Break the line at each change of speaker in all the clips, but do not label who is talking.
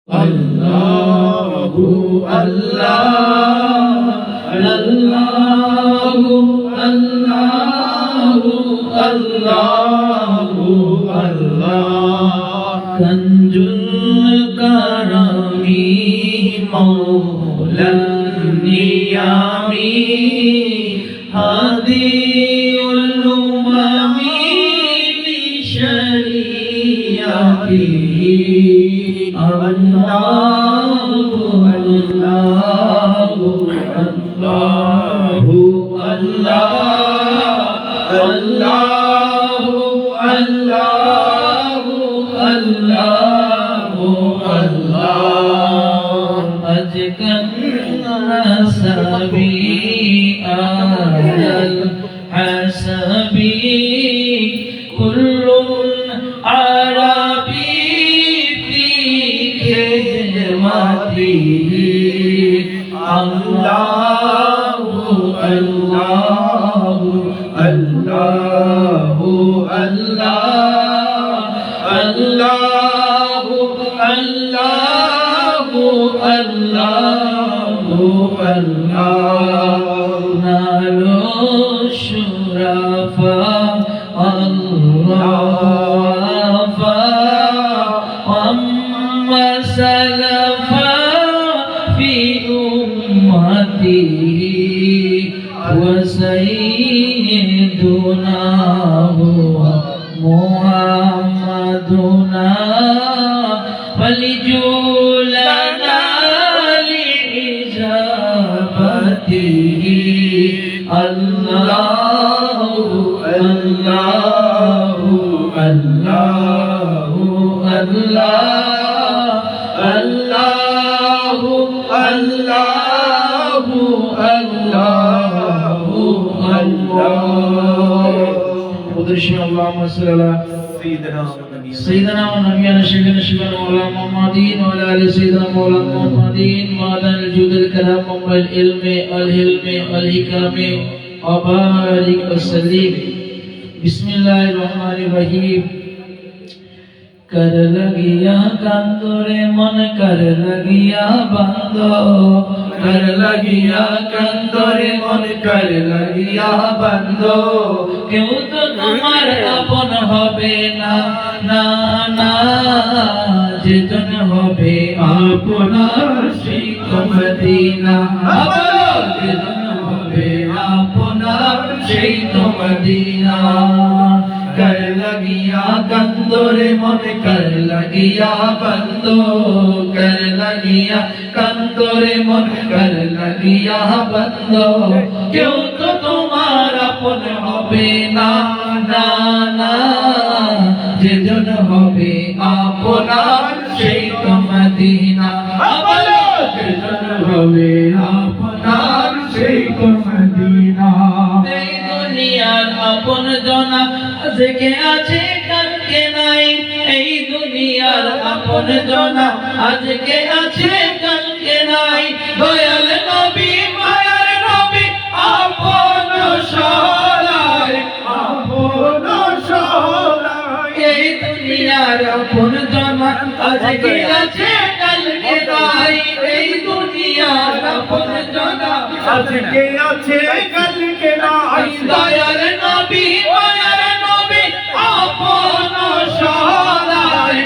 আল্লাহু আল্লাহ আল্লাহু আল্লাহু আল্লাহু আল্লাহ কঞ্জুল কারামি মাওলান নিয়ামি হাদিউল উমামি লিশরিয়াতি Allahu Allahu Allahu Allah Allahu Allahu Allahu Allah Ajkan hasabi al hasabi kullun arabi Allahu Allahu Allahu Allah Allahu Allahu Allahu Allah Nalo shurafa Allah fa amma salafa وسيدنا هو محمدنا فلجولنا لإجابته الله الله الله الله الله الله اللهم صل على سيدنا ونبينا شيخنا شيخنا مولانا محمدين وعلى ال سيدنا مولانا محمدين وعلى الجود الكرام والعلم والحلم والحكم وبارك وسلم بسم الله الرحمن الرحيم कर लगिया कंदोरे मन कर लगिया बंदो कर लगिया कंदोरे मन कर लगिया बंदो क्यों तो तुम्हार अपन होबे ना ना ना जेतन होबे आपनार সেই তো মদিনা जेतन होबे आपनार সেই তো মদিনা कर लगिया कंदोरे मन कर लगिया बंदो कर लगिया कंदोरे मन कर लगिया बंदो क्यों तो तुम्हारा अपन होबे ना ना ना जेजन होबे आपनार সেই তো মদিনা বলো যেজন হবে আপনার সেই তো মদিনা এই দুনিয়ার আপন জনা আজকে আছে কালকে নাই এই দুনিয়ার আপন জনা আজকে আছে কালকে নাই দয়াল নবী মায়ার নবী আপন সহায় এই দুনিয়ার আপন জনা আজকে আছে কালকে নাই এই দুনিয়ার আপন জনা আজকে আছে কালকে নাই দয়াল নবী মায়ার নবী আপন সহায়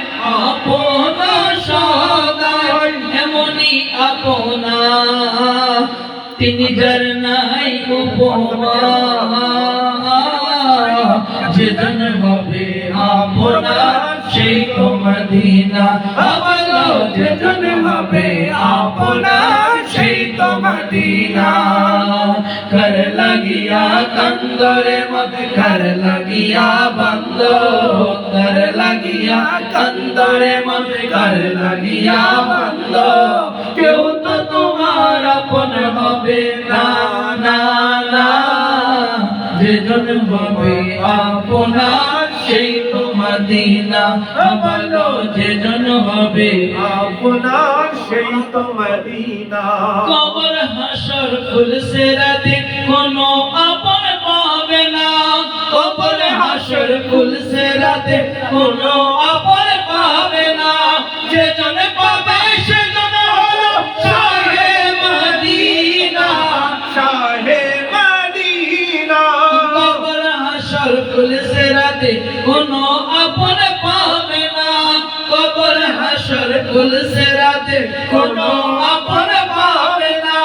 এমনি আপনা তিনি যার নাই উপমা যেজন হবে আপনার সেই তো মদিনা বলো যেজন হবে আপনার সেই তো মদিনা कर लगिया कंदरे मत कर लगिया बंदो कर लगिया कंदरे मत कर लगिया बंदो क्यों तो तुम्हारा अपन होबे ना ना ना যেজন হবে আপনার সেই তো মদিনা বলো যেজন হবে আপনার সেই তো মদিনা কবর হাসর ফুলসেরাতে কোনো আপন পাবে না কবর হাসর ফুলসেরাতে কোনো আপন পাবে না যেজন পাবে পুলসিরাতে কোনো আপন পাবে না,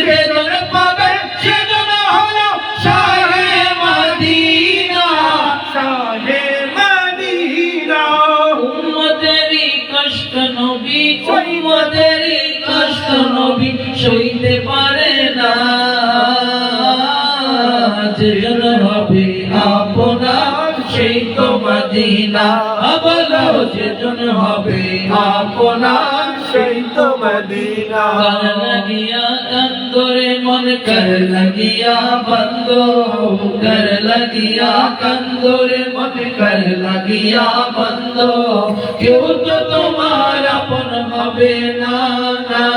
যেজন পাবে সেজন হলো শাহে মদিনা, শাহে মদিনা। উম্মতেরই কষ্ট নবী, উম্মতেরই কষ্ট নবী সইতে পারে না, যেজন হবে আপনার সেই তো মদিনা। বলো যেজন হবে আপনার সেই তো মদিনা। কর লাগিয়া কান্দরে মন কর লাগিয়া বন্ধ, কর লাগিয়া কান্দরে মন কর লাগিয়া বন্ধ, কেউ তো তোমার আপন হবে না, না,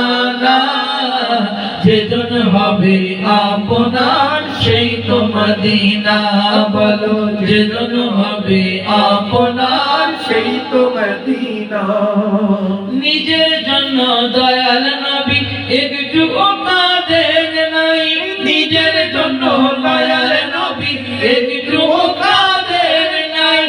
না, যেজন হবে আপনার সেই তো মদিনা। বলো যেজন হবে আপনার সেই তো মদিনা। নিজের জন্য দয়াল নবী একটু কাঁদেন নাই, নিজের জন্য দয়াল নবী একটু কাঁদেন নাই,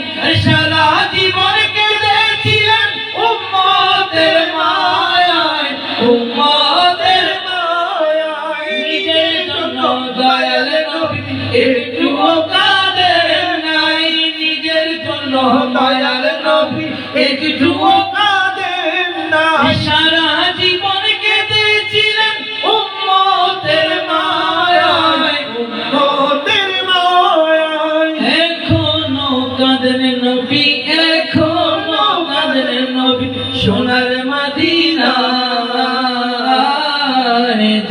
সারা জীবন কেঁদেছিলেন উম্মতের মায়ায়, উম্মতের মায়ায়। নিজের জন্য দয়াল নবী একটু কাঁদেন নাই, নিজের জন্য দয়াল নবী একটু কাঁদেন নাই, সারা জীবন কেঁদেছিলেন উম্মতের মায়ায়, উম্মতের মায়ায়। এখনো কাঁদেন নবী, এখনো কাঁদেন নবী সোনার মদিনায়,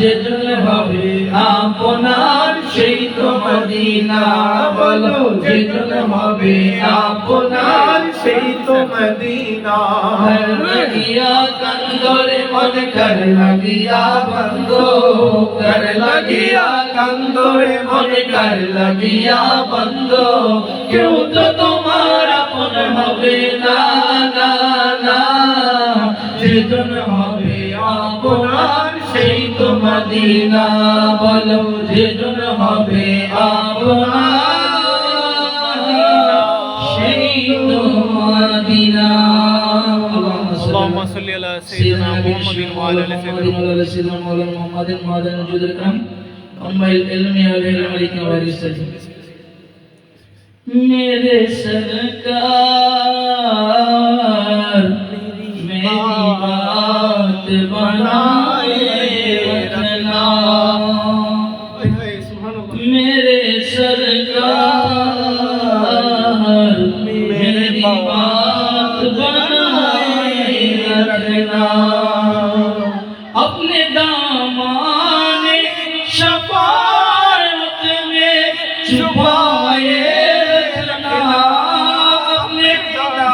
যেজন হবে আপনার সেই তো মদিনা। বলো যেজন হবে আপনার সেই তো মদিনা। কর লাগিয়া কান্দরে মন কর লাগিয়া বন্ধ, কর লাগিয়া কান্দরে মন কর লাগিয়া বন্ধ, কেউ তো তোমার আপন হবে না, না, না, যেজন হবে আপনার সেই তো মদিনা। বলো যেজন হবে আপনার সেই তো মদিনা।
اللهم صل على سيدنا محمد وعلى ال
سيدنا مولانا محمد وعلى وجود الكرم أما العلم والعلم عليك وارثه मेरे सरकार मेरी बात बनाए रखना, मेरे सरकार मेरी बात बनाए रखना, अपने दामाने शफाअत में छुपाए रखना, अपने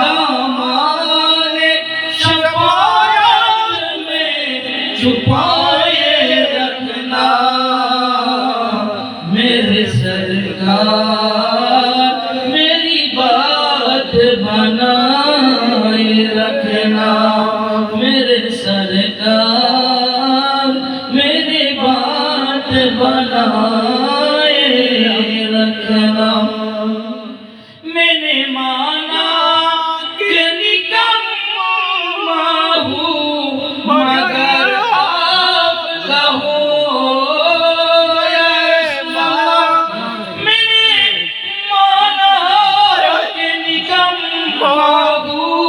दामाने शफाअत में छुपाए रखना, मेरे सरकार मेरी बात बनाए रखना, मेरे सरकार मेरी बात बनाए रखना। मैंने माना कि निकम्मा हूँ मगर आप कहो या रसूलल्लाह, मैंने माना कि निकम्मा हूँ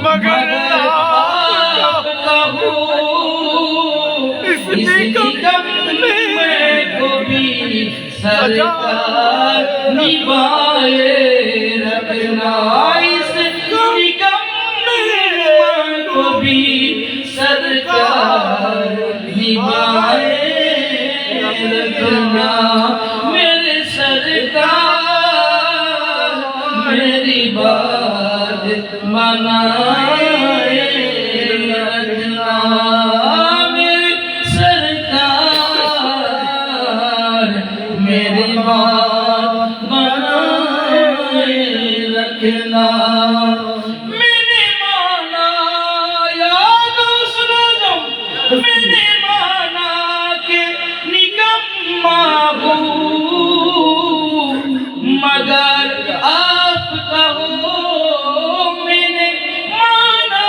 मगर आप कहो, इस निकम्मे को भी सरकार निभाए रखना, इस निकम्मे को भी सरकार निभाए रखना, मेरे सरकार मेरी बात मनाए रखना, मेरे सरकार मेरी बात बनाए रखना। मैंने माना याद सुनो, मैंने माना के निकम्मा हूँ मगर आप कहो, मैंने माना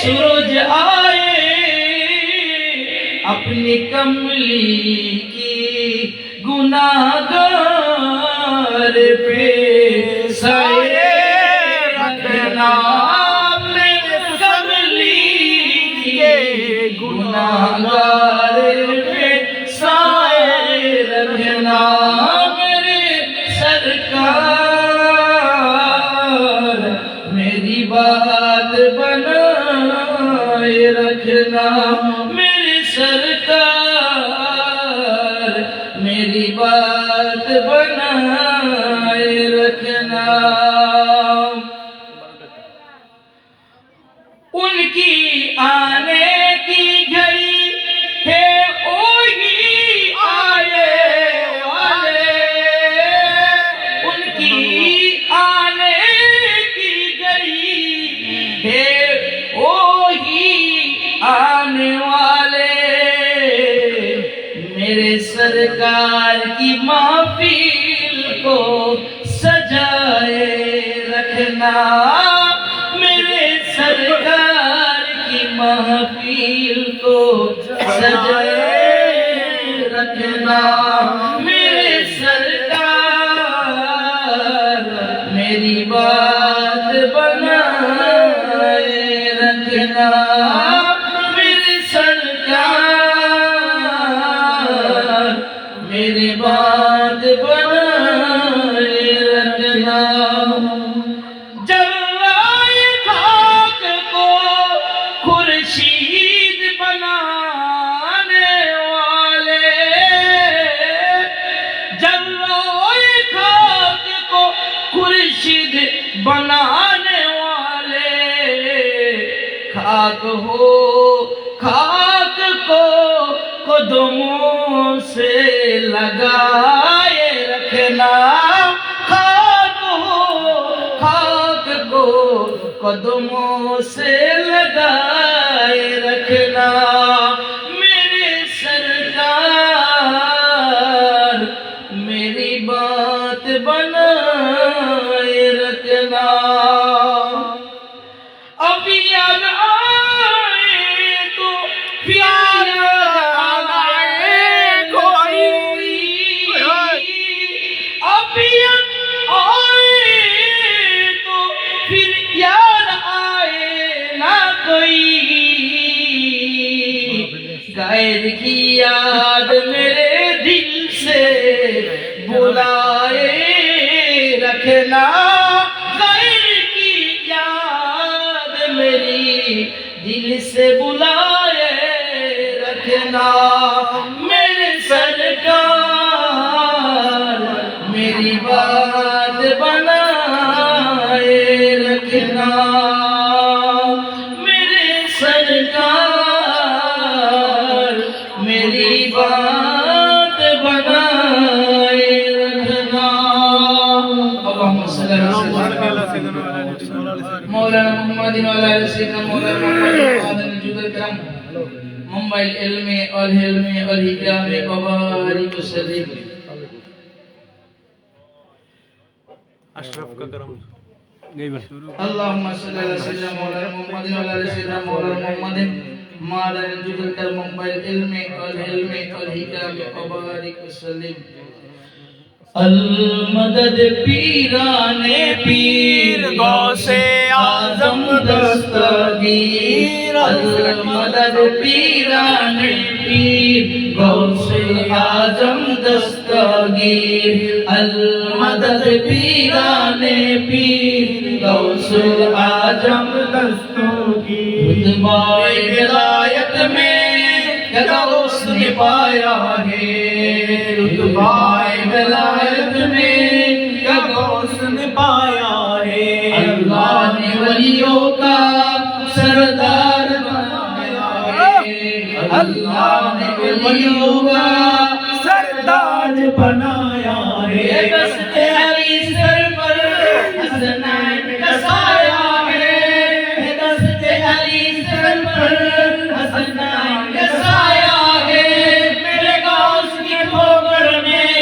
सूरज आए अपनी कमली की गुनाहगार पे साए रखना मेरे कमली के गुनाहगार पे साए रखना मेरे सरकार मेरी बात बनाए रखना मेरी सरकार मेरी बात बनाए रखना उनकी आने की घड़ी है वही आए वाले उनकी आने की घड़ी है वही आने वाले मेरे सरकार की महफिल को सजाए रखना मेरे सरकार की महफिल को सजाए रखना मेरे सरकार मेरी बात बनाए रखना मेरी सरकार मेरी बात बनाए रखना जर्राए खाक को खुर्शीद बनाने वाले जर्राए खाक को खुर्शीद बनाने वाले खाक हो खाक को कदमों से लगाए रखना खाक हो खाक को कदमों से लगाए रखना मेरे सरकार मेरी बात बनाए रखना अब याद आए तो प्यार आए कोई अब याद आए तो फिर याद आए ना कोई गैर की याद मेरे दिल से बुलाए रखना गैर की याद मेरी दिल से बुलाए रखना मेरे सरकार मेरी बात बनाए रखना मेरे सरकार मेरी बात बनाए रखना मौलाना मोहम्मद मुंबई इल्मे और हिल्मे और हिकामे वबारिक वसल्लम
अशरफ का करम
अल्लाहुम्मा सल्ली अला सय्यिदना मौलाना मुहम्मद व अला सय्यिदना मौलाना मुहम्मद मादन जुदल कर मुंबई इल्मे और हिल्मे और हिकामे वबारिक वसल्लम अल मदद पीराने पीर
गौसे आजम
दस्तगीर अल मदद पीराने पीर गौसे आजम दस्तगीर अल मदद पीराने पीर गौसे आजम दस्तगीर रुतबाए विलायत में गौस ने पाया है रुतबाए विलायत में गौस ने पाया है अल्लाह ने वलियों का सरदार बनाया है अल्लाह ने वलियों का सरदार बनाया है दस्ते अली सर पर हसनैन का साया है दस्ते अली सर पर हसनैन का साया है मेरे गौस की ठोकर में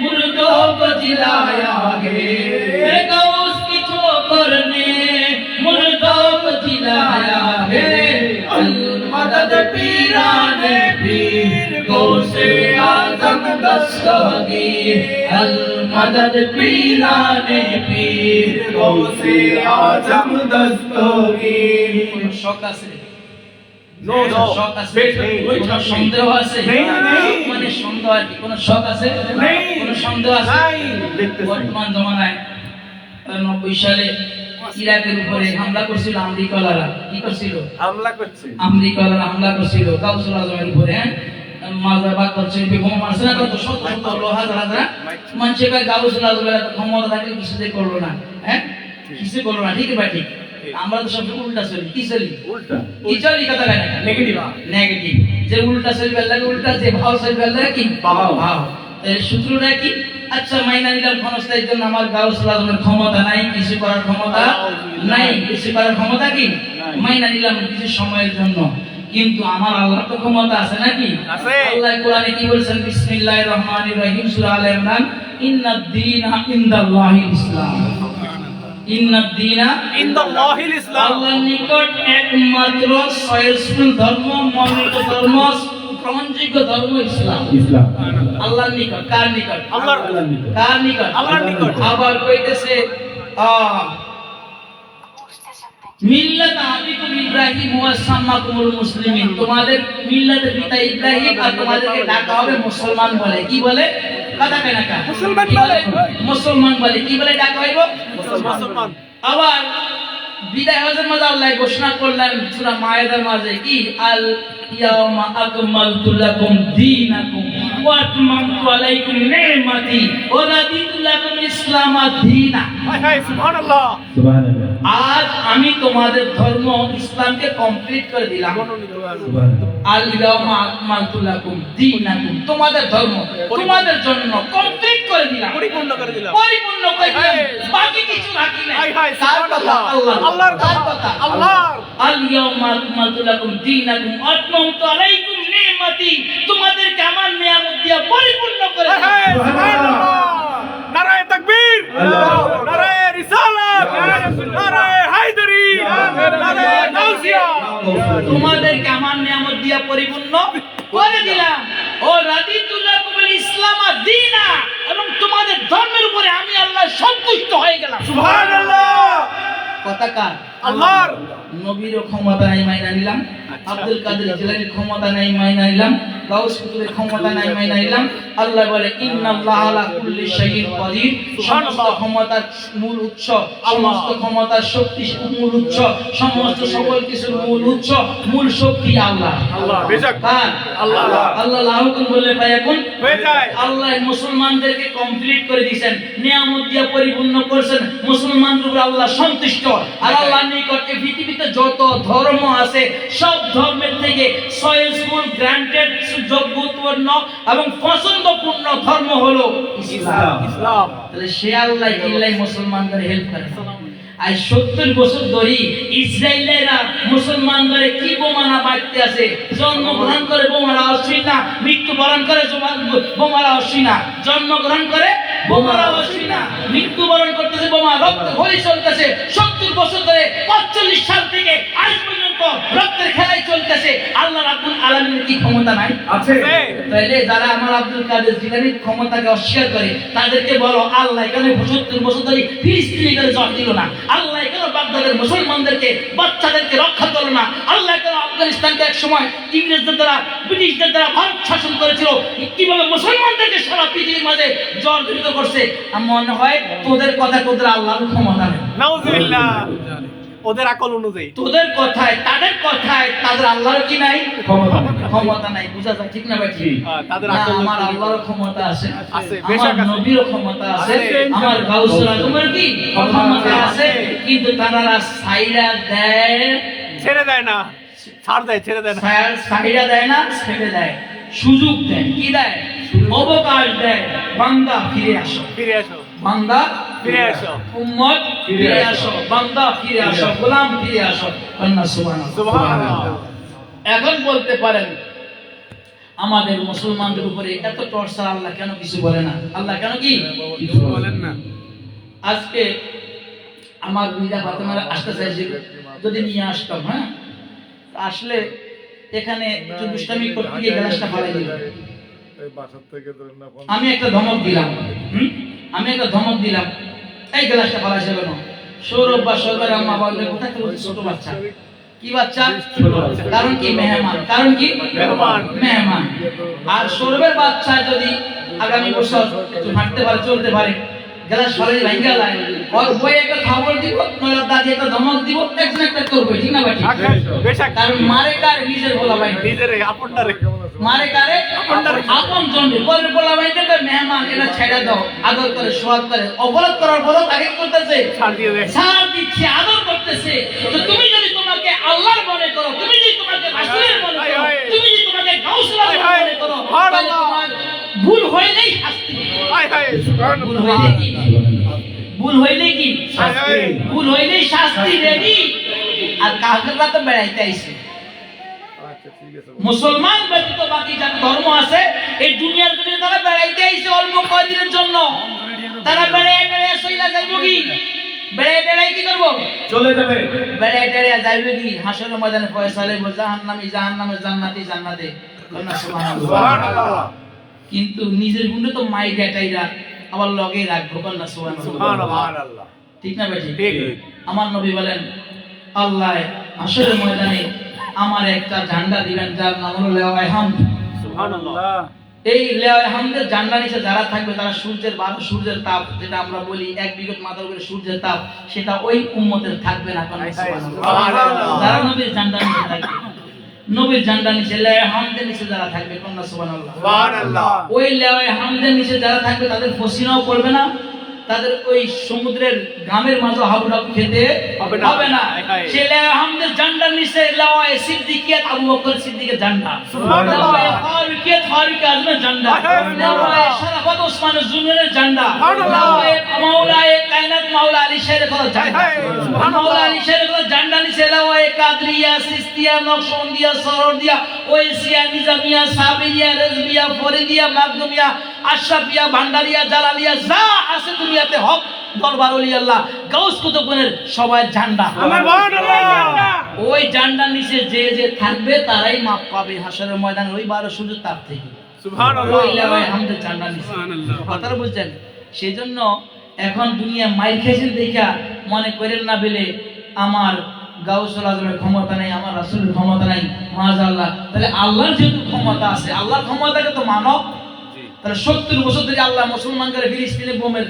मुर्दों को जिलाया है मेरे गौस की ठोकर में मुर्दों को जिलाया है पीराने पीर गौसे आजम दस्तगीर अल मदद पीराने पीर गौसे आजम दस्तगीर शौक আছে
नो नो
শখ আছে কোনো সন্দেহ আছে মানে সন্দেহ আর কি কোনো শখ আছে কোনো সন্দেহ আছে বর্তমান জমানায় 90 সালে ইরাকের উপরে হামলা করছিল আমেরিকানরা কি করছিল আমেরিকানরা হামলা করছিল কাউসুল আজমের উপরে মাজার বাদ করছে বোমা মারছে না কত শত শত লোহা হাজার মানুষের কাউসুল আজমের ক্ষমতা থাকলে কিছুতে করলো না হ্যাঁ কিছু করলো না ঠিক আছে ঠিক আমরা তো সব উল্টা চলি কি চলি উল্টা কি চলি কথা কেন নেগেটিভ নেগেটিভ যে উল্টা চলি লাগে উল্টা যে ভাও চলি লাগে কি ভাও এর সূত্রটা কি আচ্ছা মাইনা নিলাম ক্ষমতার জন্য আমার গাউসুল আজমের ক্ষমতা নাই কিছু করার ক্ষমতা নাই কিছু করার ক্ষমতা কি মাইনা নিলাম কিছু সময়ের জন্য কিন্তু আমার আল্লাহর তো ক্ষমতা আছে নাকি আল্লাহ কোরআনে কি বলেছেন বিসমিল্লাহির রহমানির রহিম সূরা আলে ইমরান ইন্নাদ দীনা ইনদাল্লাহিল ইসলাম ইন্নাদ দীনা
ইনদাল্লাহিল ইসলাম
আল্লাহর নিকট একমাত্র সহজফুল ধর্ম মনোনীত ধর্ম গ্রহণযোগ্য ধর্ম ইসলাম ইসলাম আল্লাহর নিকট কার নিকট
আল্লাহর
নিকট কার নিকট
আল্লাহর নিকট
আবার কইতেছে মিল্লাত আবিকুম ইব্রাহিম ওয়া সাম্মাকুমুল মুসলিমিন তোমাদের মিল্লাতের পিতা ইব্রাহিম আর তোমাদেরকে ডাকা হবে মুসলমান বলে কি বলে কথা কেন কা
মুসলমান বলে
মুসলমান বলে কি বলে ডাকা হইব
মুসলমান
আবার বিদায় হজের মাঝে আল্লাহ ঘোষণা করলেন সূরা মায়েদার মাঝে কি আল ইয়াউমা আকমালতু লাকুম দীনাকুম ওয়া আতমামতু আলাইকুম নি'মাতি ওয়া রাদিতু লাকুম ইসলাম দীনা
হায় সুবহানাল্লাহ
সুবহানাল্লাহ
আজ আমি তোমাদের ধর্ম ইসলামকে কমপ্লিট করে দিলাম আল ইয়াউমা আকমালতু লাকুম দীনাকুম তোমাদের ধর্ম তোমাদের জন্য কমপ্লিট করে দিলাম
পরিপূর্ণ করে দিলাম
বাকি কিছু বাকি নাই
হায় সুবহানাল্লাহ আল্লাহর কথা আল্লাহর
আল ইয়াউমা আকমালতু লাকুম দীনাকুম ওয়া আতমামতু আলাইকুম নি'মাতি তোমাদেরকে আমার নিয়ামত দিয়া পরিপূর্ণ করে দিলাম
সুবহানাল্লাহ নারায়ে তাকবীর নারায়ে রিসালাত নারায়ে হায়দারি নারায়ে গাউসিয়া
তোমাদেরকে আমার নিয়ামত দিয়া পরিপূর্ণ করে দিলাম ও রাদিতু লাকুমুল ইসলাম দীনা এবং তোমাদের ধর্মের উপরে আমি আল্লাহ সন্তুষ্ট হয়ে গেলাম
সুবহানাল্লাহ
কথা কার
আল্লাহর
নবীর ক্ষমতা নাই মাইনা নিলাম আব্দুল কাদের জিলানীর ক্ষমতা নাই মাইনা নিলাম গাউস কুতুবের ক্ষমতা নাই মাইনা নিলাম আল্লাহ বলে ইন্নাল্লাহা আলা কুল্লি শাইইন কাদির সমস্ত ক্ষমতার মূল উৎস সমস্ত ক্ষমতার শক্তি মূল উৎস সমস্ত সকল কিছুর মূল উৎস মূল শক্তি আল্লাহ
আল্লাহ বেজাক
আল্লাহ আল্লাহ লাহুকুম বললে পায় এখন
হয়ে যায়
আল্লাহ মুসলমানদেরকে কমপ্লিট করে দিয়েছেন নিয়ামত দিয়ে পরিপূর্ণ করেছেন মুসলমানদের উপর আল্লাহ সন্তুষ্ট আর আল্লাহর নিকট এই পৃথিবীতে যত ধর্ম আছে সব ধর্মের থেকে সয়েসফুল গ্রান্টেড যোগ্যপূর্ণ এবং পছন্দপূর্ণ ধর্ম হলো ইসলাম
ইসলাম
তাহলে সে আল্লাহ কিল্লাই মুসলমানদের হেল্প করে আজ 70 বছর ধরে ইসরায়েলেরা মুসলমানদের কি বোমানা বাঁধতে আছে জন্মগ্রহণ করে বোমারা অশ্লীল না মৃত্যুবরণ করে বোমারা অশ্লীল না জন্মগ্রহণ করে বোমারা অশ্লীল না মৃত্যুবরণ করতেছে বোমা রক্ত হলি চলতেছে 70 বছর ধরে 45 সাল থেকে আজ পর্যন্ত রক্তের খেলাই চলতেছে আল্লাহ রাব্বুল আলামিনের কি ক্ষমতা নাই
আছে
তাহলে যারা আমার আব্দুল কাদের জিলানীর ক্ষমতাকে অস্বীকার করে তাদেরকে বলো আল্লাহ কেন 70 বছর ধরে ফিলিস্তিনি করে জয় দিল না আল্লাহ কেন বাগদাদের মুসলমানদেরকে বাচ্চাদেরকে রক্ষা করলো না আল্লাহ কেন আফগানিস্তানকে এক সময় ইংরেজদের দ্বারা ব্রিটিশদের দ্বারা ভারত শাসন করেছিল কিভাবে মুসলমানদেরকে সারা পৃথিবীর মাঝে জর্জরিত করছে আমার মনে হয় তোদের কথা তোদের আল্লাহর ক্ষমতা নেই
নাউজুবিল্লাহ ওদের আকল অনুযায়ী
তোদের কথায় তাদের আল্লাহর কি নাই ক্ষমতা নাই বুঝা যায় ঠিক না ভাই ঠিক
তাদের
না,
আকল
আমার আল্লাহর ক্ষমতা আছে
আছে,
আমার
বেশক আছে।
নবীর ক্ষমতা আছে
আছে।
আমার গাউসুল আজমের কি ক্ষমতা আছে কিন্তু তারা সাইরা দেয়
ছেড়ে দেয় না ছাড় দেয় ছেড়ে দেয় না
সাইরা দেয় না ছেড়ে দেয় সুযোগ দেয় কি দেয় অবকাশ দেয় বান্দা ফিরে আসো
ফিরে আসো
বান্দা
ফিরে আসো
উম্মত ফিরে আসো বান্দা ফিরে আসো গোলাম ফিরে আসো আল্লাহ সুবহানাহু
সুবহানাল্লাহ
এখন বলতে পারেন আমাদের মুসলমানদের উপরে এত টর্চার আল্লাহ কেন কিছু বলে না আল্লাহ কেন কি
কিছু বলেন না
আজকে আমার বিদা ফাতেমার আসতে চাইছিল যদি নিয়ে আসতাম হ্যাঁ আসলে এখানে একটু দুষ্টামি করতে গিয়ে গ্লাসটা ফালাই দিল।
এই বাসার থেকে ধরেন না
আমি একটা ধমক দিলাম, আমি একটা ধমক দিলাম, এই গ্লাসটা ফালাইছে কেন? সৌরভ বা সৌরভের আম্মা বলবে কোথায় থেকে ছোট বাচ্চা? কি বাচ্চা? ছোট বাচ্চা। কারণ কি? মেহমান। কারণ কি? মেহমান। আর সৌরভের বাচ্চা যদি আগামী বছর একটু হাঁটতে পারে, চলতে পারে, গ্লাস ফালাই ভাঙ্গা যায়, ওর বই একটা খবর দিব, নয়তো দাদি একটা ধমক দিব, একজন একটা করবে, ঠিক না ভাই? কারণ মারে কার? নিজের বলা ভাই,
নিজের আপনটারে
মারে কারে? আপন জনকে বলে বলা ভাই, এটা মেহমান, এটা ছেড়ে দাও, আদর করে, সোয়াদ করে। অপরাধ করার পরও তাকে কি করতেছে?
ছাড় দিয়ে দেয়।
ছাড় দিচ্ছে, আদর করতেছে। তো তুমি যদি তোমাকে আল্লাহর মনে করো, তুমি যদি তোমাকে রাসূলের মনে করো, তুমি যদি তোমাকে গাউসুল আজম মনে করো, তাহলে তোমার ভুল হইলেই শাস্তি।
হায় হায়
ভুল হইলে কি? ভুল হইলে কি?
শাস্তি।
ভুল হইলেই শাস্তি রেডি। আর কাফেররা তো বেড়াইতে আইছে।
আচ্ছা ঠিক আছে
মুসলমান ব্যতীত বাকি যা ধর্ম আছে এই দুনিয়ার জন্য তারা বেড়াইতে আইছে অল্প কয়েকদিনের জন্য। তারা বেড়ায় বেড়ায় সইলা যাইব কি? বেড়ায় বেড়ায় কি করব?
চলে যাবে
বেড়ায় বেড়ায় যাইব কি? হাসরের ময়দানে ফয়সালা হইব, জাহান্নামী জাহান্নামে, জান্নাতি জান্নাতে। কন্যা সুবহানাল্লাহ।
সুবহানাল্লাহ
কিন্তু নিজের গুণে তো মাই ডেটাইরা আবার লগে রাখবো। কন্যা সুবহানাল্লাহ।
সুবহানাল্লাহ
ঠিক না ভাই?
ঠিক।
আমার নবী বলেন আল্লাহ হাসরের ময়দানে আমার একটা ঝান্ডা দিবেন, যার নাম হলো লেওয়ায়ে হামদ।
সুবহানাল্লাহ।
এই লেওয়ায়ে হামদের ঝান্ডা নিচে যারা থাকবে তারা সূর্যের সূর্যের তাপ, যেটা আমরা বলি এক বিগত মাথার উপরে সূর্যের তাপ, সেটা ওই উম্মতের থাকবে না। কন্যা সুবহানাল্লাহ। যারা নবীর ঝান্ডা নিচে থাকবে, নবীর ঝান্ডা নিচে লেওয়ায়ে হামদের নিচে যারা থাকবে, কন্যা সুবহানাল্লাহ।
সুবহানাল্লাহ
ওই লেওয়ায়ে হামদের নিচে যারা থাকবে তাদের পসিনাও পড়বে না, তাদের ওই সমুদ্রের গামের মাঝে হাবুডাব খেতে হবে না। সে লেওয়ায়ে হামদের ঝান্ডার নিচে লেওয়ায়ে সিদ্দিকিয়াত আবু বকর সিদ্দিকের ঝান্ডা, লেওয়ায়ে ফারুকিয়াত ফারুক আজমের ঝান্ডা, লেওয়ায়ে শারাফাত ওসমান জুনিয়রের ঝান্ডা, লেওয়ায়ে মাওলায়ে কায়নাত মাওলা আলী শেরের ঝান্ডা, মাওলা আলী শেরের ঝান্ডা নিচে লেওয়ায়ে কাদরিয়া সিস্তিয়া নকশবন্দিয়া সরদিয়া ওয়েসিয়া নিজামিয়া সাবিরিয়া রেজবিয়া ফরিদিয়া মাগদুমিয়া আশরাফিয়া ভান্ডারিয়া জালালিয়া যা আছে দুনিয়াতে হক দরবার ওলি আল্লাহ গাউস কুতুবগণের সবাই ঝান্ডা।
সুবহানাল্লাহ।
ওই ঝান্ডার নিচে যে যে থাকবে তারাই মাপ পাবে হাসরের ময়দানে ওই 12 সূর্য তাপ থেকে।
সুবহানাল্লাহ।
ওই লেওয়ায়ে হামদের ঝান্ডার নিচে। কথাটা বুঝছেন? সেজন্য এখন দুনিয়া মাইর খাইছেন দেখা মনে করেন না বলে আমার গাউসুল আজমের ক্ষমতা নাই, আমার রাসূলের ক্ষমতা নাই, মাশাআল্লাহ। তাহলে আল্লাহর যেহেতু ক্ষমতা আছে, আল্লাহর ক্ষমতাকে তো মানো। তাহলে 70 বছর ধরে আল্লাহ মুসলমানদের ফিলিস্তিনে বোমের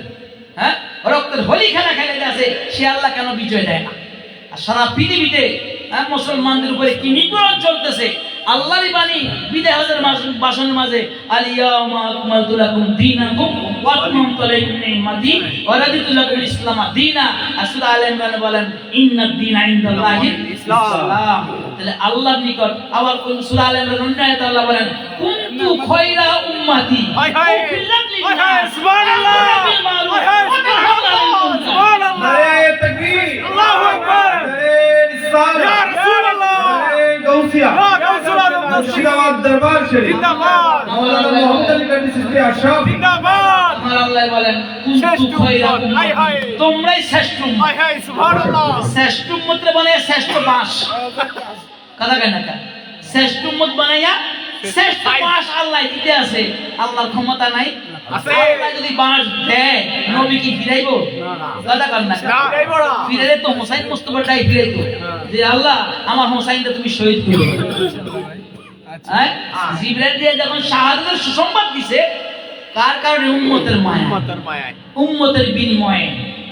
রক্তের হোলি খেলা খেলে আছে, সে আল্লাহ কেন বিজয় দেয় না? আর সারা পৃথিবীতে মুসলমানদের উপরে কি নিপীড়ন চলতেছে, আল্লাহরই বাণী বিদায় হজের ভাষণের মাঝে আলিয়াউমা আকমালতু লাকুম দীনাকুম ওয়া আতমামতু আলাইকুম নি'মাতি ওয়া রাদিতু লাকুম ইসলাম দীনা। সূরা আলে ইমরান বলেন ইন্নাদ দীনা ইনদাল্লাহিল ইসলাম। তাহলে আল্লাহর নিকট আবার সূরা আলে ইমরান 19 আয়াতে আল্লাহ বলেন কুনতু খায়রা উম্মতি
হায় হায় হায় হায় সুবহানাল্লাহ। হায় হায় সুবহানাল্লাহ।
নারে তাকবীর
আল্লাহু আকবার।
নারে রিসালাত
ইয়া রাসূলুল্লাহ।
নারে গাউসিয়া
ইয়া গাউসুল আজম
মুর্শিদাবাদ দরবার শরীফ
জিন্দাবাদ।
মাওলানা মুহাম্মদ আলী কান্দি চিশতি আশরাফ
জিন্দাবাদ।
আমার আল্লাহ বলেন কুনতু
শ্রেষ্ঠ
খায়রা
উম্মত। হায় হায়।
উম্মতি, তোমরাই শ্রেষ্ঠ উম্মত।
হায় হায় সুবহানাল্লাহ।
শ্রেষ্ঠ উম্মত মানে শ্রেষ্ঠ বাস। কথা কেন না? শ্রেষ্ঠ উম্মত বানাইয়া শ্রেষ্ঠ বাস আল্লাহ দিতে আছে। আল্লাহর ক্ষমতা নাই?
আছে।
আল্লাহ যদি বাস দেয় নবী কি ফিরাইবো? কথা কেন না?
না, ফিরাইবো না।
ফিরাইলে তো হোসাইন মুস্তাফাটাই ফিরাইতো যে আল্লাহ আমার হোসাইনটা তুমি শহীদ করো। জিবরাইল দিয়ে যখন শাহাদাতের সুসংবাদ দিছে, কার কারণে? উম্মতের মায়া,
উম্মতের মায়ায়।
উম্মতের বিনিময়ে।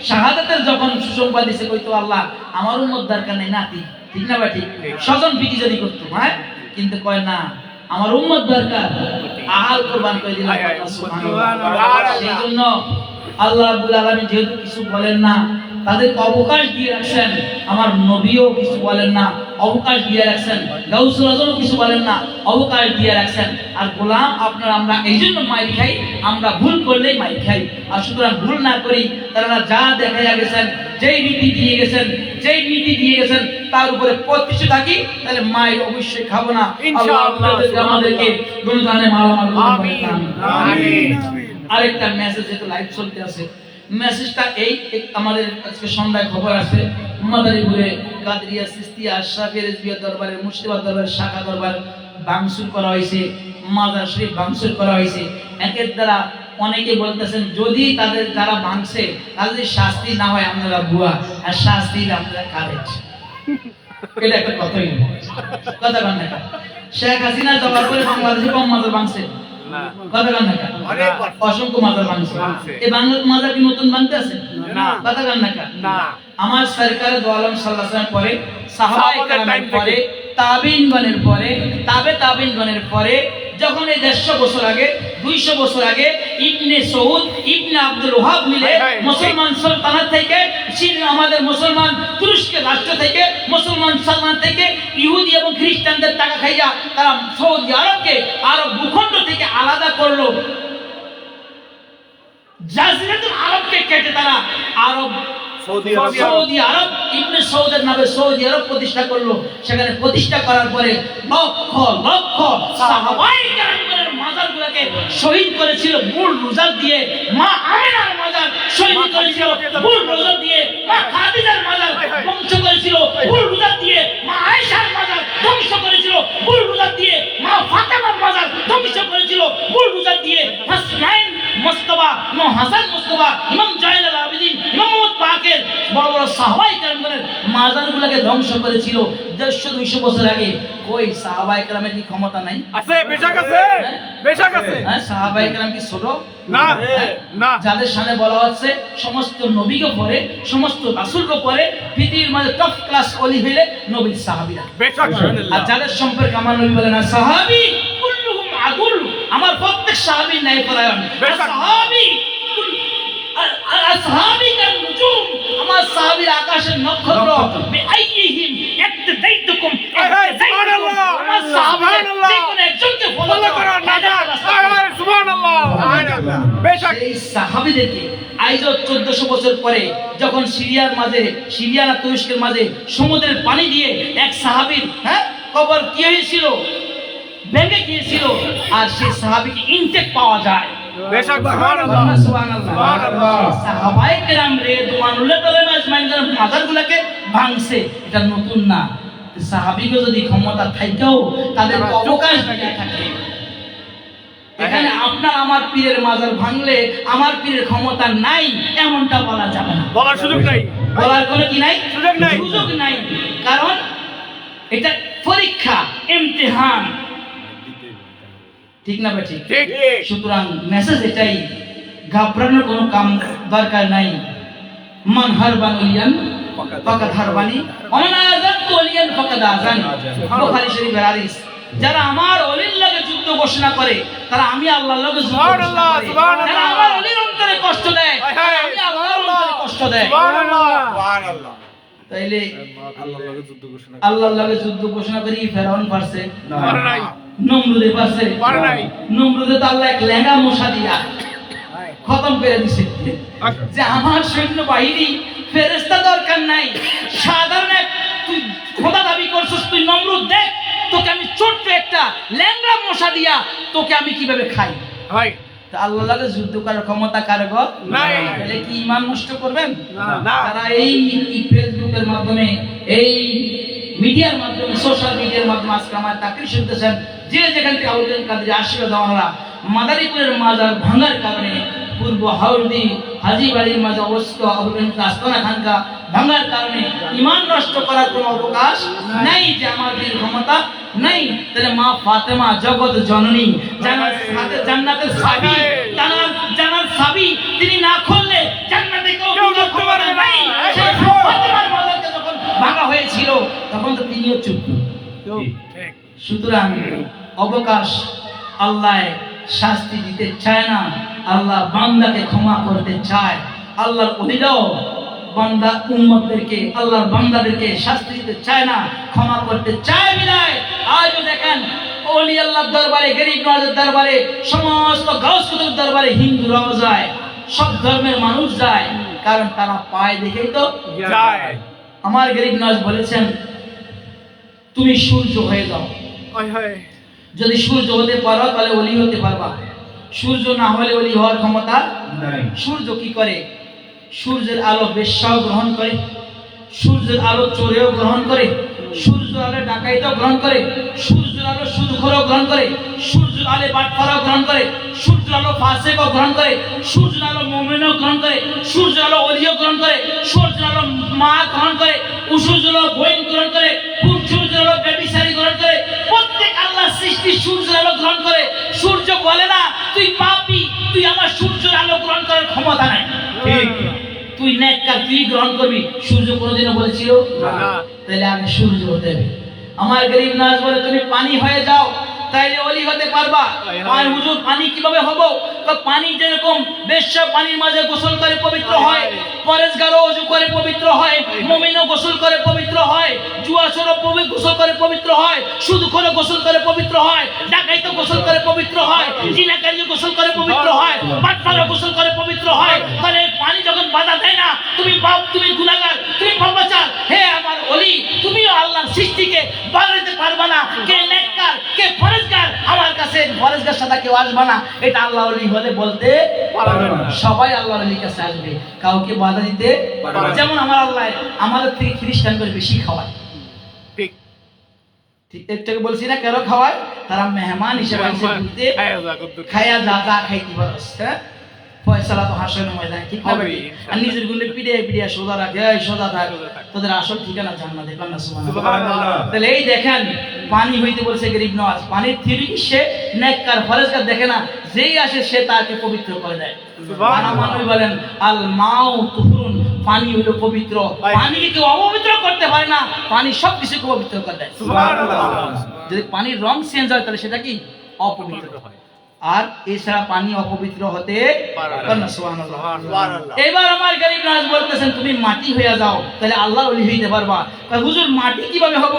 শাহাদাতের যখন সুসংবাদ দিছে কইতো আল্লাহ আমার উম্মত দরকার নাই নাতি, ঠিক না ভাই? ঠিক। স্বজন প্রীতি যদি করতো, কিন্তু কয় না আমার উম্মত দরকার, আহাল কুরবান করে দিলাম। সুবহানাল্লাহ। সেইজন্য আল্লাহ রাব্বুল আলামিন যেহেতু কিছু বলেন না, তাদের অবকাশ দিয়ে রাখছেন। আমার নবীও কিছু বলেন না, অবকাশ দিয়ে রাখছেন। গাউসুল আজমও কিছু বলেন না, অবকাশ দিয়ে রাখছেন। আর গোলাম আপনারা আমরা এই জন্য মাইর খাই, আমরা ভুল করলেই মাইর খাই। আর সুতরাং ভুল না করি, তারা যা দেখাইয়া গেছেন, যেই নীতি দিয়ে গেছেন, যেই নীতি দিয়ে গেছেন তার উপরে প্রতিষ্ঠিত থাকি, তাহলে মাইর অবশ্যই খাবো না। আল্লাহ আমাদেরকে গুণগানে মালামাল করুন।
আমিন। আমিন।
আরেকটা মেসেজ যেটা লাইভ চলতে আছে, মেসেজটা এই আমাদের আজকে সন্ধ্যায় খবর আছে মাদারীপুরে কাদরিয়া সিস্তিয়া আশরাফি রিজভিয়া দরবারের মুর্শিদাবাদ দরবারের শাখা দরবার ভাঙচুর করা হয়েছে, মাজার শরীফ ভাঙচুর করা হয়েছে। একের দ্বারা অনেকে বলতেছেন যদি তাদের যারা ভাঙছে তাদের শাস্তি না হয় আপনারা ভুয়া, আর শাস্তি আপনারা কারেক্ট। এটা একটা কথাই কথা বলেন না। শেখ হাসিনা যাওয়ার পরে বাংলাদেশে কম মাজার ভাঙছে কথা বলেন না, অসংখ্য মাজার ভাঙছে। এই বাংলার মাজার কি নতুন ভাঙতে আছে কথা বলেন না। আমার সরকার দো আলম সাল্লাল্লাহু আলাইহি ওয়াসাল্লাম পরে সাহাবায়ে কেরামের পরে তাবিঈনগণের পরে তাবিঈনগণের পরে যখন এই 150 বছর আগে 200 বছর আগে ইবনে সৌদ ইবনে আব্দুল ওয়াহাব মিলে মুসলমান সুলতানাত থেকে আমাদের মুসলমান তুরস্কের রাষ্ট্র থেকে মুসলমান সালমান থেকে ইহুদি এবং খ্রিস্টানদের টাকা খাইয়া তারা সৌদি আরবকে আরব ভূখণ্ড থেকে আলাদা করলো, জাজিরাতুল আরবকে কেটে তারা আরব সৌদি আরব ইবনে সৌদের নামে সৌদি আরব প্রতিষ্ঠা করলো। সেখানে প্রতিষ্ঠা করার পরে লক্ষ লক্ষ সাহাবায়ে কেরামের মাজারগুলোকে শহীদ করেছিল বুলডোজার দিয়ে। মা আমিনার মাজার শহীদ করেছিল বুলডোজার দিয়ে, মা খাদিজার মাজার ধ্বংস করেছিল বুলডোজার দিয়ে, মা আয়েশার মাজার ধ্বংস করেছিল বুলডোজার দিয়ে, মা ফাতেমার মাজার ধ্বংস করেছিল বুলডোজার দিয়ে। হাসনাইন মুস্তাফা, ইমাম হাসান মুস্তাফা, ইমাম জয়নুল আবেদিন, ইমাম মুহাম্মদ পাকের বড় বড় সাহাবায়ে কেরামের মাজারগুলোকে ধ্বংস করেছিল 150-200 বছর আগে। কই সাহাবায়ে কেরামের কি ক্ষমতা নাই?
আছে, বেশক আছে, বেশক আছে।
হ্যাঁ, সাহাবায়ে কেরাম কি ছোট
না না?
যাদের সামনে বলা হচ্ছে সমস্ত নবীকে পরে সমস্ত রাসূলকে পরে পৃথিবীর মাঝে টপ ক্লাস ওলি হইলে নবীর সাহাবীরা।
বেশক।
আর যাদের সম্পর্কে আমার নবী বলেন সাহাবী কুল্লুহুম আদুল, আমার প্রত্যেক সাহাবী ন্যায়পরায়ণ। সাহাবী আসহাবী কান নুজুম, আমার সাহাবীরা আকাশের নক্ষত্র। বিআইয়িহিম ইক্তাদাইতুকুম
সুবহানাল্লাহ,
আমার সাহাবীরা যে কোন একজনকে ফলো করো না।
সুবহানাল্লাহ, সুবহানাল্লাহ। বেশক
এই সাহাবীদেরকে আজ 1400 বছর পরে যখন সিরিয়া আর তুরস্কের মাঝে সমুদ্রের পানি দিয়ে এক সাহাবীর কবর কি হয়েছিল, ভেঙে গিয়েছিল, আর সেই সাহাবীকে ইনটেক পাওয়া যায়।
বেশক। সুবহানাল্লাহ,
সুবহানাল্লাহ। সাহাবায়ে কেরাম রিদওয়ানুল্লাহ তাআলা আজমাইনের মাজারগুলোকে ভাঙছে, এটা নতুন না। সাহাবীকে যদি ক্ষমতা থাকেও তাদের অবকাশ দিয়ে থাকে, এখানে আপনার আমার পীরের মাজার ভাঙলে আমার পীরের ক্ষমতা নাই এমনটা বলা যাবে না,
বলার সুযোগ নাই,
বলার কোনো কি নাই,
সুযোগ নাই।
কারণ এটা পরীক্ষা, ইমতিহান, ঠিক না বেঠিক?
ঠিক।
সুতরাং মেসেজ এটাই, ঘাবড়ানোর কোনো কাম দরকার নাই। মান হারবান ওলিয়ান ফাকাদ হারবানি, ওমান আযানতু ওলিয়ান ফাকাদ আযানি। বুখারী শরীফের হাদিস। যারা আমার ওলির লগে যুদ্ধ ঘোষণা করে তারা আমি আল্লাহর লগে যুদ্ধ ঘোষণা করি। যারা আমার ওলির অন্তরে কষ্ট দেয় আমি আল্লাহর অন্তরে কষ্ট দেয়।
সুবহানাল্লাহ।
তাইলে আল্লাহর লগে যুদ্ধ ঘোষণা করি ফেরাউন পারছে
পারে নাই,
নমরুদে পারছে
পারে নাই।
নমরুদে তো আল্লাহ এক লেঙ্গা মশা দিয়া খতম করে দিছে যে আমার সৈন্য বাহিনী ফেরেশতা দরকার নাই, সাধারণ এক তুই খোদা দাবি করছিস, তুই নমরুদ দেখ তোকে আমি ছোট্ট একটা ল্যাংড়া মশা দিয়া তোকে আমি কিভাবে খাই।
ভাই
তা আল্লাহর লাগে যুদ্ধ করার ক্ষমতা কার গো
নাই।
তাহলে কি ঈমান নষ্ট করবেন?
না।
তারা এই ফেসবুকের মাধ্যমে এই মিডিয়ার মাধ্যমে সোশ্যাল মিডিয়ার মাধ্যমে আজকে আমার তাকরীর শুনতেছেন, যে যেখান থেকে আউলিয়া কাদের আশীর্বাদ দেওয়া মাদারীপুরের মাজার ভাঙার কারণে পূর্ব হাওড়ি হাজীবাড়ির মাঝে অবস্থিত আস্তানা খানকা ভাঙার কারণে ঈমান নষ্ট করার কোনো অবকাশ নাই, যে আমার বীর ক্ষমতা নাই। তাহলে মা ফাতেমা জগৎ জননী, জান্নাতের চাবি, জানার চাবি তিনি না খুললে জান্নাতে কেউ ঢুকতে পারবে না। সেই ফাতেমার মাজারকে যখন ভাঙা হয়েছিল তখন তো তিনিও চুপ। সুতরাং অবকাশ আল্লাহ শাস্তি দিতে চায় না, আল্লাহ বান্দাকে ক্ষমা করতে চায়। আল্লাহর ওলিরাও বান্দা উম্মতদেরকে আল্লাহর বান্দাদেরকে শাস্তি দিতে চায় না, ক্ষমা করতে চায় বিধায় আজও দেখেন ওলি আল্লাহর দরবারে, গরিব নওয়াজের দরবারে, সমস্ত গাউস কুতুবের দরবারে হিন্দুরাও যায়, সব ধর্মের মানুষ যায়, কারণ তারা পায় দেখেই তো
যায়।
আমার গরিব নওয়াজ বলেছেন তুমি সূর্য হয়ে যাও, যদি সূর্য হতে পারো তাহলে ওলি হতে পারবা, সূর্য না হলে ওলি হওয়ার ক্ষমতা নাই। সূর্য কি করে? সূর্যের আলো বেশ্যাও গ্রহণ করে, সূর্যের আলো চোরেও গ্রহণ করে, সূর্যের আলো ডাকাইতেও গ্রহণ করে, সূর্যের আলো সুদখোরও গ্রহণ করে, সূর্যের আলো বাটপারাও গ্রহণ করে, সূর্যের আলো ফাসিকও গ্রহণ করে, সূর্যের আলো মুমিনও গ্রহণ করে, সূর্যের আলো ওলিও গ্রহণ করে, সূর্যের আলো মা গ্রহণ করে, সূর্যের আলো বইন গ্রহণ করে, সূর্যের আলো ব্যভিচারী গ্রহণ করে। প্রত্যেক আল্লাহর সৃষ্টি সূর্যের আলো গ্রহণ করে। সূর্য বলে না তুই পাপী, তুই আমার সূর্যের আলো গ্রহণ করার ক্ষমতা নাই।
ঠিক
তুই নেককার, তুই গ্রহণ করবি। সূর্য কোনোদিনও বলেছিল
না।
তাহলে আমি সূর্য হতে হবে। আমার গরিব নাজ বলে তুমি পানি হয়ে যাও, তাইলে ওলি হতে পারবা। আর হুজুর পানি কিভাবে হবো? তো পানি যেরকম বেশ্যা পানির মাঝে গোসল করে পবিত্র হয়, পরেশগারও ওযু করে পবিত্র হয়, মুমিনও গোসল করে পবিত্র হয়, জুয়াচোরও গোসল করে পবিত্র হয়, সুদখোরও গোসল করে পবিত্র হয়, ডাকাইতও গোসল করে পবিত্র হয়, জিনাকারীও গোসল করে পবিত্র হয়, বাটপারও গোসল করে পবিত্র হয়। তাহলে পানি যখন বাধা দেয় না, তুমি পাপ, তুমি গুনাহগার, তুমি পাপাচার, হে আমার ওলি, তুমিও আল্লাহর সৃষ্টিকে বাড়াতে পারবা না। কে নেককার, কে পরেশগার, আমার কাছে পরেশগার সাথে কেউ আসবে না। এটা আল্লাহ ওলি হলে বলতে
পারবে না।
সবাই আল্লাহর ওলির কাছে আসবে, কাউকে বাধা দিতে পারবে না। যেমন আমার আল্লাহ আমাদের থেকে খ্রিস্টান করে বেশি খাওয়ায়।
ঠিক
ঠিক একটু বলছি না কেন খাওয়ায়? তারা মেহমান হিসেবে আসে বলতে খায়া যা যা খাইতে পারস, হ্যাঁ ফয়সালা তো হাসনের ময়দানে, ঠিক হবে। আর নিজের গুণে পিড়ে পিড়ে সোজা রাখে, এই সোজা থাক, তোদের আসল ঠিকানা জান্নাতে। দেখুন না সুবহানাল্লাহ। তাহলে এই দেখেন পানি হইতে বলছে গরিব নওয়াজ, পানির থিরি সে নেককার ফরেজগার দেখে না, যেই আসে সে তাকে পবিত্র করে দেয়। মানুষ বলেন আল মাউ তুহুরুন, পানি হলো পবিত্র। পানিকে কেউ অপবিত্র করতে পারে না, পানি সব কিছুকে পবিত্র করে দেয়।
সুবহানাল্লাহ।
যদি পানির রং চেঞ্জ হয় তাহলে সেটা কি? অপবিত্র হয়। আর এছাড়া পানি অপবিত্র হতে পারে না। সুবহানাল্লাহ। এবার আমার গরিব নাজ বলতেছেন তুমি মাটি হয়ে যাও, তাহলে আল্লাহর ওলি হইতে পারবা। হুজুর মাটি কিভাবে হব?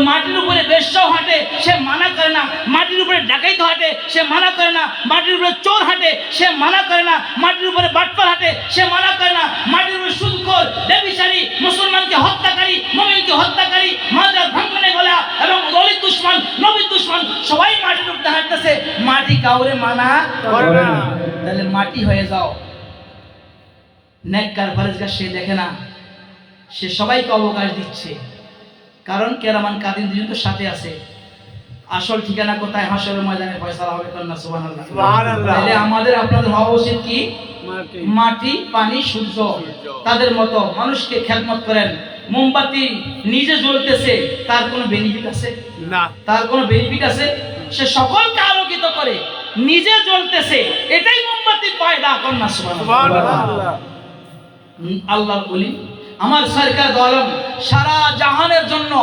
মাটির উপরে বেশ্যাও হাঁটে, সে মানা করে না। মাটির উপরে ডাকাইত হাঁটে, সে মানা করে না। মাটির উপরে চোর হাঁটে, সে মানা করে না। মাটির উপরে বাটপার হাঁটে, সে মানা করে না। মাটির উপরে সুদখোর, ব্যভিচারী, মুসলমানকে হত্যাকারী, মুমিনকে হত্যাকারী, মাজার ভাঙনে গলা এবং ওলির দুশমন, নবীর দুশমন সবাই মাটির উপরে হাঁটতেছে। মাটি কাউরে মানা করে না। তাহলে মাটি হয়ে যাও। নেককার ফরেজগার সে দেখে না, সে সবাইকে অবকাশ দিচ্ছে, কারণ কেরামান কাদিন দুজন তো সাথে আছে। আসল ঠিকানা কোথায়? হাসরের ময়দানে ফয়সালা হবে। কন্যা সুবহানাল্লাহ। তাহলে আমাদের আপনাদের হওয়া উচিত কি? মাটি, পানি, সূর্য তাদের মতো মানুষকে খেদমত করেন। মোমবাতি নিজে জ্বলতেছে, তার কোনো বেনিফিট আছে
না।
তার কোনো বেনিফিট আছে? সে সকলকে আলোকিত করে, নিজে জ্বলতেছে, এটাই মোমবাতির ফায়দা। কন্যা সুবহানাল্লাহ। আল্লাহর ওলি আমার সরকার দোয়ালম সারা জাহানের জন্য,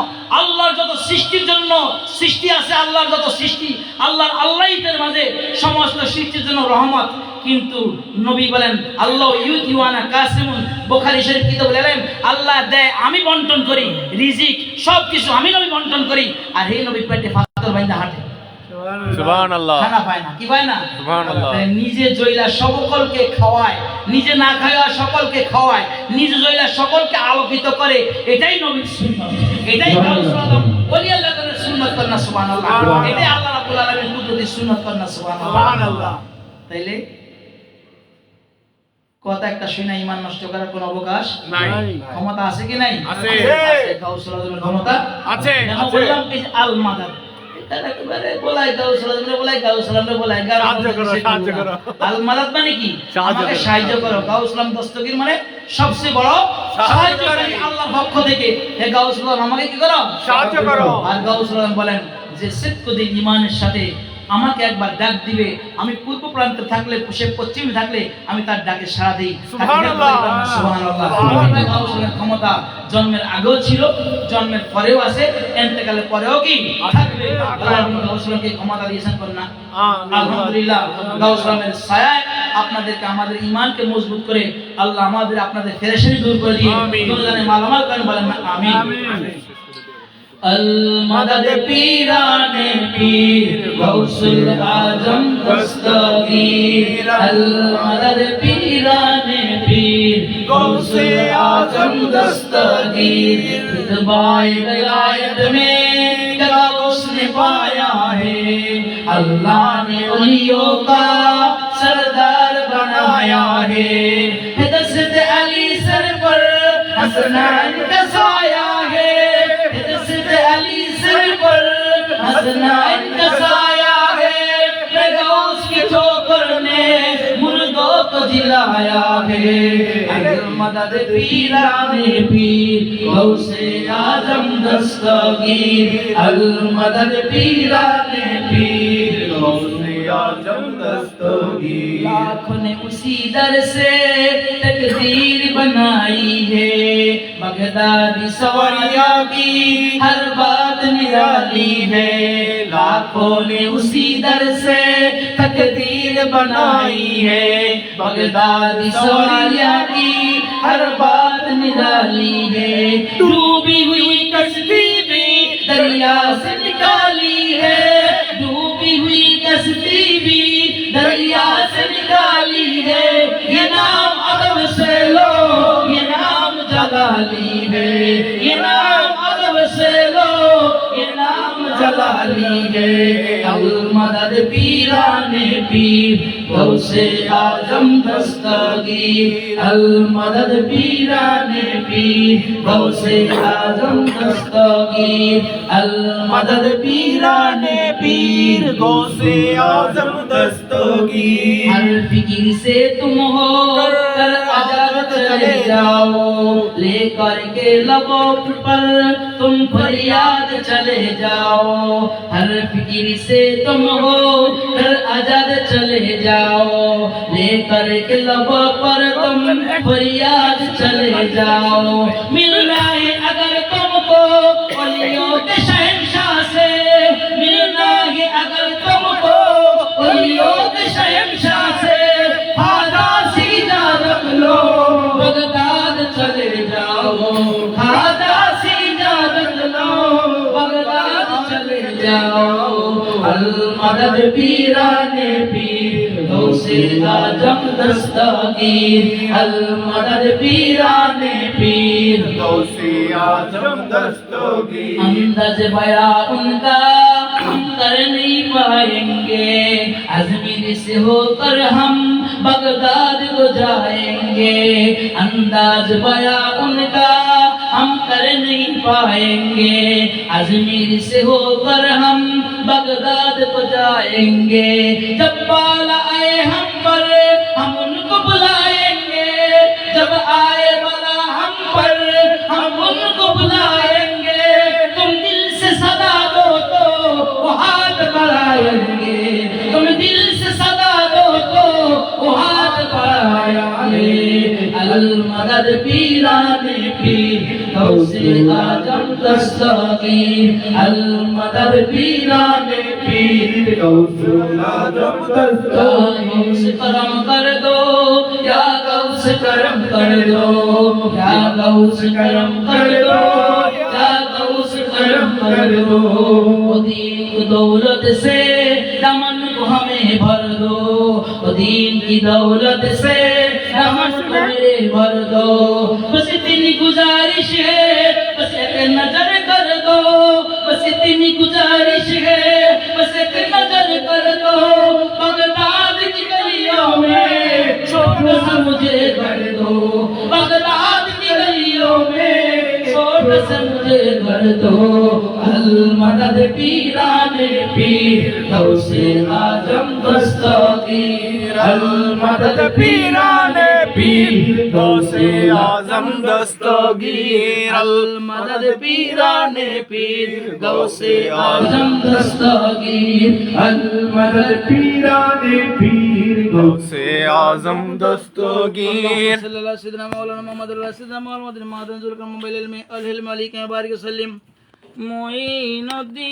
আল্লাহর যত সৃষ্টির জন্য সৃষ্টি আছে, আল্লাহর যত সৃষ্টি, আল্লাহর মাঝে সমস্ত সৃষ্টির জন্য রহমত। কিন্তু নবী বলেন আল্লাহ ইউতিওয়ানা কাসিমুন, বুখারী শরীফ কিতাব বলেন আল্লাহ দেয়, আমি বন্টন করি, রিজিক সবকিছু আমি নবী বন্টন করি। আর হে নবী পেটে পাথর বাইন্ধা হাঁটে,
সুবহানাল্লাহ,
খানা পায় না। কি পায় না?
সুবহানাল্লাহ।
নিজে জইলা সকলকে খাওয়ায়, নিজে না খাওয়া সকলকে খাওয়ায়, নিজে জইলা সকলকে আলোকিত করে। এটাই নবীর সুন্নাত, এটাই রাসূলুল্লাহ ওলি আল্লাহর সুন্নাত। কন্যা সুবহানাল্লাহ। এটাই আল্লাহ রাব্বুল আলামিন কুদরতের সুন্নাত। কন্যা সুবহানাল্লাহ। তাইলে কথা একটা শুনে ইমান নষ্ট করার কোনো অবকাশ
নাই।
ক্ষমতা আছে কি নাই?
আছে।
গাউসুল আজমের ক্ষমতা
আছে।
কেন বললাম? এই আল মাদাদ একেবারে বলাই গাউসুল আজমের বলাই, গাউসুল আজমের বলাই,
সাহায্য করো, সাহায্য করো।
আল মাদাদ মানে কি?
সাহায্য
আমাকে
করো।
সাহায্য করো। গাউসুল আজম দস্তগীর মানে সবচেয়ে বড় সাহায্যকারী আল্লাহর পক্ষ থেকে। হে গাউসুল আজম আমাকে কি করো?
সাহায্য করো।
আর গাউসুল আজম বলেন যে সিদকুদ্দিন ঈমানের সাথে আমাকে একবার ডাক দিবে, আমি পূর্ব প্রান্তে থাকলে, সে পশ্চিমে থাকলে আমি তার ডাকে সাড়া দিই।
সুবহানাল্লাহ।
সুবহানাল্লাহ। গাউসুলের ক্ষমতা জন্মের আগেও ছিল, জন্মের পরেও আছে, ইন্তেকালের পরেও কি থাকবে। আল্লাহ গাউসুলকে ক্ষমতা দিয়েছেন। না আলহামদুলিল্লাহ। গাউসুলের ছায়ায় আপনাদেরকে, আমাদের ঈমানকে মজবুত করে আল্লাহ আমাদের আপনাদের ফেরেশানি দূর করে দিয়ে দুনিয়াতে মালামাল করেন। বলেন আমিন। المدد پیرانے پیر غوث العظم دستگیر، المدد پیرانے پیر غوث العظم دستگیر، اتباع ولایت میں کیا اس نے پایا ہے، اللہ نے ولیوں کا سردار بنایا ہے، دست علی हसनैन का साया है, हज़रत अली सिर पर हसनैन का साया है, गौस की ठोकर ने मुर्दों को जिलाया है। अगर मदद पीराने पीर गौसे आजम दस्तगीर, अल मदद पीराने पीर गौसे आजम दस्तगीर। लाखों ने उसी दर से तकदीर बनाई है, बगदादी सवारिया की हर बात निराली है। लाखों ने उसी दर से तकदीर बनाई है, बगदादी सवारिया की हर बात निराली है। डूबी हुई कश्ती भी दरिया से निकाली है, डूबी हुई कश्ती भी दरिया से निकाली है। ये नाम अदब से लो, ये नाम जलाली है, ये नाम अदब से लो, ये नाम जलाली है। अल मदद पीराने पीर गौसे आजम दस्तगीर, अल मदद पीराने पीर गौसे आजम दस्तगीर, अल मदद पीराने पीर गौसे आजम दस्तगीर। हर फिक्र से तुम हो कर आजाद चले जाओ, लेकर के लबों पर तुम फरियाद चले जाओ। हर फिक्र से तुम हो कर आजाद चले जाओ, लेकर के लबों पर तुम फरियाद चले जाओ। मिलना है अगर तुमको वलियों के शहंशाह से, मिलना है अगर तुमको वलियों के शहंशाह से, खाजा सीधा रख लो बगदाद चले जाओ, खाजा सीधा रख लो बगदाद चले जाओ। अल मदद पीराने पीर गौसे आजम दस्तगीर, अल मदद पीराने पीर गौसे आजम दस्तगीर। अंदाज बया उनका हम कर नहीं पाएंगे, अजमीर से होकर हम बगदाद को जाएंगे। अंदाज बया उनका हम कर नहीं पाएंगे, अजमीर से होकर हम बगदाद को जाएंगे। जब बाला आए हम पर हम उनको बुलाएंगे, जब आए बाला हम पर हम उनको बुलाएंगे। तुम दिल से सदा दो तो वो हाथ बढ़ाएंगे, तुम दिल से सदा दो तो वो हाथ बढ़ाएंगे। अल मदद पीराने पीर गौसे आजम दस्तगीर, अल मदद पीराने पीर गौसे आजम दस्तगीर। करम कर दो या गौस करम कर दो, या गौस करम कर दो, या गौस करम कर दो। दीन की दौलत से दामन को हमें भर दो, दीन की दौलत से दामन को हमें भर दो। बस इतनी गुजारिश है, बस एक नजर कर दो, बस इतनी गुजारिश है, बस एक नजर कर दो। बगदाद की गलियों में छोटा सा मुझे कर दो, बगदाद की गलियों में छोटा सा मुझे कर दो। अल मदद पीराने पीर गौसे आजम दस्तगीर, अल मदद पीराने पीर गौसे आजम दस्तगीर, अल मदद पीराने पीर गौसे आजम दस्तगीर, अल मदद पीराने पीर गौसे आजम दस्तगीर। सल्लल्लाहु अलैहि वसल्लम मौलाना मोहम्मद रसूलुल्लाह मोहम्मद मादन जुल करम बिल इल्म अल हिल्म अली के बारिक सल्लम। मोइनुद्दीन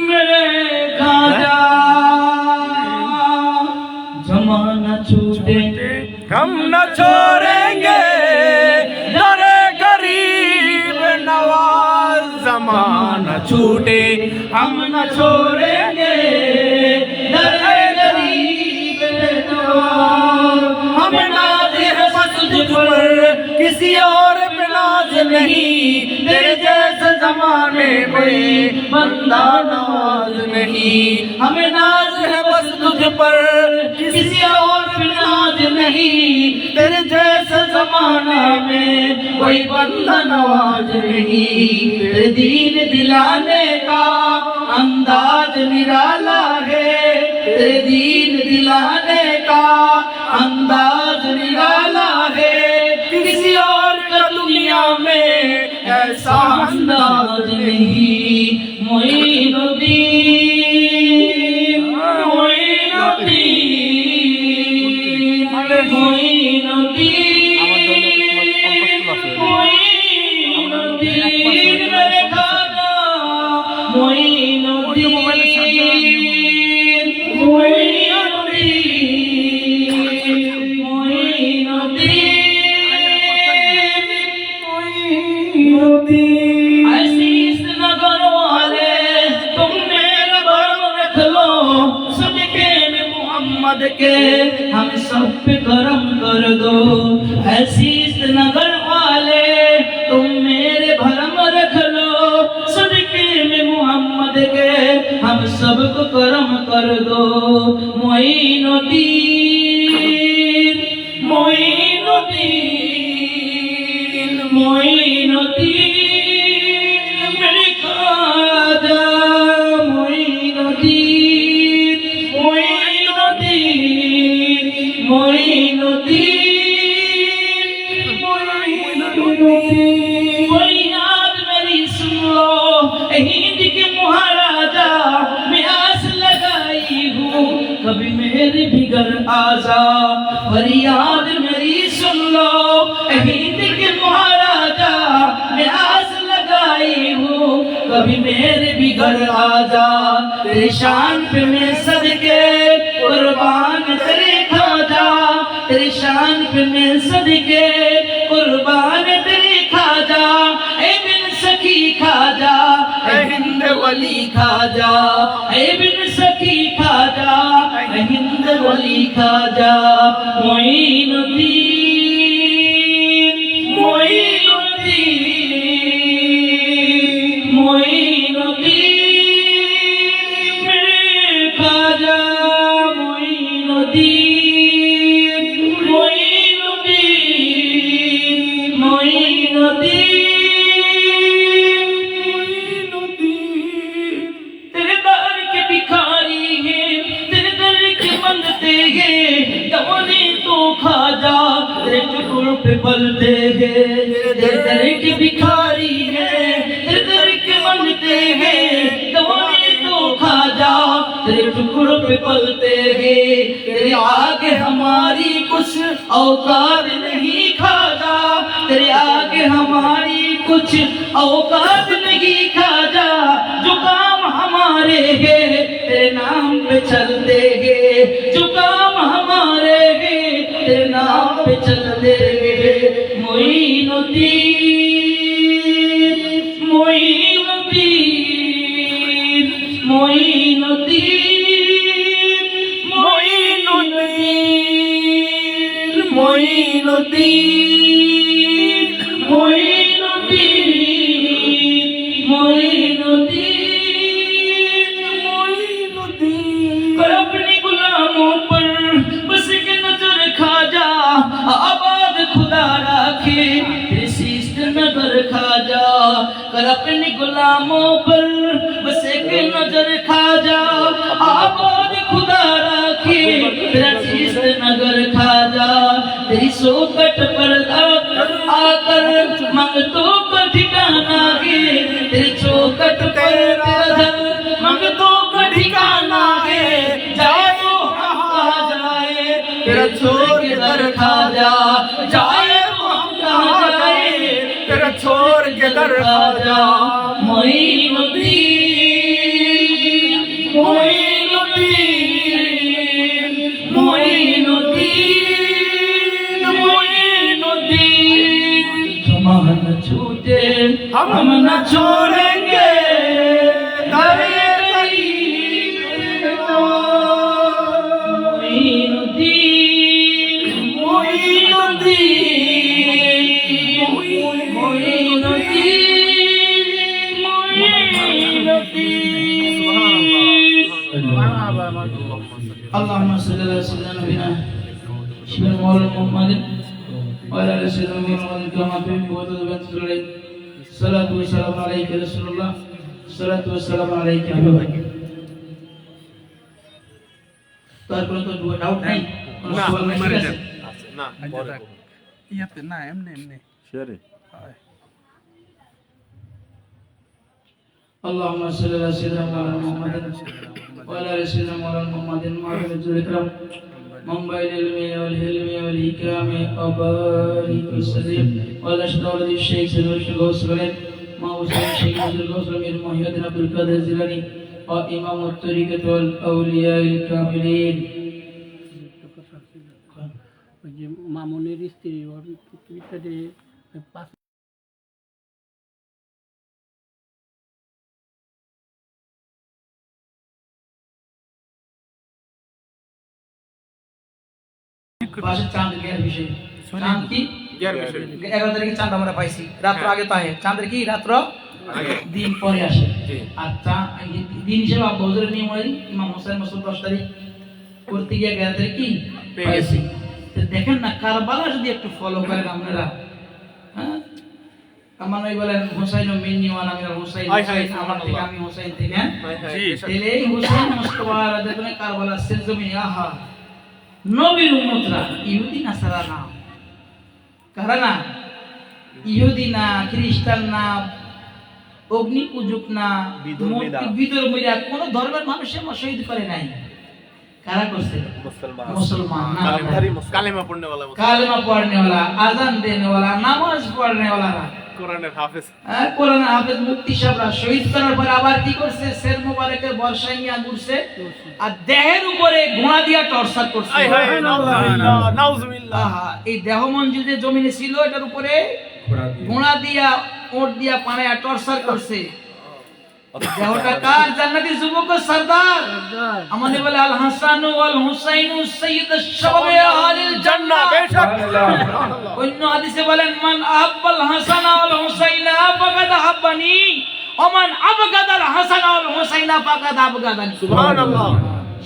मेरे खाजा जमाना छूटे
हम न छोड़ेंगे दरे गरीब नवाज, ज़माना छूटे
हम न छोड़ेंगे दरे गरीब नवाज।
हम नाज़िर मस्जिद किसी और पे नाज नहीं, तेरे जैसे जमाने में बंदा नवाज नहीं। हमें नाज है बस तुझ पर, किसी और पे नाज नहीं, तेरे जैसे जमाना में कोई बंदा नवाज नहीं। तेरे दीन दिलाने का अंदाज निराला है, तेरे दीन दिलाने का अंदाज निराला है। किसी और का दुनिया में ऐसा अंदाज नहीं। मोइनुद्दीन मोइनुद्दीन मोइनुद्दीन मेरे खाना मोइनुद्दीन असीस नगर वाले तुम मेरा भरम रख लो, सदके में मोहम्मद के हम सब पे करम कर दो। असीस नगर वाले तुम मेरे भरम रख लो, सदके में मोहम्मद के हम सबको करम कर दो। मोइनुद्दीन मोइनुद्दीन मोइनुद्दीन मेरे ख्वाजा मोइनुद्दीन मोइनुद्दीन मोइनुद्दीन फरियाद मेरी सुन लो हिंद के महाराजा, मैं आस लगाई हूँ कभी मेरे भी घर आजा। फरियाद मेरी सुन लो हिंद के महाराजा, मैं आस लगाई हूँ कभी मेरे भी घर आजा। तेरी शान पे मैं सदके कुर्बान तेरे खाजा, तेरी शान पे मैं सदके कुर्बान तेरे खाजा। ऐ बिन सखी खाजा ऐ हिंद वली खाजा, ऐ बिन सखी खाजा ऐ हिंद वली खाजा। मोइनुद्दीन मोइनुद्दीन मोइनुद्दीन मेरे खाजा मोइनुद्दीन मोइनुद्दीन मोइनुद्दीन तेरे दर के भिखारी हैं, तेरे दर के मंगते हैं, दवाने तो खाजा तेरे टुकड़ों पे पलते हैं। तेरे दर के भिखारी हैं, तेरे दर के मंगते हैं, दवाने तो खाजा तेरे टुकड़ों पे पलते हैं। तेरे आगे हमारी कुछ औकात नहीं खाजा, तेरे आगे हमारी कुछ औकात नहीं खाजा। जो काम हमारे हैं तेरे नाम पे चलते हैं, जो काम हमारे हैं तेरे नाम पे चलते हैं। मोइनुद्दीन मोइनुद्दीन मोइनुद्दीन मोइनुद्दीन मोइनुद्दीन मोइनुद्दीन मोइनुद्दीन कर अपने गुलामों पर बस के नजर खाजा, आबाद खुदा राखे तेरे शीश नजर खाजा। कर अपने गुलामों पर बस के नजर खाजा, आबाद खुदा राखे तेरा शीश नजर खाजा। तेरी सोकट पर आकर मंगतों का ठिकाना है, तेरी चौकट पर मंगतों का ठिकाना है। जाए तो हम कहाँ जाए तेरा छोड़ के दर खाजा, जाए तो हम कहाँ जाए तेरा छोड़ के दर खाजा। मोइनुद्दीन मोइनुद्दीन मोइनुद्दीन मोइनुद्दीन जमान छूटे हम न छोड़ेंगे दरे मोइनुद्दीन मोइनुद्दीन
اللهم صل على سيدنا نبينا سيدنا مولانا محمد وعلى آل سيدنا محمد كما تحب وترضى عليه الصلاة والسلام عليك يا رسول الله الصلاة والسلام عليك يا حبيب الله তার কোনো তো ডাউট নাই কোনো সওয়াল নাই ঠিক আছে
না পরে
ইয়াতে না এমনি
শেয়ারে
اللهم صل على سيدنا مولانا محمد وعلى آل سيدنا مولانا محمد وعلى الكرام منبع العلم والحلم والحكام وبارك وسلم وعلى أشرار الشيخ سيد الشيخ وسلم ما وصل الشيخ عبد الوهاب بن محي الدين عبد القادر الجيلاني وإمام الطريقة والأولياء الكاملين
ওই যে মামুনের স্ত্রী ওর টুইটারে পাঁচ
পাশে চাঁদ গের বিষয় চাঁদ কি
ইয়ার বিষয়
11 তারিখে চাঁদ আমরা পাইছি রাত্র আগে তাহে চাঁদের কি রাত্র দিন পরে আসে আর দিন হিসেবে আব্বু হুজুরের নিয়ম হয় ইমাম হোসেন মাসুদ 10 তারিখ করতে গিয়ে 11 তারিখ কি পাইছি তো দেখেন না কারবালা যদি একটু ফলো করেন আপনারা হ্যাঁ আমার ওই বলেন হোসাইন মিনিওয়ান আমি হোসাইন আমার থেকে আমি হোসাইন থেকে তাহলে এই হোসেন মুস্তাফা রাদিয়াল্লাহু কারবালা সেজমিন আহা নবীর উম্মতরা ইহুদি নাসারা না কারা না ইহুদি না খ্রিস্টান না অগ্নি পূজক না মূর্তি বিদর্মীরা কোন ধর্মের মানুষের শহীদ করে নাই কারা করছে মুসলমান না
কালেমা পড়নে वाला
কালেমা পড়নে वाला আযান দেনে वाला নামাজ পড়নে वाला
কোরআনের হাফেজ
কোরআন হাফেজ মুফতি সাহেবরা শহীদ করার পর আবার কি করছে শের মোবারকের বর্ষা নিয়ে ঘুরছে আর দেহের উপরে ঘোড়া দিয়া টর্চার করছে
নাউজুবিল্লাহ
এই দেহ মঞ্জুর যে জমিনে ছিল এটার উপরে ঘোড়া দিয়া ওট দিয়া পানায়া টর্চার করছে দেহটা কার জান্নাতি যুবক সরদার আমাদের বলে আল হাসান ওয়াল হুসাইন সাইয়্যিদ আশ-শাবাবে আহলিল জান্নাহ বেশক অন্য হাদিসে বলেন মান আহাব্বাল হাসান ওয়াল হুসাইনা ফাকাদ আহাব্বানি ওমান আবগাদাল হাসান ওয়াল হুসাইনা ফাকাদ আবগাদানি
সুবহানাল্লাহ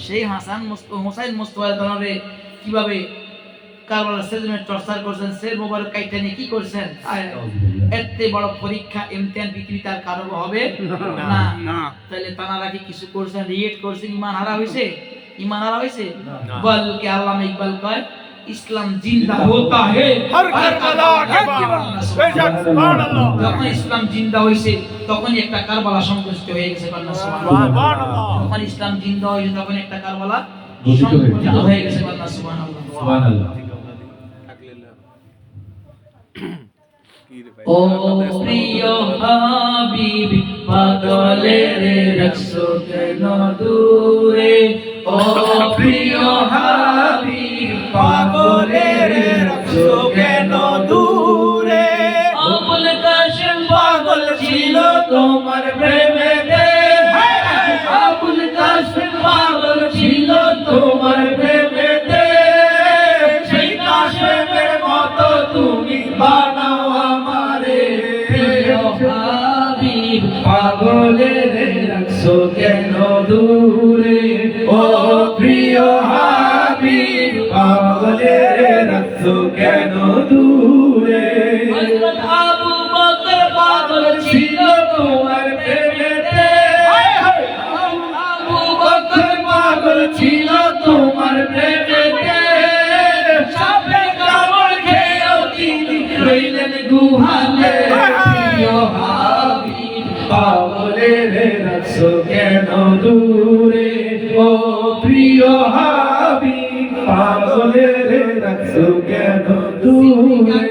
সেই হাসান হুসাইন মুস্তাফা দনরে কিভাবে কারবালার সেজমে টর্চার করছেন শের মোবারক কাইটা নিয়ে কি করছেন এত বড় পরীক্ষা ইমতিহান পৃথিবীতে আর কারো হবে না তাহলে তানারা কি কিছু করছেন রিয়েক্ট করছেন ঈমান হারা হইছে বল কি আল্লামা ইকবাল কয় ইসলাম জিন্দা হোতা হে
হর কারবালা কে বাদ বেশক সুবহানাল্লাহ
যখন ইসলাম জিন্দা হইছে তখনই একটা কারবালা সংঘটিত হয়ে গেছে কন্যা সুবহানাল্লাহ যখন ইসলাম জিন্দা হইছে তখন একটা কারবালা সংঘটিত হয়ে গেছে কন্যা সুবহানাল্লাহ ও প্রিয় হাবিবি পাগলের রাখছো কেন দূরে ও প্রিয় হাবিবি পাগলের রাখছো কেন দূরে আবুল কাশেম পাগল ছিল তোমার প্রেমেতে আবুল কাশেম পাগল ছিল তোমার প্রেমেতে সেই কাশেমের মতো তুমি বানাও পাগলের রাখছো কেন দূরে ও প্রিয় হাবিব পাগলের রাখছো কেন দূরে হযরত আবু বকর পাগল ছিল তোমার প্রেমেতে আবু বকর পাগল ছিল তোমার প্রেমেতে সাপে কামড় খেয়েও তিনি রইলেন গুহাতে প্রিয় হাবিব পাগলের রাখছো কেন দূরে ও প্রিয় হাবিব পাগলের রাখছো কেন দূরে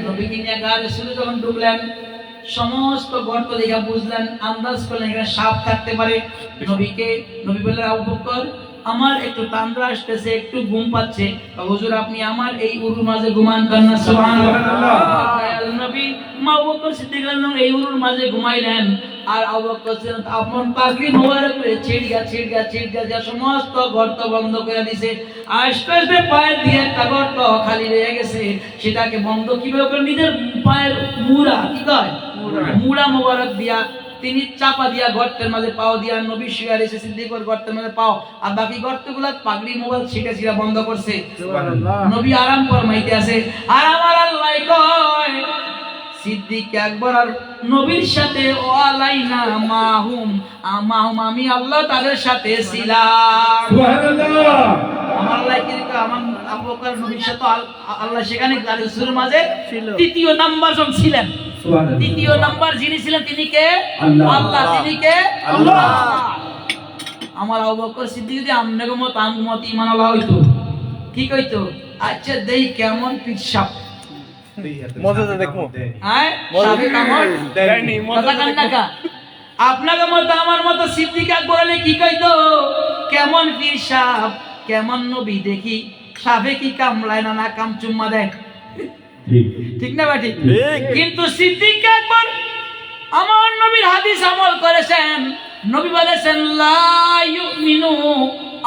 নবীকে নিয়ে গায়ে শুরু যখন ঢুকলেন সমস্ত গর্ত দেখা বুঝলেন আন্দাজ করলেন এখানে সাপ থাকতে পারে নবী বললেন আবু বকর আমার একটু তান্দ্রা আসতেছে একটু ঘুম পাচ্ছে হুজুর আপনি আমার এই উরুর মাঝে ঘুমান কন্যা সুবহানাল্লাহ নবী আবু বকর সিদ্দিক রাদিয়াল্লাহু এই উরুর মাঝে ঘুমাইলেন আর আবু বকর আপন পাগড়ি মোবারক করে ছিড়িয়া সমস্ত গর্ত বন্ধ করে দিয়েছে আস্তে আস্তে পায়ের দিয়ে একটা গর্ত খালি রয়ে গেছে সেটাকে বন্ধ কিভাবে করে নিজের পায়ের মুড়া কি কয় মুড়া মোবারক দিয়া তিনি চাপা দিয়া গর্তের মাঝে পাও দিয়া নবী শুয়ে রয়েছে, সিদ্দিকের গর্তের মাঝে পাও, আর বাকি গর্তগুলা পাগড়ি মোবাইল ছিটা ছিটা বন্ধ করছে। নবী আরাম ফরমাইতে আছে। আর আমার আল্লাহ কয় সিদ্দিক আকবর আর নবীর সাথে ওয়ালাইনা মাহুম আমি আল্লাহ তাদের সাথে ছিলাম। সুবহানাল্লাহ। আমার আল্লাহ কি আমার আবু বকর নবীর সাথে আল্লাহ সেখানে রাসূলের মাঝে তৃতীয় নাম্বার জন ছিলেন। সুবহানাল্লাহ। তৃতীয় নাম্বার যিনি ছিলেন তিনি কে? আল্লাহ। তিনি কে? আল্লাহ। আমার আবু বকর সিদ্দিক যদি আমনেগো মত আমগো ঈমান আল্লাহ হইতো কি কইতো? আচ্ছা দেই কেমন পিছাপ
মজাটা দেখো
আপনাকে মতো আমার মতো সিদ্দিক আকবর আলী কি কইতো? কেমন পীর সাহেব, কেমন নবী দেখি, সাবে কি কামলায় না কাম চুম্মা দেয়, ঠিক না ঠিক? কিন্তু সিদ্দিক আকবর আমার নবীর হাদিস আমল করেছেন। নবী বলেছেন লা ইউমিনু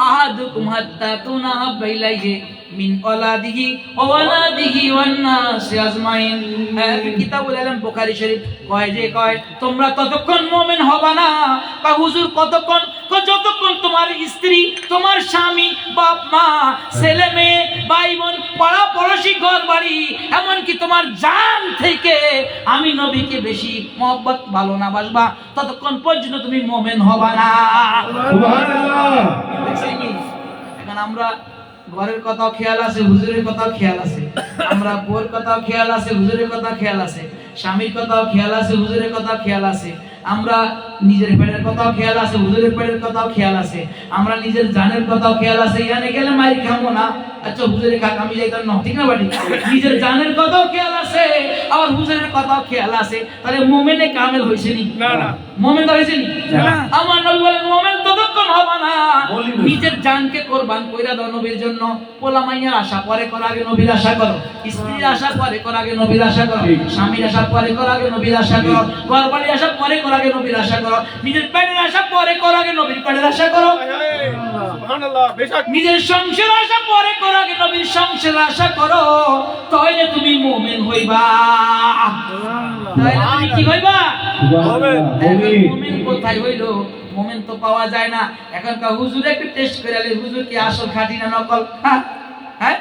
আহাদুকুম হাত্তা তুনাহাব্বা ইলাইহি মিন ওয়ালাদিহি ওয়ান নাস আজমাইন। কিতাবুল ইলম বুখারী শরীফ কয় তোমরা ততক্ষণ মুমিন হবা না। বা হুজুর কতক্ষণ? যতক্ষণ তোমার স্ত্রী, তোমার স্বামী, বাপ মা, ছেলে মেয়ে, ভাই বোন, পাড়া পড়োশি, ঘর বাড়ি, এমনকি তোমার জান থেকে আমি নবীকে বেশি মহব্বত ভালো না বাসবা, ততক্ষণ পর্যন্ত তুমি মুমিন হবা না। সুবহানাল্লাহ। এখন আমরা ঘরের কথাও খেয়াল আছে, হুজুরের কথাও খেয়াল আছে, আমরা বোর কথাও খেয়াল আছে, হুজুরের কথা খেয়াল আছে, স্বামীর কথাও খেয়াল আছে, হুজুরের কথাও খেয়াল আছে, আমরা নিজের পেটের কথাও খেয়াল আছে, হুজুরের পেটের কথাও খেয়াল আছে, আমরা নিজের জানের কথাও খেয়াল আছে। এখানে গেলে মাইর খাবো না, আচ্ছা হুজুরের খাক আমি যাইতাম না, ঠিক না বাড়ি? নিজের জানের কথাও খেয়াল আছে, আবার হুজুরের কথাও খেয়াল আছে। তাহলে মুমিনে কামেল হইছে নি? না না। মুমিন হইছে নি? না। আমার নবী বলেন মুমিন ততক্ষণ হবে না নিজের জানকে কুরবান কইরা দাও নবীর জন্য। পোলা মাইয়ার আশা পরে কর, আগে নবীর আশা করো। স্ত্রীর আশা পরে কর, আগে নবীর আশা করো। স্বামীর আশা পরে কর, আগে নবীর আশা করো। ঘরবাড়ির আশা পরে কর, আগে নবীর আশা করো। নিজের পেটের আশা পরে কর, আগে নবীর পেটের আশা করো। সুবহানাল্লাহ। নিজের সংসার আশা পরে কর, আগে নবীর সংসার আশা করো, তাহলে তুমি মুমিন হইবা। তাহলে তুমি কি হইবা? মুমিন কোথায় হইলো? মুমিন তো পাওয়া যায় না। এখনকার হুজুর একটু টেস্ট করে আলে হুজুর কি আসল খাঁটি না নকল? হ্যাঁ,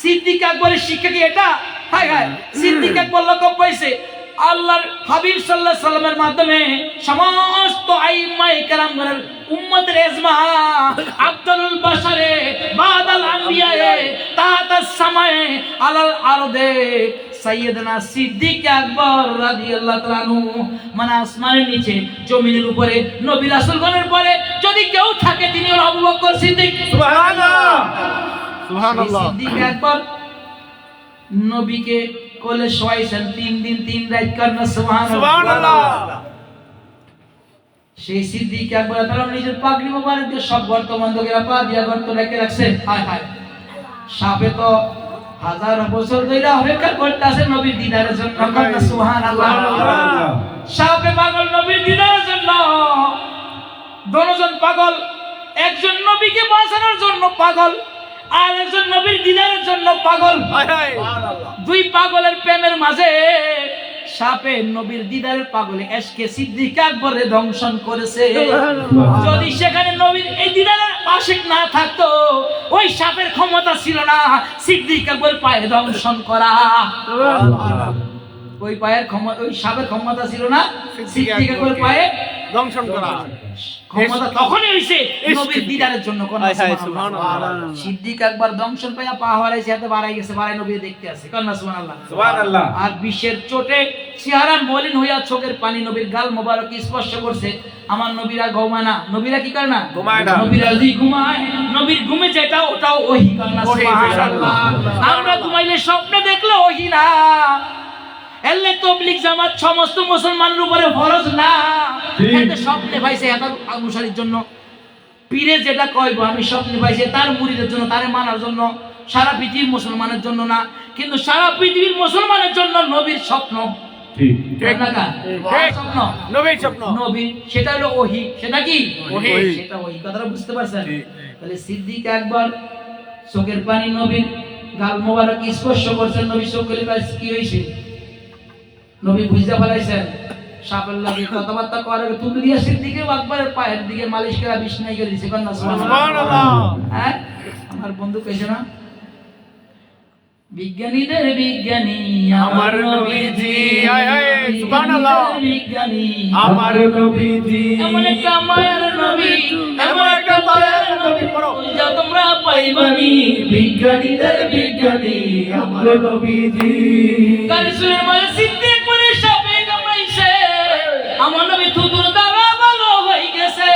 সিদ্দিক আকবরের শিক্ষা কি এটা? হায় হায়, সিদ্দিক আকবর লকব পাইছে আল্লাহর হাবিব সাল্লাল্লাহু আলাইহি সাল্লামের মাধ্যমে সমস্ত আইম্মায়ে কেরামগণের উম্মতের ইজমা আফদালুল বাশারে বাদাল আম্বিয়ায়ে তাহাতাস সামায়ে আলাল আরদে সাইয়েদনা সিদ্দিক আকবর রাদিয়াল্লাহু তাআলা আনহু, মানে আসমানের নিচে জমিনের উপরে নবী রাসূলগণের পরে যদি কেউ থাকে তিনি হলেন আবু বকর সিদ্দিক। সুবহানাল্লাহ। সুবহানাল্লাহ। সিদ্দিক আকবর নবীকে কোলে শোয়াইছেন 3 দিন 3 রাত কান্না। সুবহানাল্লাহ। সেই সিদ্দিক আকবর তারা নিজের পাগড়ি মোবারক দিয়ে সব গর্ত বন্ধ করে পা দিয়া গর্ত রেখে রাখছে। হায় হায়, সাপে তো হাজার বছর ধরে অপেক্ষা করতেছে নবীর দিদারের জন্য। সুবহানাল্লাহ। সাপে পাগল নবীর দিদারের জন্য। দুজন পাগল, একজন নবীকে বাঁচানোর জন্য পাগল, আর একজন নবীর দিদারের জন্য পাগল। দুই পাগলের প্রেমের মাঝে সাপে নবীর দিদারের পাগলে এসকে সিদ্দিক আকবরের দংশন করেছে। যদি সেখানে নবীর এই দিদারের আশিক না থাকতো, ওই সাপের ক্ষমতা ছিল না সিদ্দিক আকবর পায়ে দংশন করা। ওই পায়ের ক্ষমতা, ওই সাপের ক্ষমতা ছিল না সিদ্দিক আকবর পায়ে দংশন করা। ক্ষমতা তখনই হইছে নবীর দিদারের জন্য। কোন সুবহানাল্লাহ। সিদ্দিক আকবর দংশন পায়া পা হারাইছে, হাতে বাড়াই গেছে, বাড়াই নবী দেখতে আছে। কোন সুবহানাল্লাহ। সুবহানাল্লাহ। আর বিশ্বের চোটে চেহারা মলিন হইয়া চোখের পানি নবীর গাল মোবারক স্পর্শ করছে। আমার নবীরা ঘুমায় না। নবীরা কি করে না? ঘুমায় না। নবীরা যদি ঘুমায়, নবীর ঘুমে যেটা ওটাও ওহী। কোন সুবহানাল্লাহ। আমরা ঘুমাইলে স্বপ্নে দেখলে ওহী না। এলে তাবলীগ জামাত সমস্ত মুসলমানের উপরে ফরজ না। এতে স্বপ্নে পাইছে এত অনুসারীর জন্য। পীরে যেটা কইবো আমি স্বপ্নে পাইছে তার মুরিদের জন্য, তারে মানার জন্য, সারা পৃথিবীর মুসলমানের জন্য না। কিন্তু সারা পৃথিবীর মুসলমানের জন্য নবীর স্বপ্ন। ঠিক ঠিক না? ঠিক স্বপ্ন, নবীর স্বপ্ন, নবী সেটা হলো ওহী। সেটা কি? ওহী। সেটা ওহী। কথাটা বুঝতে পারছেন? তাহলে সিদ্দিক আকবর চোখের পানি নবীর গাল মোবারক স্পর্শ করছেন। নবী চোখের পানি কি হইছে? নবী বুঝতে পারাইছেন সাপের লাগে কথাবার্তা করার তুলে দিয়ে সিদ্দিকে আকবরের পায়ের দিকে মালিশ করা বিছনায় করে দিছে কন্যা সুবহানাল্লাহ। হ্যাঁ আমার বন্ধু কইছে না বিজ্ঞানীদের বিজ্ঞানী
আমার নবীজি হায় হায় সুবহানাল্লাহ
বিজ্ঞানী
আমার নবীজি
এমন একটা মায়ের নবী
এমন একটা মায়ের নবী পড়ো
যা তোমরা পাইবানি বিজ্ঞানীদের বিজ্ঞানী
আমার নবীজি
কারসুলের মাঝে সিদ্দিক বলে সাপে কামড়াইছে আমার নবী থুতুর দ্বারা ভালো হয়ে গেছে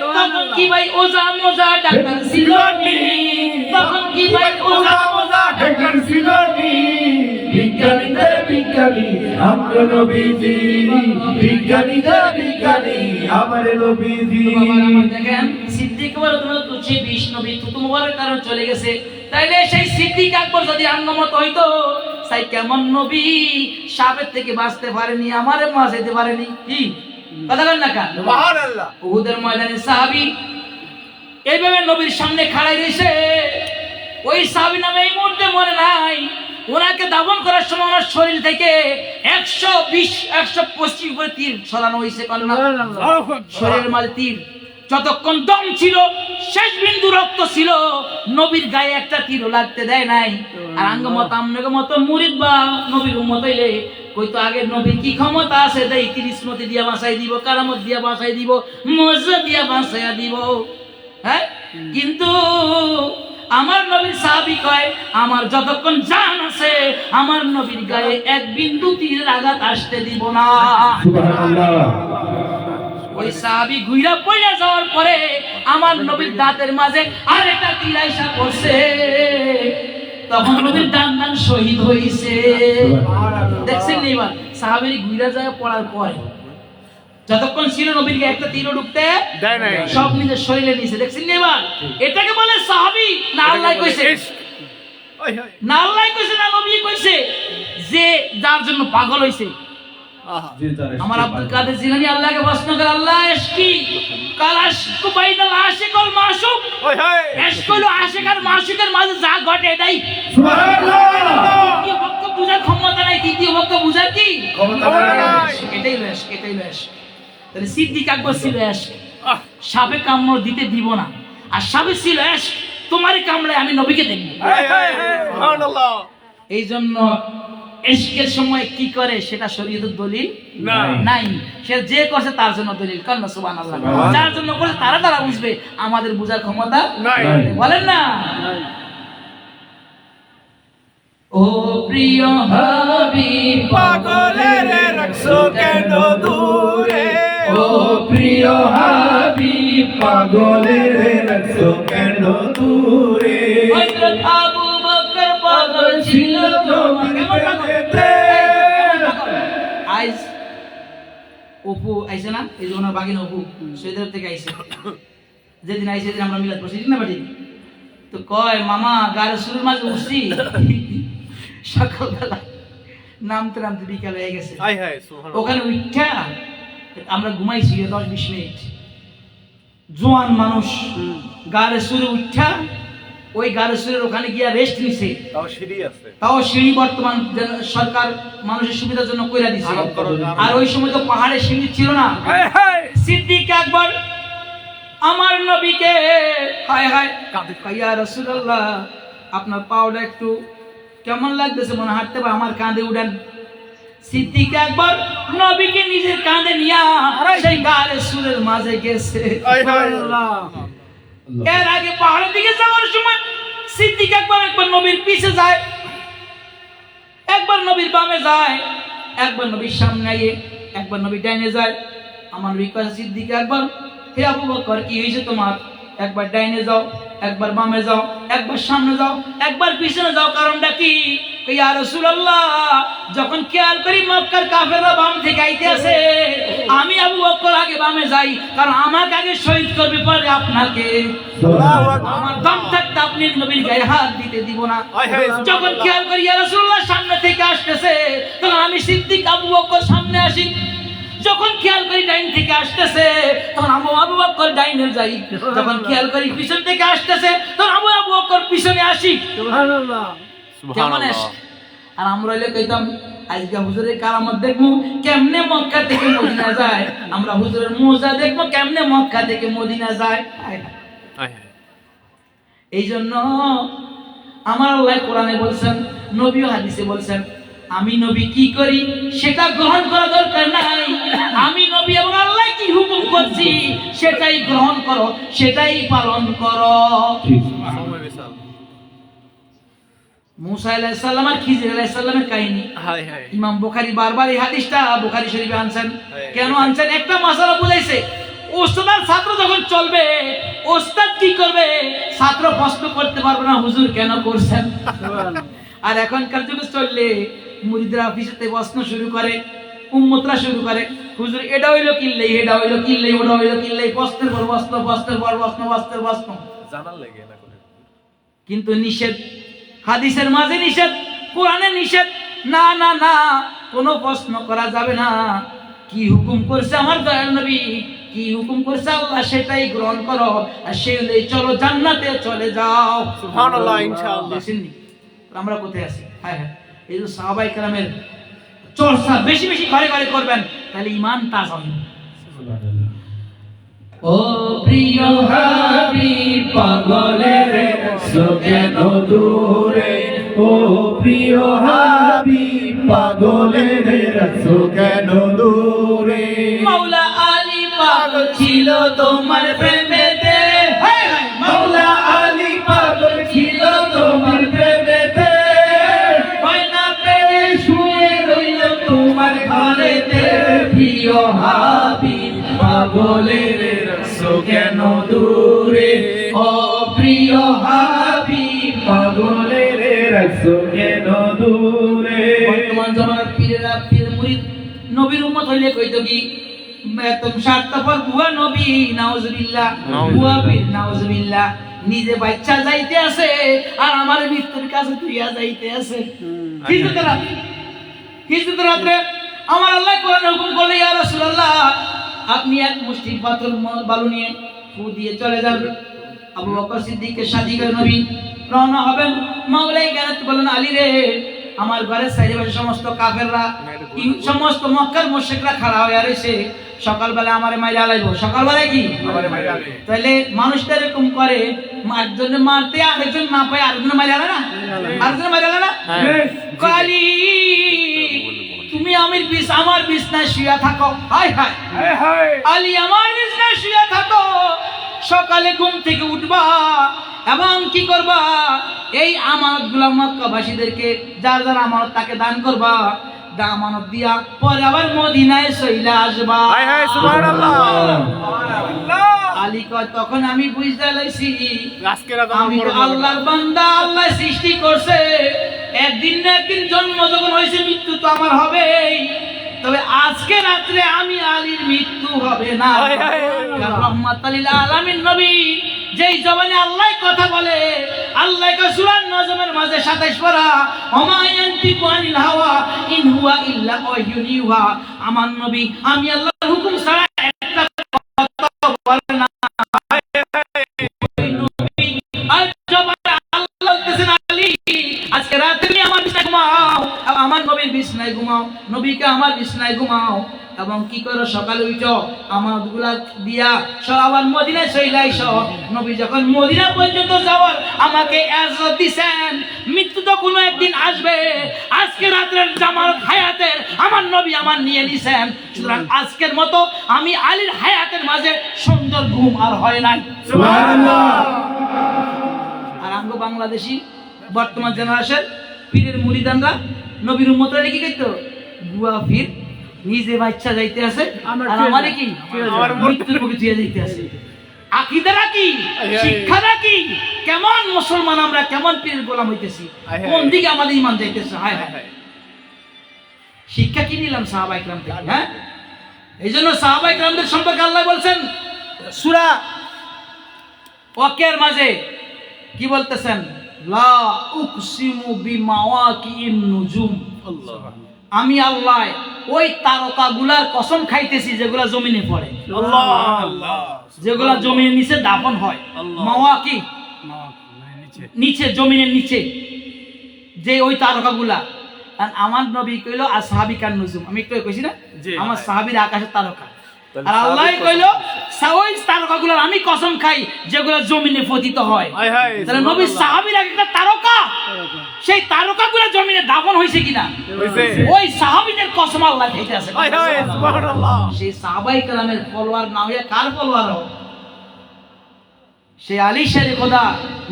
তখন কি ভাই ওজা মোজা ডাক্তার ছিল নি তখন কি ভাই ওজা মোজা
ঢাকার সিলানি বিজ্ঞানীদের বিজ্ঞানী আমার নবীজি বিজ্ঞানীদের বিজ্ঞানী আমার নবীজি
বাবার আমার দেখেন সিদ্দিক আকবর তুলছি 20 নবী থুতু মোবারক কারণ চলে গেছে তাইলে সেই সিদ্দিক আকবর যদি আঙ্গমত হইতো তাই কেমন নবী সাপের থেকে বাঁচতে পারেনি আমারে বাঁচাইতে পারেনি কি কথা বলেন না কেন
সুবহানাল্লাহ
উহুদের ময়দানে সাহাবী এইভাবে নবীর সামনে খাড়াই রইছে ওই সাহাবী নামে এই মুহূর্তে মরে নাই ওনাকে দাফন করার সময় ওনার শরীর থেকে 120 125 উপরে তীর ছড়ানো হয়েছে কন্যা শরীরের মাঝে তীর যতক্ষণ দম ছিল শেষ বিন্দু রক্ত ছিল নবীর গায়ে একটা তীরও লাগতে দেয় নাই আর আঙ্গমত আমনগর মতো মুরিদ বা নবীর উম্মত হইলে কইতো আগে নবীর কি ক্ষমতা আছে দেই 30 মতি দিয়া বাঁচাই দিব কারামত দিয়া বাঁচাই দিব মুজিজা দিয়া বাঁচাইয়া দিব হ্যাঁ কিন্তু আমার নবীর সাহাবী কয় আমার যতক্ষণ জান আছে আমার নবীর গায়ে এক বিন্দু তীরের আঘাত আসতে দিব না
সুবহানাল্লাহ
ওই সাহাবী ঘুইরা পড়ে যাওয়ার পরে আমার নবীর দাঁতের মাঝে আরেকটা তীর আইসা পড়ছে তখন নবীর দান শহীদ হইছে দেখছেন নি এবার সাহাবীর ঘুইরা যায় পড়ার পরে যতক্ষণ ছিল নবীর গায়ে একটা তীরও ঢুকতে
দেয় নাই
সব নিজের শরীরে নিছে দেখছেন নি এবার এটাকে বলে সাহাবী না আল্লাহ কইছে
ওই ওই
না আল্লাহ কইছে না নবী কইছে যে যার জন্য পাগল হইছে আমার আব্দুল কাদের জিলানী আল্লাহকে প্রশ্ন করে আল্লাহ এশকি কাল আশকু বাইনাল আশিক ওয়াল মাশুক
ওই হায়
এশক হলো আশিক আর মাশুকের মাঝে যা ঘটে এটাই
সুবহানাল্লাহ
দ্বিতীয় পক্ষ বুঝার ক্ষমতা নাই তৃতীয় পক্ষ বুঝার কি
ক্ষমতা নাই
এটাই বেশ এটাই বেশ তাহলে সিদ্দিক আকবর ছিল এশক সাপে কামড় দিতে দিব না আর সাপে ছিল এশক তোমারই কামড়ায় আমি নবীকে দেখব
হায় হায় সুবহানাল্লাহ
এই জন্য এশকের সময় কি করে সেটা শরীয়তের দলিল
নাই
নাই সে যে করছে তার জন্য দলিল কারণ সুবহানাল্লাহ যার জন্য করছে তারা বুঝবে আমাদের বুঝার ক্ষমতা
নাই
বলেন না ও প্রিয় হাবিব
পাগলের রাখছো কেন দূরে
ও প্রিয় হাবিব
পাগলের রাখছো কেন দূরে
হযরত আবু বকর পাগল ছিল তোমাকে আইজ অপু আইছে না এই জন্য বাগিন অপু সৈয়দ থেকে আইছে যেদিন আইছে সেদিন আমরা মিলাদ করছি না বাড়ি তো কয় মামা গাড়ি শুরুর মাঝে উঠছি সকালবেলা নামতে নামতে বিকাল হয়ে গেছে
হায় হায় সুবহানাল্লাহ
ওখানে উঠা আমরা ঘুমাইছি 10-20 মিনিট জোয়ান মানুষ গাড়ি শুরু উঠা ওই গাড়ি শুরুর ওখানে গিয়া রেস্ট নিছে
তাও সিঁড়ি আছে
তাও সিঁড়ি বর্তমান সরকার মানুষের সুবিধার জন্য কইরা দিছে আর ওই সময় তো পাহাড়ে সিঁড়ি ছিল না
হায় হায়
সিদ্দিক আকবর আমার নবীকে হায় হায় ইয়া রাসূলুল্লাহ আপনার পাওটা একটু কেমন লাগতেছে মনে হাঁটতে বা আমার কাঁধে উড়ান সিদ্দিক আকবর নবীকে নিজের কাঁধে নিয়া সেই গাড়ি সুরের মাঝে গেছে
হায় হায়
এর আগে পাহাড়ের দিকে যাওয়ার সময় সিদ্দিক আকবর একবার নবীর পিছে যায় একবার নবীর বামে যায় একবার নবীর সামনে আইয়ে একবার নবীর ডাইনে যায় আমার নবী কয় সিদ্দিক আকবর হে আবু বকর কি হইছে তোমার একবার ডাইনে যাও একবার বামে যাও একবার সামনে যাও একবার পিছনে যাও কারণটা কি ইয়া রাসূলুল্লাহ যখন খেয়াল করি মক্কার কাফেররা বাম থেকে আইতে আছে আমি আবু বকর আগে বামে যাই কারণ আমাকে আগে শহীদ করবে পরে আপনাকে আমার দম থাকতে আপনি নবীর গায়ে হাত দিতে দিব না যখন খেয়াল করি ইয়া রাসূলুল্লাহ সামনে থেকে আসতেছে তখন আমি সিদ্দিক আবু বকর সামনে আসি যখন খেয়াল করি ডাইন থেকে আসতেছে তখন আবু বকর ডাইনে যাই যখন খেয়াল করি পিছন থেকে আসতেছে তখন আবু বকর পিছনে আসি
সুবহানাল্লাহ
কেমন আর আমরা হইলে কইতাম
আজকে হুজুরের কারামত দেখবো কেমনে মক্কা থেকে মদিনা যায়, আমরা হুজুরের মুজা দেখবো কেমনে মক্কা থেকে মদিনা যায়। এই জন্য আমার আল্লাহ কোরআনে বলছেন, নবী হাদিসে বলছেন, আমি নবী কি করি সেটা গ্রহণ করা দরকার নাই, আমি নবী এবং আল্লাহ কি হুকুম করছি সেটাই গ্রহণ করো, সেটাই পালন করো। মুসা আলাইহিস সালাম আর খিজির আলাইহিস সালামের কাহিনী ইমাম বুখারী বারবার এই হাদিসটা বুখারী শরীফে আনছেন। কেন আনছেন? একটা মাসালা বুঝাইছে। ওস্তাদ আর ছাত্র যখন চলবে, ওস্তাদ কি করবে? ছাত্র প্রশ্ন করতে পারবে না হুজুর কেন করছেন। আর এখনকার যুগে চললে মুরিদরা অফিসেতে প্রশ্ন শুরু করে, উম্মতরা শুরু করে, হুজুর এটা হইলো কিল্লাই, এটা হইলো কিল্লাই, ওটা হইলো কিল্লাই, প্রশ্নের পর প্রশ্ন, প্রশ্নের পর প্রশ্ন, প্রশ্নের প্রশ্ন, জানার লাগে না করে। কিন্তু নিষেধ, হাদিসের মাঝে নিষেধ, কোরআনে নিষেধ, না না না, কোনো প্রশ্ন করা যাবে না। কি হুকুম করছে আমার দয়াল নবী, কি হুকুম করছে আল্লাহ সেটাই গ্রহণ করো, আর সেই অনুযায়ী চলো, জান্নাতে চলে যাও।
সুবহানাল্লাহ, ইনশাআল্লাহ।
দেখছেননি আমরা কোথায় আছি? হ্যাঁ হ্যাঁ, এই যে সাহাবায়ে কেরামের চর্চা বেশি বেশি ঘরে ঘরে করবেন, তাহলে ঈমান তাজা হবে। ও প্রিয় হাবিব পাগলের
কেন দূরে, ও প্রিয় হাবিব পাগলের রাসূল কেন দূরে,
মাওলা আলী পাগল ছিল তোমার প্রেমেতে,
মাওলা আলী পাগল ছিল তোমার প্রেমেতে,
ময়না পেরে শুয়ে রইল তোমার ঘরেতে।
প্রিয় হাবিব পাগলের রাসূল কেন দূরে, ও প্রিয় হাবিব পাগলের রাসূল কেন দূরে।
বর্তমান জামানার পীরেরা, পীর মুরিদ নবীর উম্মত হইলে কইতো কি, একদম স্বার্থপর ভুয়া নবী, নাউজুবিল্লাহ, ভুয়া পীর, নাউজুবিল্লাহ। নিজে বাচ্চা যাইতে আছে আর আমার মৃত্যুর কাছে তুইয়া যাইতে আছে। কিছু রাত্রে আমার আল্লাহ কোরআনে হুকুম করলে, ইয়া রাসূলুল্লাহ আপনি এক মুষ্টি পাথর বালু নিয়ে ফু দিয়ে চলে যান। আবু বকর সিদ্দিকের সাথী করে নবী রওনা হবেন। মাওলাই গায়ত বলেন, আলী রে, আমার ঘরের চারিপাশে সমস্ত কাফেররা, সমস্ত মক্কার মুশরিকরা খাড়া হয়ে রয়েছে, সকালবেলা আমারে মাইরা লাইবো। সকালবেলায় কি তাহলে মানুষটা এরকম করে, একজনে মারতে আরেকজন না পায় আরেকজন মাইরা না, আরেকজন মাইরা না। আলী তুমি আমার বিছনায় শুয়ে থাকো, হায় হায়, আলী আমার বিছনায় শুয়ে থাকো, সকালে ঘুম থেকে উঠবা এবং কি করবা, এই আমানতগুলো মক্কাবাসীদেরকে যার যার আমানত তাকে দান করবা, আমানত দিয়া পরে আবার মদিনায় চলে আসবা। আলী কয়, তখন আমি বুঝতে লাইছি আমি তো আল্লাহর বান্দা, আল্লাহ সৃষ্টি করছে, একদিন না একদিন জন্ম যখন হয়েছে মৃত্যু তো আমার হবেই, তবে আজকে রাত্রে আমি আলীর মৃত্যু হবে না। রাহমাতাল লিল আলামিন নবী যেই জবানে আল্লাহ কথা বলে, আল্লাহ কা সূরা নজমের মাঝে 27 পারা, ওমা ইয়ানতিকু আনিল হাওয়া ইন হুয়া ইল্লা ওয়াহয়ুন ইউহা, আমার নবী আমি আল্লাহর হুকুম ছাড়া একটা কথা বলে না। আর জবানে আল্লাহ বলতেছেন, আলী আজকে রাতে তুমি আমার বিছানায় ঘুমাও, আমার নবীর বিছানায় ঘুমাও, নবীকে আমার বিছানায় ঘুমাও, এবং কি করো সকালে উঠো আমানতগুলা দিয়া সব আবার মদিনায় চলে আইসো। নবী যখন মদিনা পর্যন্ত যাওয়ার আমাকে ইজাজত দিবেন, মৃত্যু তো কোনো একদিন আসবে, আজকে রাতের জামানত হায়াতের আমার নবী আমার নিয়ে নিছেন, সুতরাং আজকের মতো আমি আলীর হায়াতের মাঝে সুন্দর ঘুম আর হয় নাই। সুবহানাল্লাহ। আর আমগো বাংলাদেশি বর্তমান জেনারেশন পীরের মুরিদানরা নবীর উম্মতরা কি করতো, বুয়া পীর নিজে বাচ্চা যাইতে আছে আর আমারে কি আমার মৃত্যুর মুখে দিয়ে যাইতে আছে। আকীদারা কি, শিক্ষাটা কি, কেমন মুসলমান আমরা, কেমন পীরের গোলাম হইতেছি, কোন দিকে আমাদের ঈমান যাইতেছে। হায় হায়, শিক্ষা কি নিলাম সাহাবায়ে কেরাম থেকে। হ্যাঁ, এইজন্য সাহাবায়ে কেরামদের সম্পর্কে আল্লাহ বলছেন সূরা ওয়াকিয়ার মাঝে কি বলতেছেন, লা উকসিমু বিমাওয়াকিন নুজুম, আল্লাহ আমি আল্লাহ ওই তারকাগুলার কসম খাইতেছি যেগুলা জমিনে পড়ে, যেগুলা জমিনের নিচে দাফন হয়। মাওয়াকি নিচে, জমিনের নিচে যে ওই তারকাগুলা, আর আমার নবী কইলো আসহাবিকান নুজুম, আমি একটু কইছি না আমার সাহাবীরা আকাশের তারকা, আর আল্লাহ কইলো ওই তারকাগুলোর আমি কসম খাই যেগুলো জমিনে পতিত হয়। তাহলে নবীর সাহাবীরা একটা তারকা, সেই তারকাগুলো জমিনে দাফন হইছে কিনা ওই সাহাবীদের কসম আল্লাহ খাইতে আছে। সেই সাহাবায়ে কেরামের ফলোয়ার না হইয়া কার ফলোয়ার হও? সেই আলী শেরে খোদা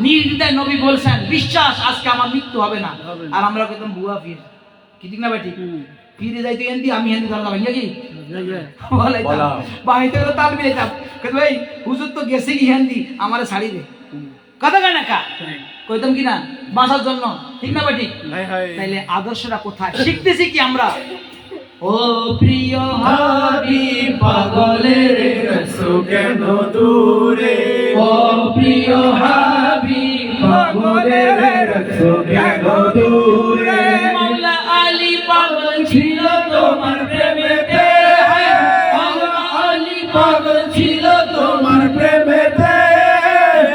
নির্দ্বিধায় নবী বলছেন বিশ্বাস আজকে আমার মৃত্যু হবে না, আর আমরা কইতাম বুয়া পীর, কি ঠিক না বেটি? পীরে যাইতে এন্দি আমি এন্দি ধরতাম নাকি বলাইতাম বাহিতে গেলে তাল মিলাইতাম, কিন্তু ভাই হুজুর তো গেছে কি এন্দি আমারে ছাড়ি দে কথা কেন কা কইতাম কি না বাঁচার জন্য, ঠিক না বেটি? তাইলে আদর্শটা কোথায় শিখতেছি কি আমরা? ও প্রিয় হাবিব পাগলের রাখছো কেন দূরে, ও প্রিয় হাবিব পাগলের রাখছো কেন দূরে, মাওলা আলী পাগল ছিল তোমার প্রেমেতে, মাওলা আলী পাগল ছিল তোমার প্রেমেতে,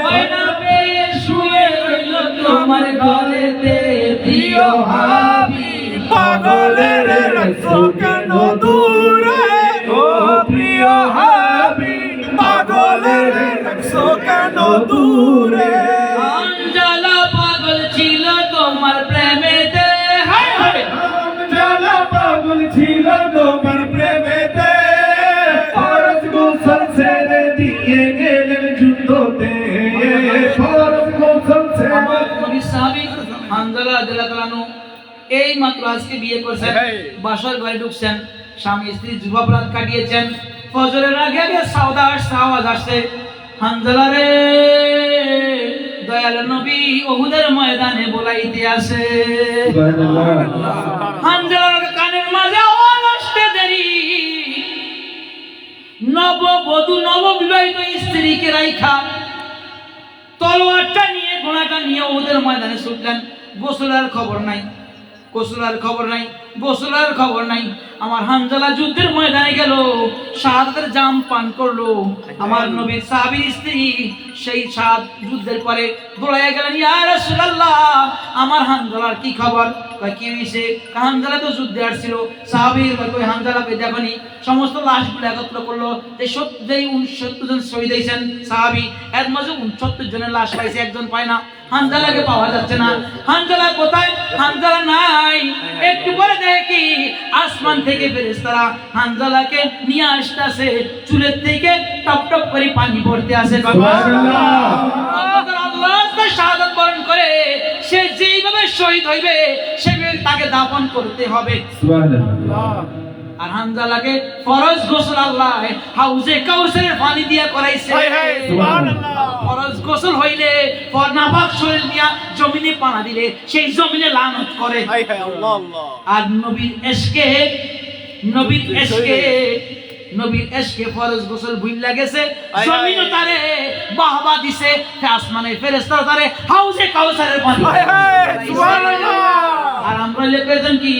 ময়না পেয়ে শুয়ে রইল তোমার ঘরেতে, প্রিয় হাবিব পাগলের রাখছো কেন দূরে, ও প্রিয় হাবিব পাগলের রাখছো কেন দূরে, আঞ্জালা পাগল ছিল তোমার প্রেমেতে, হায় হায় আঞ্জালা পাগল ছিল তোমার প্রেমেতে, ফরজ গোসল ছেড়ে দিয়ে গেলেন যুদ্ধতে, ফরজ গোসল ছেড়ে আমার নবী সাহাবী আঞ্জালা রাদিয়াল্লাহু আনহু এই মাত্র আজকে বিয়ে করছেন, বাসার ঘরে ঢুকছেন, স্বামী স্ত্রী যুবাপরাধ কাটিয়েছেন, ফজরের আগে আগে আওয়াজ আসছে, হানজালা রে দয়াল নবী ওহুদের ময়দানে বলাইতে আসে। হানজালার কানের মাঝে আওয়াজ আসতে দেরি, নববধূ নববিবাহিত স্ত্রীকে রাইখা তলোয়ারটা নিয়ে ঘোড়াটা নিয়ে ওহুদের ময়দানে ছুটলেন। গোসলের খবর নাই, গোসলের খবর নাই, গোসলের খবর নাই। আমার হানজালা যুদ্ধের ময়দানে গেল, শাহাদাতের জাম পান করলো। আমার নবীর সাহাবীর স্ত্রী সেই শাহাদ যুদ্ধের পরে দৌড়াইয়া গেলেন, ইয়া রাসূলুল্লাহ আমার হানজালার কি খবর? কয় কি হইছে? হানজালা তো যুদ্ধে আসছিল। সাহাবীর কয় হানজালাকে দেখনি। সমস্ত লাশগুলো একত্র করলো, যে 70 জন শহীদ হয়েছেন সাহাবী, এর মাঝে 69 জনের লাশ পাইছে, একজন পায় না। হানজালাকে পাওয়া যাচ্ছে না। হানজালা কোথায়? হানজালা নাই। একটু পরে দেখি আসমান থেকে ফেরেশতারা হানজালাকে নিয়ে আসতেছে, চুলের থেকে টপ টপ করে পানি পড়তে আসে। সুবহানাল্লাহ। আল্লাহ তার শাহাদাত বরণ করে সে যেইভাবে শহীদ হইবে সেভাবে তাকে দাফন করতে হবে। সুবহানাল্লাহ। আর হানজালাকে ফরজ গোসল আল্লাহ হাউজে কাউসারের পানি দিয়া করাইছে। সুবহানাল্লাহ। ফরজ গোসল হইলে নাপাক শরীর দিয়া জমিনে পানা দিলে সেই জমিনে লানত করে। আল্লাহ আল্লাহ। আর নবীর ইশকে, নবীর ইশকে, নবীর ইশকে ফরজ গোসল ভুইলা গেছে, জমিনও তারে বাহবা দিছে, আসমানের ফেরেশতারা তারে হাউজে কাউসারের পানি। সুবহানাল্লাহ। আর আমরা লেখেছেন কি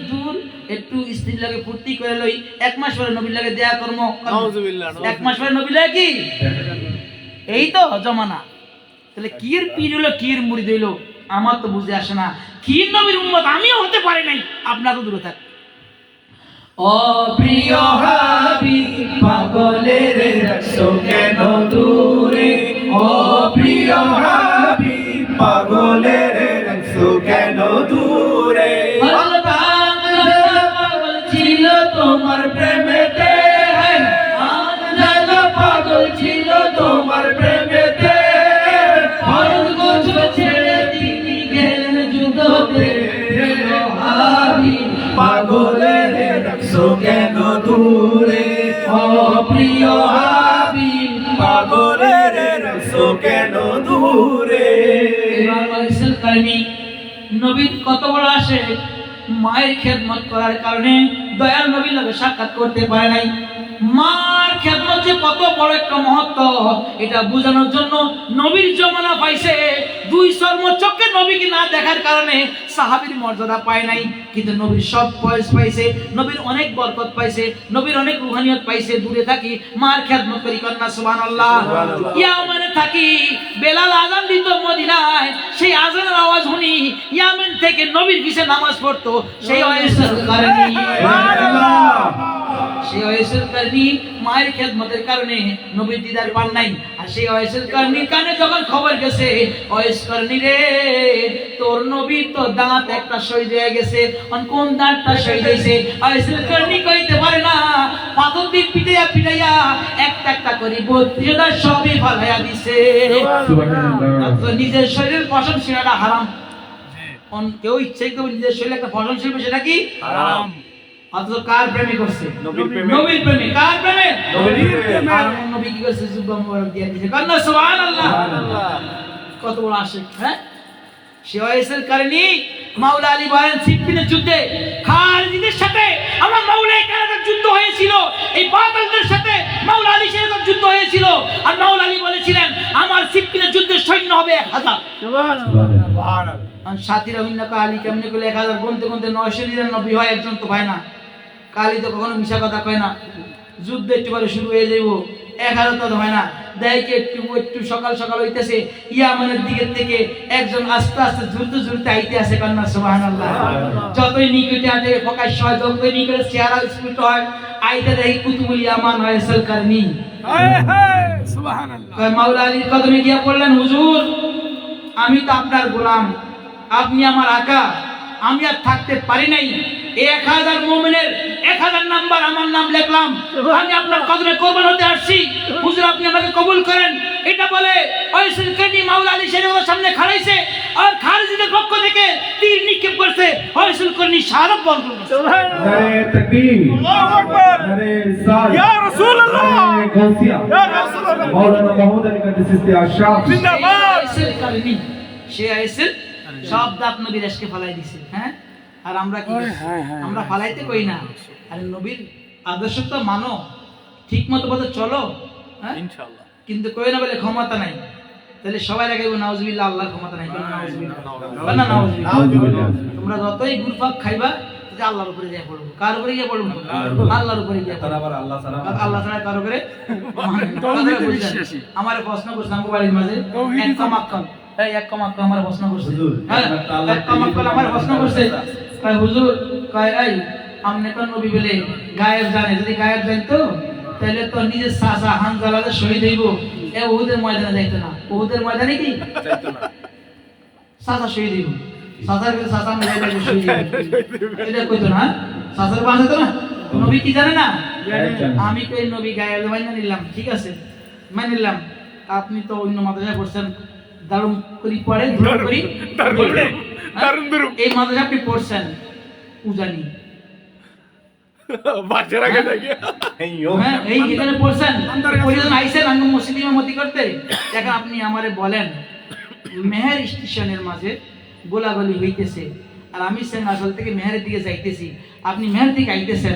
দূর একটু স্ত্রী লাগে ফুর্তি করে লই, 1 মাস পরে নবীর লাগে দেয়া করব। নাউজুবিল্লাহ। 1 মাস পরে নবীর লাগে কি এই তো জমানা। তাহলে কির পীর হলো কির মুরিদ হইলো আমার তো বুঝে আসে না। কির নবীর উম্মত আমিও হতে পারি নাই, আপনারা তো দূরে থাক। ও প্রিয় হাবিব পাগলের রাখছো কেন দূরে, ও প্রিয় হাবিব পাগলের রাখছো কেন দূরে, ছিল তোমার প্রেমেতে, আঞ্জালা পাগল ছিল তোমার প্রেমেতে, ফরজ গোসল ছেড়ে তিনি গেলেন যুদ্ধতে, প্রিয় হাবিব পাগলের রাখছো কেন দূরে, ও প্রিয় হাবিব পাগলের রাখছো কেন দূরে। নবীর কত বড় আসে, মায়ের খেদমত করার কারণে দয়াল নবীর লগে সাক্ষাৎ করতে পারে নাই। মার খেদমত যে কত বড় একটা মহত্ব এটা বোঝানোর জন্য নবীর জমানা পাইছে, দুই চর্মচক্ষে নবীকে না দেখার কারণে সাহাবীর মর্যাদা পায় নাই, কিন্তু নবীর সব ফয়েজ পাইছে, নবীর অনেক বরকত পাইছে, নবীর অনেক রুহানিয়ত পাইছে। দূরে থাকি মার খেদমত করি, কন্যা সুবহানাল্লাহ। ইয়ামানে থাকি বেলাল আযান দিত মদিনায়, সেই আযানের আওয়াজ শুনি ইয়ামেন থেকে নবীর পিছে নামাজ পড়তো সেই ওয়াইসুল কারনী। সেই ওয়াইসুল কারনী মায়ের খেদমতের কারণে নবীর দিদার পান নাই। আর সেই ওয়াইসুল কারনীর কানে যখন খবর গেছে, ওয়াইস কারনী রে তোর নবীর তো দাঁত একটা শহীদ হয়ে গেছে, কোন দাঁতটা শহীদ হয়েছে ওয়াইসুল কারনী কইতে পারে না, পাথর দিয়ে পিটাইয়া পিটাইয়া একটা একটা করে 32টা সবই ফালাইয়া দিছে। নিজের শরীরের পশম ছিঁড়াটা হারাম। কেউ ইচ্ছাই করবে নিজের শরীরে একটা পশম ছিঁড়বে, সেটা কি হারাম। অথচ কার প্রেমে করছে? নবীর প্রেমে। কার প্রেমে? নবীর প্রেমে। আর নবী কি করছে? জুব্বা মোবারক দিয়ে দিয়েছে। কন্যা সুবহানাল্লাহ। কত বড় আশিক! হ্যাঁ, সে ওয়াইসের কারণে মাওলা আলী বলেন সিফিনের যুদ্ধে খালিদের সাথে আমার মাওলা কারাগার যুদ্ধ হয়েছিল, এই বাতিলদের সাথে মাওলা আলী সেরকম যুদ্ধ হয়েছিল। আর মাওলা আলী বলেছিলেন আমার সিফিনের যুদ্ধের সৈন্য হবে 1000। সুবহানাল্লাহ। সাথীরা মিন্নাকা আলী কেমনে করে 1000 গুনতে গুনতে 999 হয়, একজন তো ভাই না। কালী তো কখনো মিশা কথা কয় না। যুদ্ধ একটু পরে শুরু হয়ে যাইব, 1000 তো হয় না। দেখে একটু সকাল সকাল হইতেছে, ইয়ামানের দিকে থেকে একজন আস্তে আস্তে ঝুলতে ঝুলতে আইতে আসে। কন্যা সুবহানাল্লাহ। যতই নিকটে আসে প্রকাশ হয়, যতই নিকটে চেহারা স্ফুট হয়, আইতে দেখি কুতুবুল ইয়ামান ওয়াইসুল কারনী। সুবহানাল্লাহ। মাওলা আলীর কদমে গিয়া পড়লেন, হুজুর আমি তো আপনার গোলাম, আপনি আমার আকা, আমি আর থাকতে পারি নাই। 1000 মুমিনের 1000 নাম্বার আমার নাম লিখলাম, আমি আপনার কদমে কুরবান হতে আসছি, হুজুর আপনি আমাকে কবুল করেন। এটা বলে ওয়াইসুল কারনী মাওলা আলী শরীফের সামনে খাড়াইছে, আর খারিজিদের পক্ষ থেকে তীর নিক্ষেপ করছে। ওয়াইসুল কারনী শাহাদাত বরণ করলো। সুবহানাল্লাহ। নারে তাকবীর, আল্লাহু আকবার, নারে সালাত, ইয়া রাসূলুল্লাহ, নারে গাউসিয়া, ইয়া রাসূলুল্লাহ, মাওলানা মাহমুদ আলী কাদের সিস্তি আশরাফ জিন্দাবাদ। ওয়াইসুল কারনী সে আইসেল সব দাঁত নবীর আজকে ফালাই দিছে। হ্যাঁ, আর আমরা কি আমরা ফালাইতে কই না। আরে নবীর আদর্শ তো মানো, ঠিক মতো পথে চলো, হ্যাঁ ইনশাআল্লাহ। কিন্তু কই না বলে ক্ষমতা নাই, তাহলে সবাই লাগাইবো নাউজুবিল্লাহ, আল্লাহর ক্ষমতা নাই। নাউজুবিল্লাহ না নাউজুবিল্লাহ। তোমরা যতই গুরফাক খাইবা যে আল্লাহর উপরে যায় পড়বো। কার উপরে গিয়ে পড়বো? আল্লাহর উপরে গিয়ে। তার আবার আল্লাহ ছাড়া কার উপরে? আমারে প্রশ্ন করছিলাম আমগো বাড়ির মাঝে এক কামাক্কাল, এই এক কামাক্কাল আমারে প্রশ্ন করছে। হ্যাঁ, এক কামাক্কাল আমারে প্রশ্ন করছে, কয় হুজুর, কয় এই আপনি কোন নবী বলে গায়েব জানে? যদি গায়েব জানতো তাহলে তো নিজের চাচা হানজালা শহীদ হইব, এ উহুদের ময়দানে যাইতো না। উহুদের ময়দানে কি যাইতো না, চাচা শহীদ হইব। চাচার কাছে চাচা আমি যাইতে শহীদ হইব, এটা কইতো না। চাচার বাঁচাতো না। নবী কি জানে না? আমি কই নবী গায়েব মাইনা নিলাম, ঠিক আছে মাইনা নিলাম। আপনি তো অন্য মাদ্রাসায় পড়ছেন, দারুণ করি পড়ে ধরে করি দারুণ দারুণ এই মাদ্রাসা আপনি পড়ছেন উজানি বাচ্চারা কে দেখে হ্যাঁ এই এখানে পড়ছেন, পরিজন আইছেন আঙ্গ মসজিদে ইমামতি করতে। এখন আপনি আমারে বলেন মেহের স্টেশনের মাঝে গোলাগুলি হইতেছে, আর আমি সেন আসল থেকে মেহেরের দিকে যাইতেছি, আপনি মেহের থেকে আইতেছেন,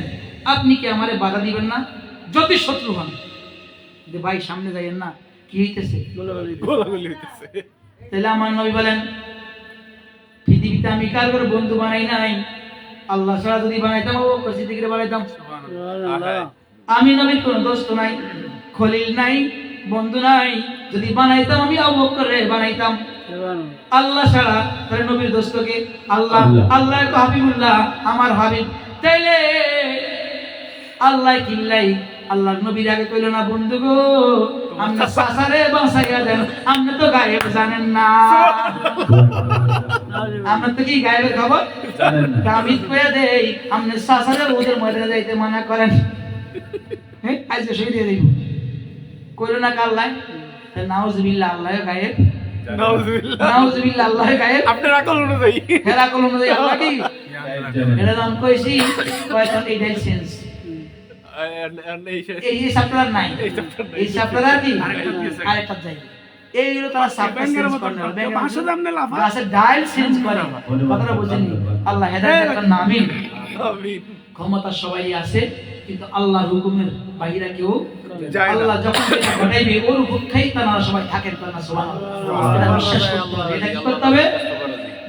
আপনি কি আমারে বাধা দিবেন না? যতই শত্রু হন, যে ভাই সামনে যাইয়েন না, কি হইতেছে? গোলাগুলি হইতেছে। তাহলে আমার নবী বলেন পৃথিবীতে আমি কার করে বন্ধু বানাই নাই, আল্লাহ ছাড়া যদি বানাইতাম ও সিদ্দিকরে বানাইতাম। আমি নবীর কোনো দোস্ত নাই, খলিল নাই, বন্ধু নাই, যদি বানাইতাম আমি আবু বকরে বানাইতাম। আল্লাহ ছাড়া তাহলে নবীর দোস্তকে আল্লাহ, আল্লাহ হাবিবুল্লাহ আমার হাবিব। তাইলে আল্লাহ কিল্লাই আল্লাহর নবীর আগে কইল না বন্ধু গো আপনি সাসারে বাঁচাইয়া দেন, আপনি তো গায়েব জানেন না। আমরা তো কি গায়েবের খবর আমি কইয়া দেই, আপনি সাসারে ওদের ময়দানে যাইতে মানা করেন। হ্যাঁ আজকে সই দিয়ে দেব কইল না আল্লাহ, নাউজুবিল্লাহ আল্লাহ গায়েব, নাউজুবিল্লাহ আল্লাহ গায়েব। আপনার আকল অনুযায়ী হের আকল অনুযায়ী আল্লাহ কি এটা যখন কইছি কয়জন এইটাই সেন্স। এই চ্যাপ্টার নাই, এই চ্যাপ্টার আর কি আরেকটা যাই এইগুলো তারা সাবজেক্ট চেঞ্জ করে না, ভাষা জানলে লাভ আছে, ডায়াল চেঞ্জ করে। কথাটা বুঝেননি? আল্লাহ হেদায়েত করেন না, আমিন। ক্ষমতা সবাই আছে, কিন্তু আল্লাহর হুকুমের বাইরে কেউ
যায় না।
আল্লাহ যখন এটা ঘটাইবে ওর উপেক্ষাই তারা সবাই থাকেন না সুবহানাল্লাহ। এটা বিশ্বাস করতে হবে, এটা কি করতে হবে?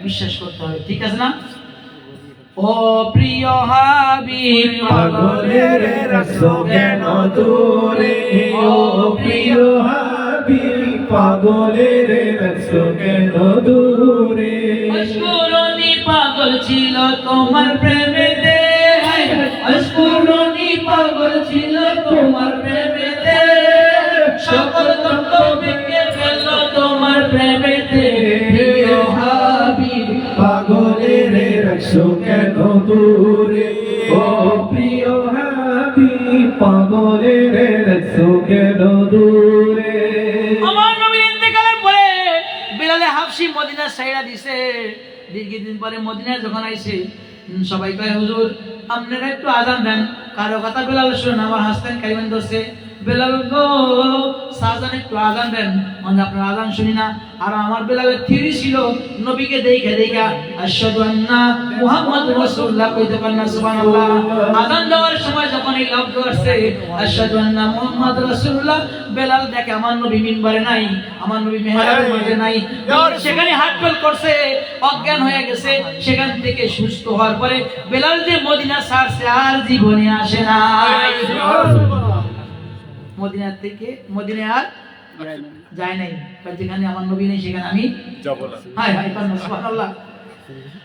বিশ্বাস করতে হবে, ঠিক আছে না? ও প্রিয় হাবিব
পাগলের রাখছো কেন দূরে ও প্রিয় হাবিব পাগলের রাখছো কেন দূরে
অস্ফুরণী পাগল ছিল তোমার প্রেমেতে, অস্ফুরণী পাগল ছিল তোমার প্রেমেতে, সকল তত্ত্ব ভেঙে ফেলল তোমার প্রেমেতে।
প্রিয় হাবিব পাগলের রাখছো কেন দূরে ও প্রিয় হাবিব পাগলের রাখছো কেন দূরে
আমার নবী ইন্তেকালের পরে বিলালে হাবশী মদিনা ছাইড়া দিছে। দীর্ঘদিন পরে মদিনায় যখন আইছে সবাই কয় হুজুর আপনারা একটু আজান দেন। কারো কথা বিলাল শুনুন, আমার হাসতেন কাইমান ধরছে, বেলাল গো সাজান একটু আজান দেন। মানে আপনার আজান শুনি না। আর আমার বেলালের থিওরি ছিল নবীকে দেখা দেখা আশহাদু আন্না মুহাম্মাদুর রাসূলুল্লাহ কইতে পারেন না সুবহানাল্লাহ। আজান দেওয়ার সময় যখন এই লফজ আসছে আশহাদু আন্না মুহাম্মাদুর রাসূলুল্লাহ, বেলাল দেখে আমার নবী মিম্বারে নাই, আমার নবী মেহরাবের মাঝে নাই, সেখানে হার্টফেল করছে, অজ্ঞান হয়ে গেছে। সেখান থেকে সুস্থ হওয়ার পরে বেলাল যে মদিনা ছাড়ছে আর জীবনে আসে না। মদিনা থেকে মদিনায় আর যায় নাই, যেখানে আমার নবী নেই সেখানে আমি
যাব না।
হায় হায় কান্না সুবহানাল্লাহ।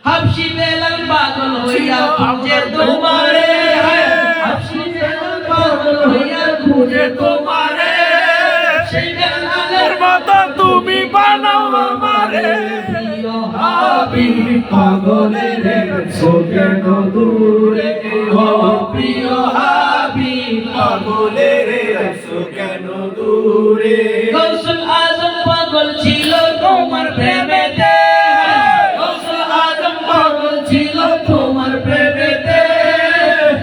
হাবশী বেলাল পাগল হইয়া খুঁজে তোমারে, হাবশী বেলাল পাগল হইয়া খুঁজে তোমারে, সেই বেলালের
মতো তুমি বানাও আমারে
প্রিয়
হাবিব পাগলের রাখছো কেন দূরে ও প্রিয় হাবিব পাগলের রাখছো কেন দূরে
গৌসুল আজম পাগল ছিল তোমার প্রেমেতে, গৌসুল আজম পাগল ছিল তোমার প্রেমেতে,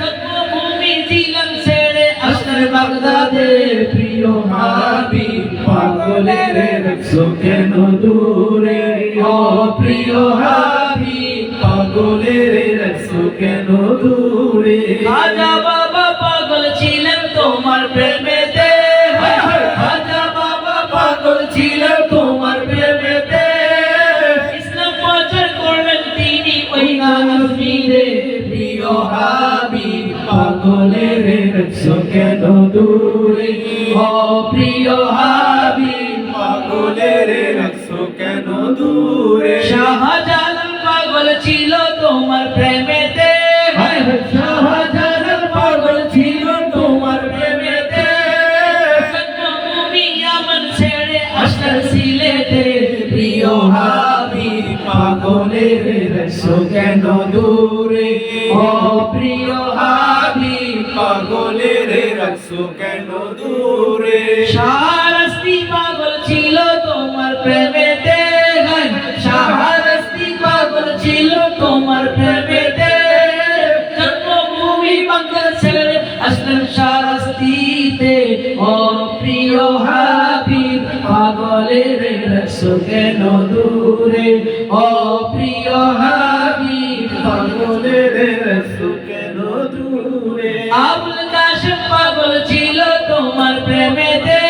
জন্মভূমি ছিলেন ছেড়ে আসলেন বাগদাদে।
প্রিয় হাবিব পাগলের রাখছো কেন দূরে ও প্রিয় হাবিব পাগলের রাখছো কেন দূরে
খাজা বাবা পাগল ছিলেন তোমার প্রেমেতে, খাজা বাবা পাগল ছিলেন তোমার প্রেমেতে, ইসলাম প্রচার করলেন তিনি ওই নাজমিরে।
প্রিয় হাবিব পাগলের রাখছো কেন দূরে ও প্রিয় হাবিব পাগলের রাখছো কেন দূরে
শাহজালাল পাগল ছিল তোমার প্রেমেতে,
শাহজালাল পাগল ছিল তোমার প্রেমেতে
জন্মভূমি ইয়ামান ছেড়ে আসলেন সিলেটে।
প্রিয় হাবিব পাগলের রাখছো কেন দূরে ও প্রিয় হাবিব পাগলের রাখছো কেন দূরে
শাহরাস্তি পাগল ছিল তোমার প্রেমেতে, শাহরাস্তি পাগল ছিল তোমার প্রেমেতে, জন্মভূমি বাংলা ছেড়ে আসলেন শাহরাস্তিতে। ও প্রিয় হাবিব পাগলের রাখছো কেন দূরে ও প্রিয় হাবিব
পাগলের রাখছো কেন দূরে
আবুল কাশেম পাগল ছিল তোমার প্রেমেতে,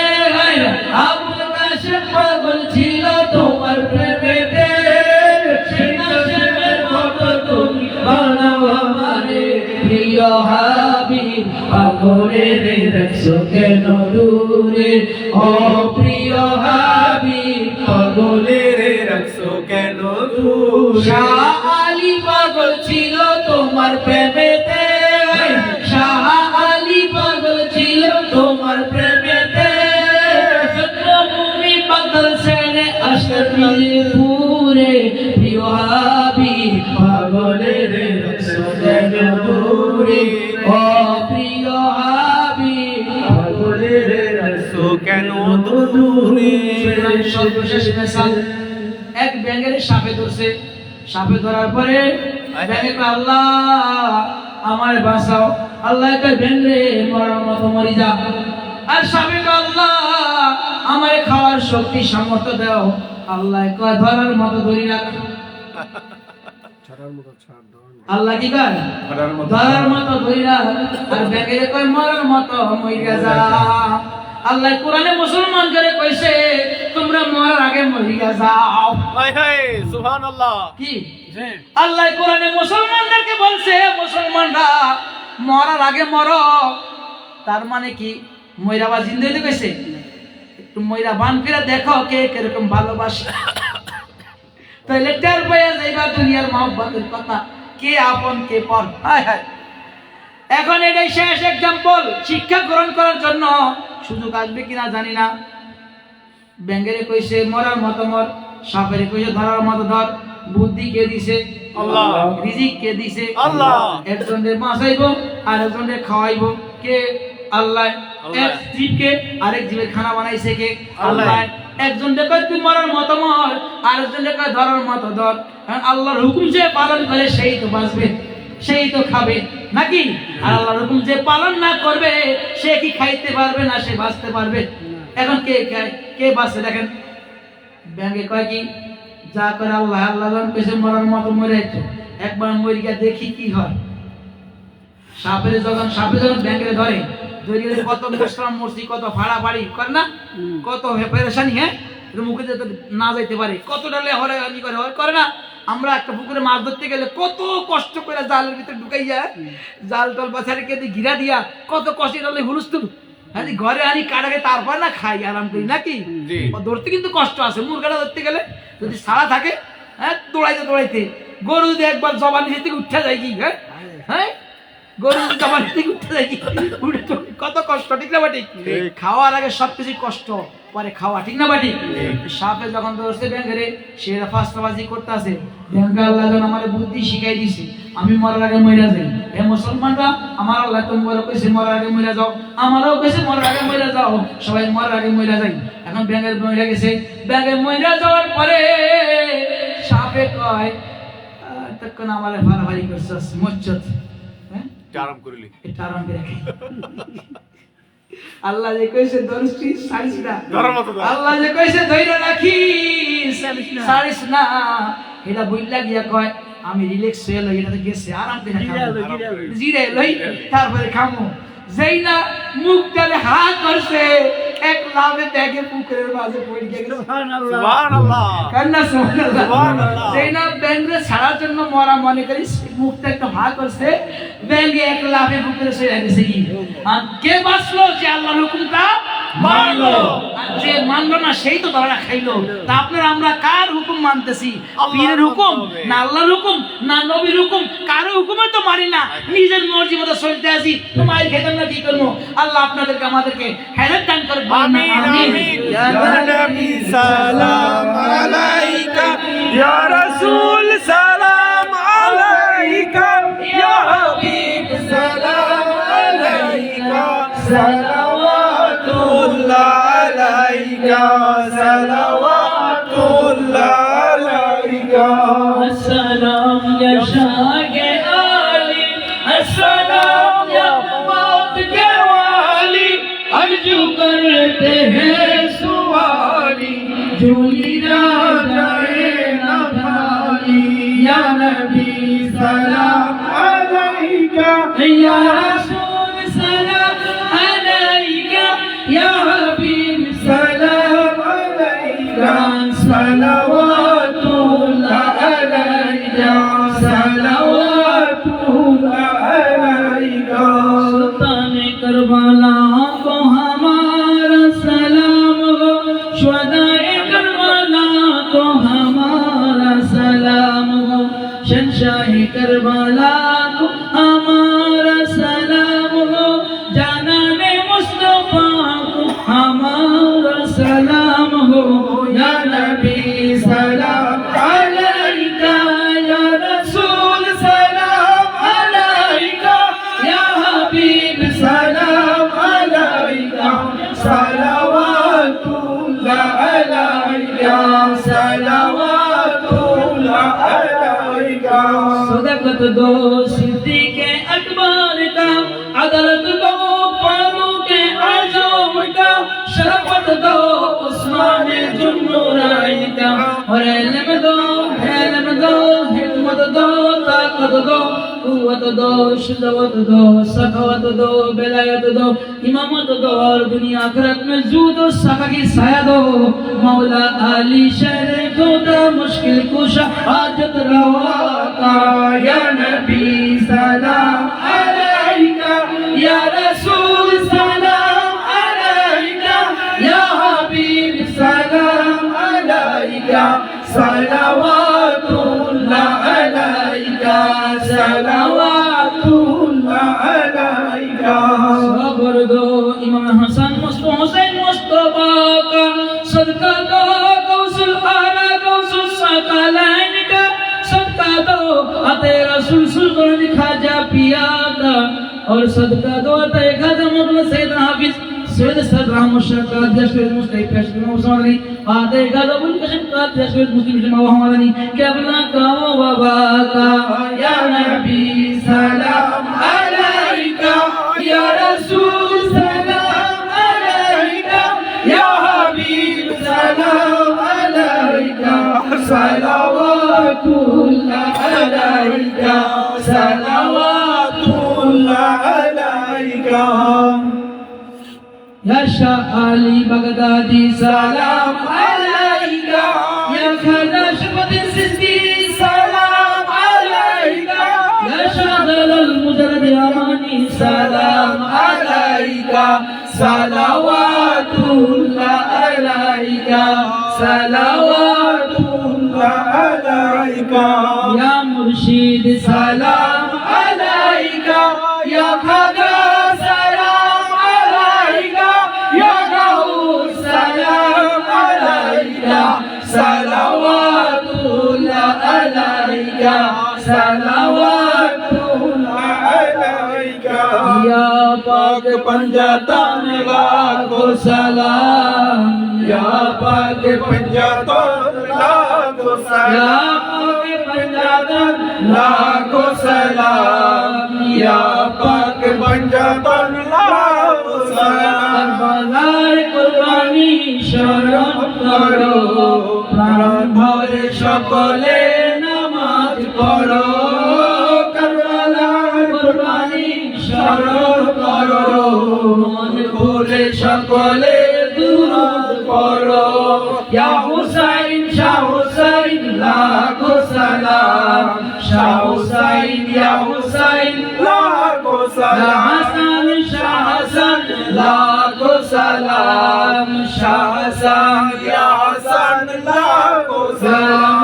আবুল কাশেম পাগল ছিল তোমার প্রেমেতে, সেই কাশেমের মতো তুমি বানাও আমারে। প্রিয় হাবিব পাগলের রাখছো কেন দূরে ও প্রিয় হাবিব
পাগলের রাখছো কেন দূরে
শাহ আলী পাগল ছিল তোমার প্রেমেতে, শাহ আলী পাগল ছিল তোমার প্রেমেতে, জন্মভূমি বাংলা ছেড়ে আসলেন মিরপুরে। প্রিয় হাবিব পাগলের রাখছো কেন দূরে ও প্রিয় হাবিব
পাগলের রাখছো কেন দূরে
সর্বশেষ মেসাল, এক ব্যাঙের সাপে ধরছে, সাপে ধরার পরে ব্যাঙে কয় আল্লাহ আমার বাঁচাও, আল্লাহ কয় ব্যাঙ রে মরার মতো মরি যা। আর সাপে কয় আল্লাহ আমারে খাওয়ার শক্তি সামর্থ্য দাও, আল্লাহ কয় ধরার মতো ধরি রাখ।
আল্লাহ কি কয় ধরার মতো ধইরা আর ব্যাগে কয় মরার মতো মইরা যা আল্লাহ কোরআনে মুসলমান করে কইছে তোমরা মরার আগে মরিয়া যাও
হায় হায় সুবহানাল্লাহ
কি আল্লাহ কোরআনে মুসলমানদেরকে বলছে মুসলমানরা মরার আগে মরো তার মানে কি মইরা বা জিন্দা হইতে কইছে একটু মইরা বান করে দেখো কে কিরকম ভালোবাসে তাহলে টের পেয়ে যাইবা দুনিয়ার মহব্বতের কথা কে আপন কে পর হায় হায় এখন এটাই শেষ एग्जांपल শিক্ষা গ্রহণ করার জন্য সুযোগ আসবে কিনা জানি না ব্যাঙ্গেরে কইছে মরার মতো মর সাপেরে কইছে ধরার মতো ধর বুদ্ধি কে দিছে
আল্লাহ
রিজিক কে দিছে
আল্লাহ
একজনকে বাঁচাইবো আর একজনকে খাওয়াইবো কে আল্লাহ এক জীবকে আরেক জীবের খানা বানাইছে কে আল্লাহ একজনকে কয় তুই মরার মতো মর আর একজনকে কয় ধরার মতো ধর আল্লাহর হুকুম যে পালন করে সেই তো বাঁচবে সেই তো খাবে নাকি আর আল্লাহর হুকুম যে পালন না করবে সে কি খাইতে পারবে না সে বাঁচতে পারবে এখন কে খায় কে বাঁচে দেখেন ব্যাংকে কয় কি যা করে আল্লাহ আল্লাহ যখন কইছে মরার মতো মরে যাচ্ছে একবার মরিয়া দেখি কি হয় সাপে যখন ব্যাংকে ধরে ধরে কত মুসলাম মরছি কত ভাড়া বাড়ি করে না কত পেরেশানি হ্যাঁ মুখে যেতে না যাইতে পারে কতটা লেহরানি করে না আমরা একটা পুকুরে মাছ ধরতে গেলে কত কষ্ট করে জালের ভিতরে ঢুকাইয়া জাল টাল বাছারে কেটে ঘিরা দিয়া কত কষ্ট ডালে হুলুস্তুল হ্যাঁ ঘরে আনি কাটাকে তারপর না খাই আরাম করি নাকি ধরতে কিন্তু কষ্ট আছে মুরগাটা ধরতে গেলে যদি সারা থাকে হ্যাঁ দৌড়াইতে গরু যদি একবার জবানি থেকে উঠে যায় কি হ্যাঁ হ্যাঁ গরু জবানি থেকে উঠে যায় কি কত কষ্ট ঠিক না বাটি খাওয়ার আগে সবকিছু কষ্ট পরে খাওয়া ঠিক না বাটি সাপে যখন ধরছে ব্যাংকে সে ফাঁসবাজি করতে আছে ব্যাংকে আল্লাহ যখন আমার বুদ্ধি শিখাই দিছে আমি মরার আগে মইরা যাই হে মুসলমানরা আমার আল্লাহ তোমরা কইছে মরার আগে মইরা যাও আমারও কইছে মরার আগে মইরা যাও সবাই মরার আগে মইরা যাই এখন ব্যাংকে মইরা গেছে ব্যাংকে মইরা যাওয়ার পরে সাপে কয় তখন আমারে ভাড়াভাড়ি করছস মচ্ছত হ্যাঁ
আরাম করিলি
এটা আরাম করে রাখি আল্লাহ যে কইছে দরস্তি সারিস না আল্লাহ যে কইছে ধইরা রাখি সারিস না এটা বইলা গিয়া কয় আমি রিল্যাক্স হয়ে লই এটা গেছে আরাম করে খাবো জিরে লই তারপরে খামু যেই না মুখ ডালে হাত করছে এক লাভে ব্যাগে পুকুরের মাঝে পড়ে গেল
সুবহানাল্লাহ
কান্না সুবহানাল্লাহ যেই না ব্যাংকে ছাড়ার জন্য মরা মনে করি মুখটা একটু হা করছে ব্যাংকে এক লাভে পুকুরে চলে গেছে কি আর কে বাঁচলো যে আল্লাহর হুকুমটা মানলো আর যে মানলো না সেই তো ধরা খাইলো তা আপনারা আমরা কার হুকুম মানতেছি পীরের হুকুম না আল্লাহর হুকুম না নবীর হুকুম কারো হুকুমে তো মানি না নিজের মর্জি মতো চলতে আসি তো মায়ের খেতাম না কি করবো আল্লাহ আপনাদেরকে আমাদেরকে হেদায়েত দান করুন
আমিন আমিন ইয়া নবী সালাম আলাইকা ইয়া রাসূল সালাম আলাইকা ইয়া হাবিব সালাম আলাইকা সালাওয়াতুল্লাহ আলাইকা সালাওয়াতুল্লাহ আলাইকা
अस्सलाम या शाह के आली अस्सलाम या मौत के वाली अर्जू करते हैं सुवाली झूली ना जाए ना खाली या नबी सलाम अलैका या रसूल सलाम अलैका या हबीब सलाम अलैका सलावतुल्लाह अलैका सलावतुल्लाह अलैका सुल्तान करबला को हमारा सलाम हो शुहदाए करबला को हमारा सलाम हो शहंशाह करबला को हमारा सलाम हो जानाने मुस्तफा को हमारा सलाम हो या नबी सलाम अलैका या रसूल सलाम अलैका या हबीब सलाम अलैका सलावतुल्लाह अलैका सलावतुल्लाह अलैका सदकत दो सिद्दीक़ अकबर का अदलत दो फारूक आज़म का शरफत दो उस्मान जुन्नूराइन का और इल्म दो हिम्मत दो, ताकत दो, कुव्वत दो, शुजवत दो, सखावत दो, बेलायत दो, इमामत दो और दुनिया आखिरत में जूद और सखा की साया दो। मौला अली शहर खुदा मुश्किल कुशा हाजत रवा का या नबी सलाम अलैका या रसूल सलाम अलैका या हबीब सलाम अलैका सलावातुल्लाह अलैका सलावातुल्लाह अलैका। सबर दो इमाम हसन मुस्तफा हुसैन मुस्तफा का सदका दो गौसुल आला गौसुल सकलैन का सदका दो अते रसूल सुल्तान खाजा पिया का और सदका दो अते खाजा मुगल सैयद हाफिज सैयद सद रहमत शाह का जशवेद मुस्तैद पेशवा मुसली आते खाजा बुल कशम का जशवेद मुस्लिम जमा हमारानी केबला का बाबा का या नबी सलाम अलैका या रसूल सलाम अलैका या हबीब सलाम अलैका सलावातुल्लाह अलैका सलावातुल्लाह अलैका। या शाह अली बगदादी सलाम अलैका या खाजा शफीउद्दीन सिद्दी सलाम अलैका या शाह दलाल मुजर्रद अमानी सलाम अलैका सलावातुल्लाह अलैका सलावातुल्लाह अलैका। या मुर्शिद सलाम अलैका या खाजा सलाम अलैका या गौस सलाम अलैका सलावातुल्लाह अलैका सलावातुल्लाह अलैका। या पाक पंजातन लाखों सलाम या पाक पंजातन लाखों सलाम या पाक पंजातन लाखों सलाम या पाक पंजातन लाखों सलाम। करबलार कुर्बानी शरण करो प्राण भरे সকলে নামাজ পড়ো করবলার কুরবানি শরণ করো মন ভরে সকলে দুরূদ পড়ো ইয়া হুসাইন শাহ হুসাইন লাখো সালাম শাহ হুসাইন ইয়া হুসাইন লাখো সালাম হাসান শাহ হাসান লাখো সালাম শাহ হাসান ইয়া হাসান লাখো সালাম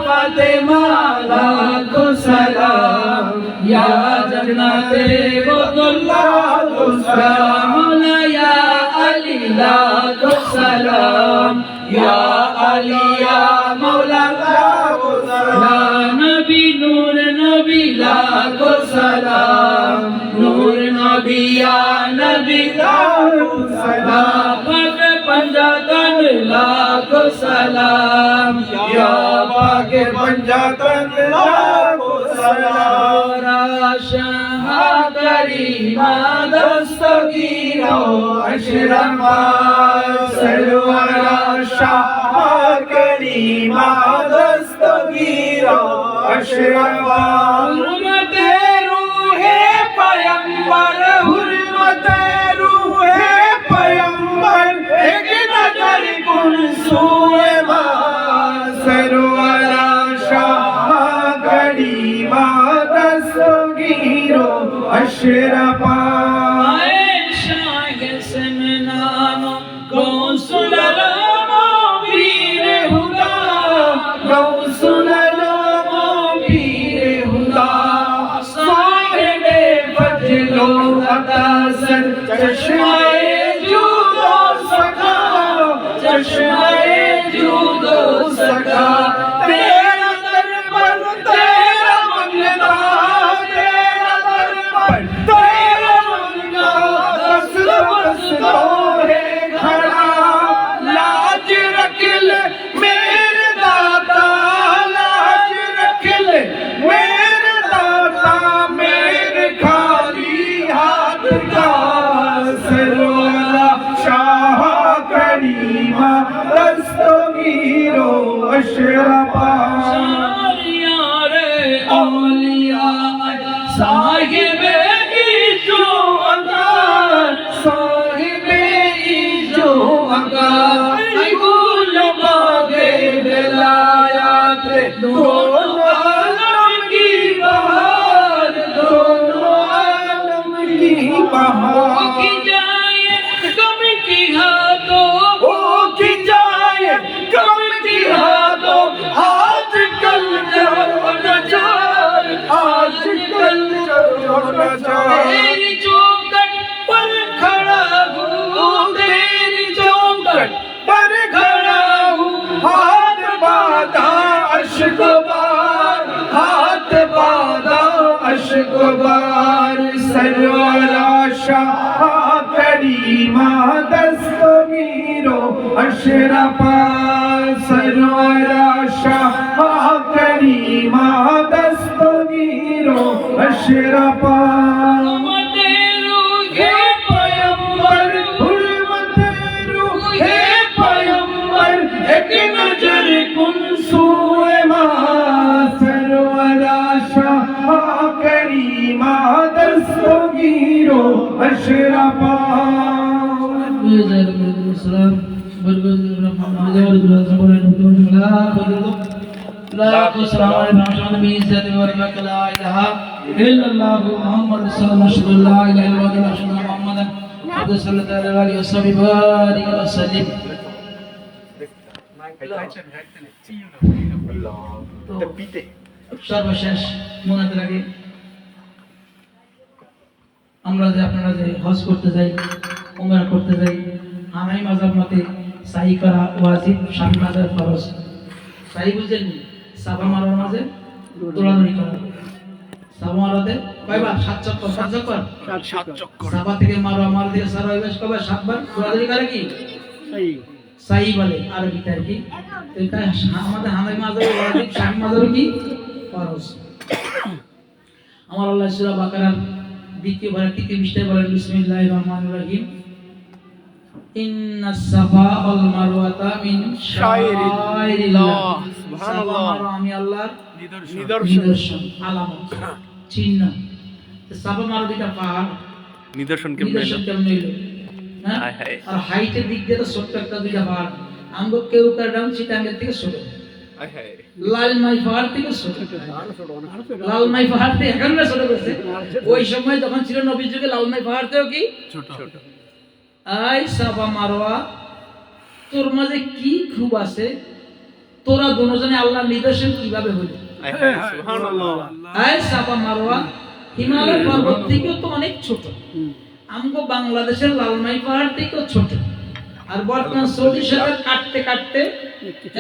ফাতেমা লাখো সালাম ইয়া জন্নতে বতুল লাখো সালাম ইয়া আলী লাখো সালাম ইয়া আলী ইয়া মৌলা লাখো সালাম নবী নূর নবী লাখো সালাম নূর নবী ইয়া নবী লাখো সালাম পাক पंजातन लाखो सलाम या पाक पंजातन लाखो सलाम। शाह करीमा दस्तगीरो अशरमा सरवरा शाह करीमा दस्तगीरो अशरमा। हुर्मते रूहे पैगंबर हुर्मते रूहे पैगंबर एक नजर कुन सोए सरवरा शाह करीमा दस्तगीरो अशरफा। शाह सननानो गौसुल आलम पीर हुदा गौसुल आलम पीर हुदा साहिबे फजलो अता सर चश्माए जूदो सखा चश्माए जूदो सखा। तेरा दर पर तेरा मंगता तेरा दर पर तेरा मंगता दस बरस तो है खड़ा लाज रख ले मेरे दाता लाज रख ले मेरे दाता मेरे खाली हाथ का सरवरा शाह करीमा दस्तगीरो अशरफा। औलिया साहिबे इजो अंगार साहिबे इजो अंगार गुल बागे विलायत दोनों आलम की बहार दोनों आलम की बहार की जाए गम की हाथों की जाए गम की हाथों आजकल तेरी चौखट पर खड़ा हूँ तेरी चौखट पर खड़ा हूँ हाथ बांधा अश्क बार हाथ बांधा अश्क बार सरवरा शाह करीमा दस्तगीरो अशरफा सरवरा शाह करीमा दस्तगीरो अशरफा एक नजर कुन सूए सरवरा शाह करीमा दस्तगीरो अशरफा সর্বশেষ মোনাজাতের আগে আমরা যে আপনারা যে হজ করতে যাই উমরা করতে যাই হানাফি মাযহাব মতে সাই করা ওয়াজিব শাফি মাযহাব ফরজ সাই বুঝেন সাফা মারওয়ার মাঝে দৌড়াদৌড়ি করা সাফা মারওয়াতে কয়বার 7 চক্কর 7 চক্কর 7 চক্কর সাফা থেকে মারওয়া মার দিয়ে সারা হইবে কয়বার 7 বার দৌড়াদৌড়ি করে কি সাই সাই বলে আরবিতে আর কি এটা আমাদের হানাফি মাযহাবে ওয়াজিব শাফি মাযহাবে কি ফরজ আমার আল্লাহ সূরা বাকারার দ্বিতীয় পারা তৃতীয় পৃষ্ঠায় বলেন বিসমিল্লাহির রহমানির রহিম ইন্নাস সাফা ওয়াল মারওয়াতা মিন শাইরিল্লাহ সুবহানাল্লাহ আমি আল্লাহর নিদর্শন আলামত চিহ্ন সাফা মারওয়াটা পাহাড় নিদর্শন কেমন হইলো হ্যাঁ আর হাইটের দিক দিয়ে তো ছোট্ট একটা দুইটা পাহাড় আমগো কেউ কাটাম চিটাঙ্গের থেকে ছোট লালমাই পাহাড় থেকে ছোট লালমাই পাহাড় থেকে এখন না ছোট করছে ওই সময় যখন ছিল নবীর যুগে লালমাই পাহাড় থেকেও কি ছোট আই সাফা মারওয়া তোর মাঝে কি খুব আছে তোরা দুজনে আল্লাহর নিদর্শন কিভাবে হইল সুবহানাল্লাহ আই সাফা মারওয়া হিমালয় পর্বত থেকেও তো অনেক ছোট আমগো বাংলাদেশের লালমাই পাহাড় থেকেও ছোট আর বর্তমান সৌদি সাথে কাটতে কাটতে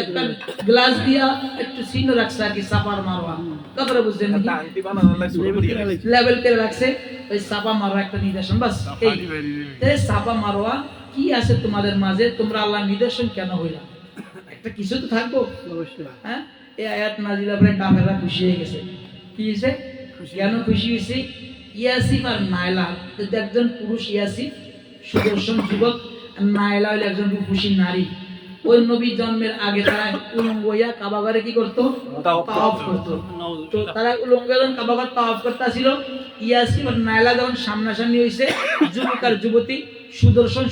একটা গ্লাস দিয়া একটু চিহ্ন রাখছে আর কি সাফার মারওয়া কথাটা বুঝছেন নাকি লেভেল করে রাখছে ওই সাফা মারওয়া একটা নিদর্শন বাস এই সাফা মারওয়া কি আছে তোমাদের মাঝে তোমরা আল্লাহর নিদর্শন কেন হইলা একটা কিছু তো থাকবো অবশ্যই হ্যাঁ এই আয়াত নাজিল করে কাফেররা খুশি হয়ে গেছে কি হইছে কেন খুশি হইছে ইয়াসিফ আর নাইলা একজন পুরুষ ইয়াসিফ সুদর্শন যুবক নাইলা হলো একজন রূপসী নারী ওই নবী জন্মের আগে তারা উলঙ্গ হইয়া কাবা ঘরে কি করতো তাওয়াফ করতো তো তারা উলঙ্গ যখন কাবা ঘর তাওয়াফ করতেছিল ইয়াসিফ আর নাইলা যখন সামনাসামনি হইছে যুবক আর যুবতী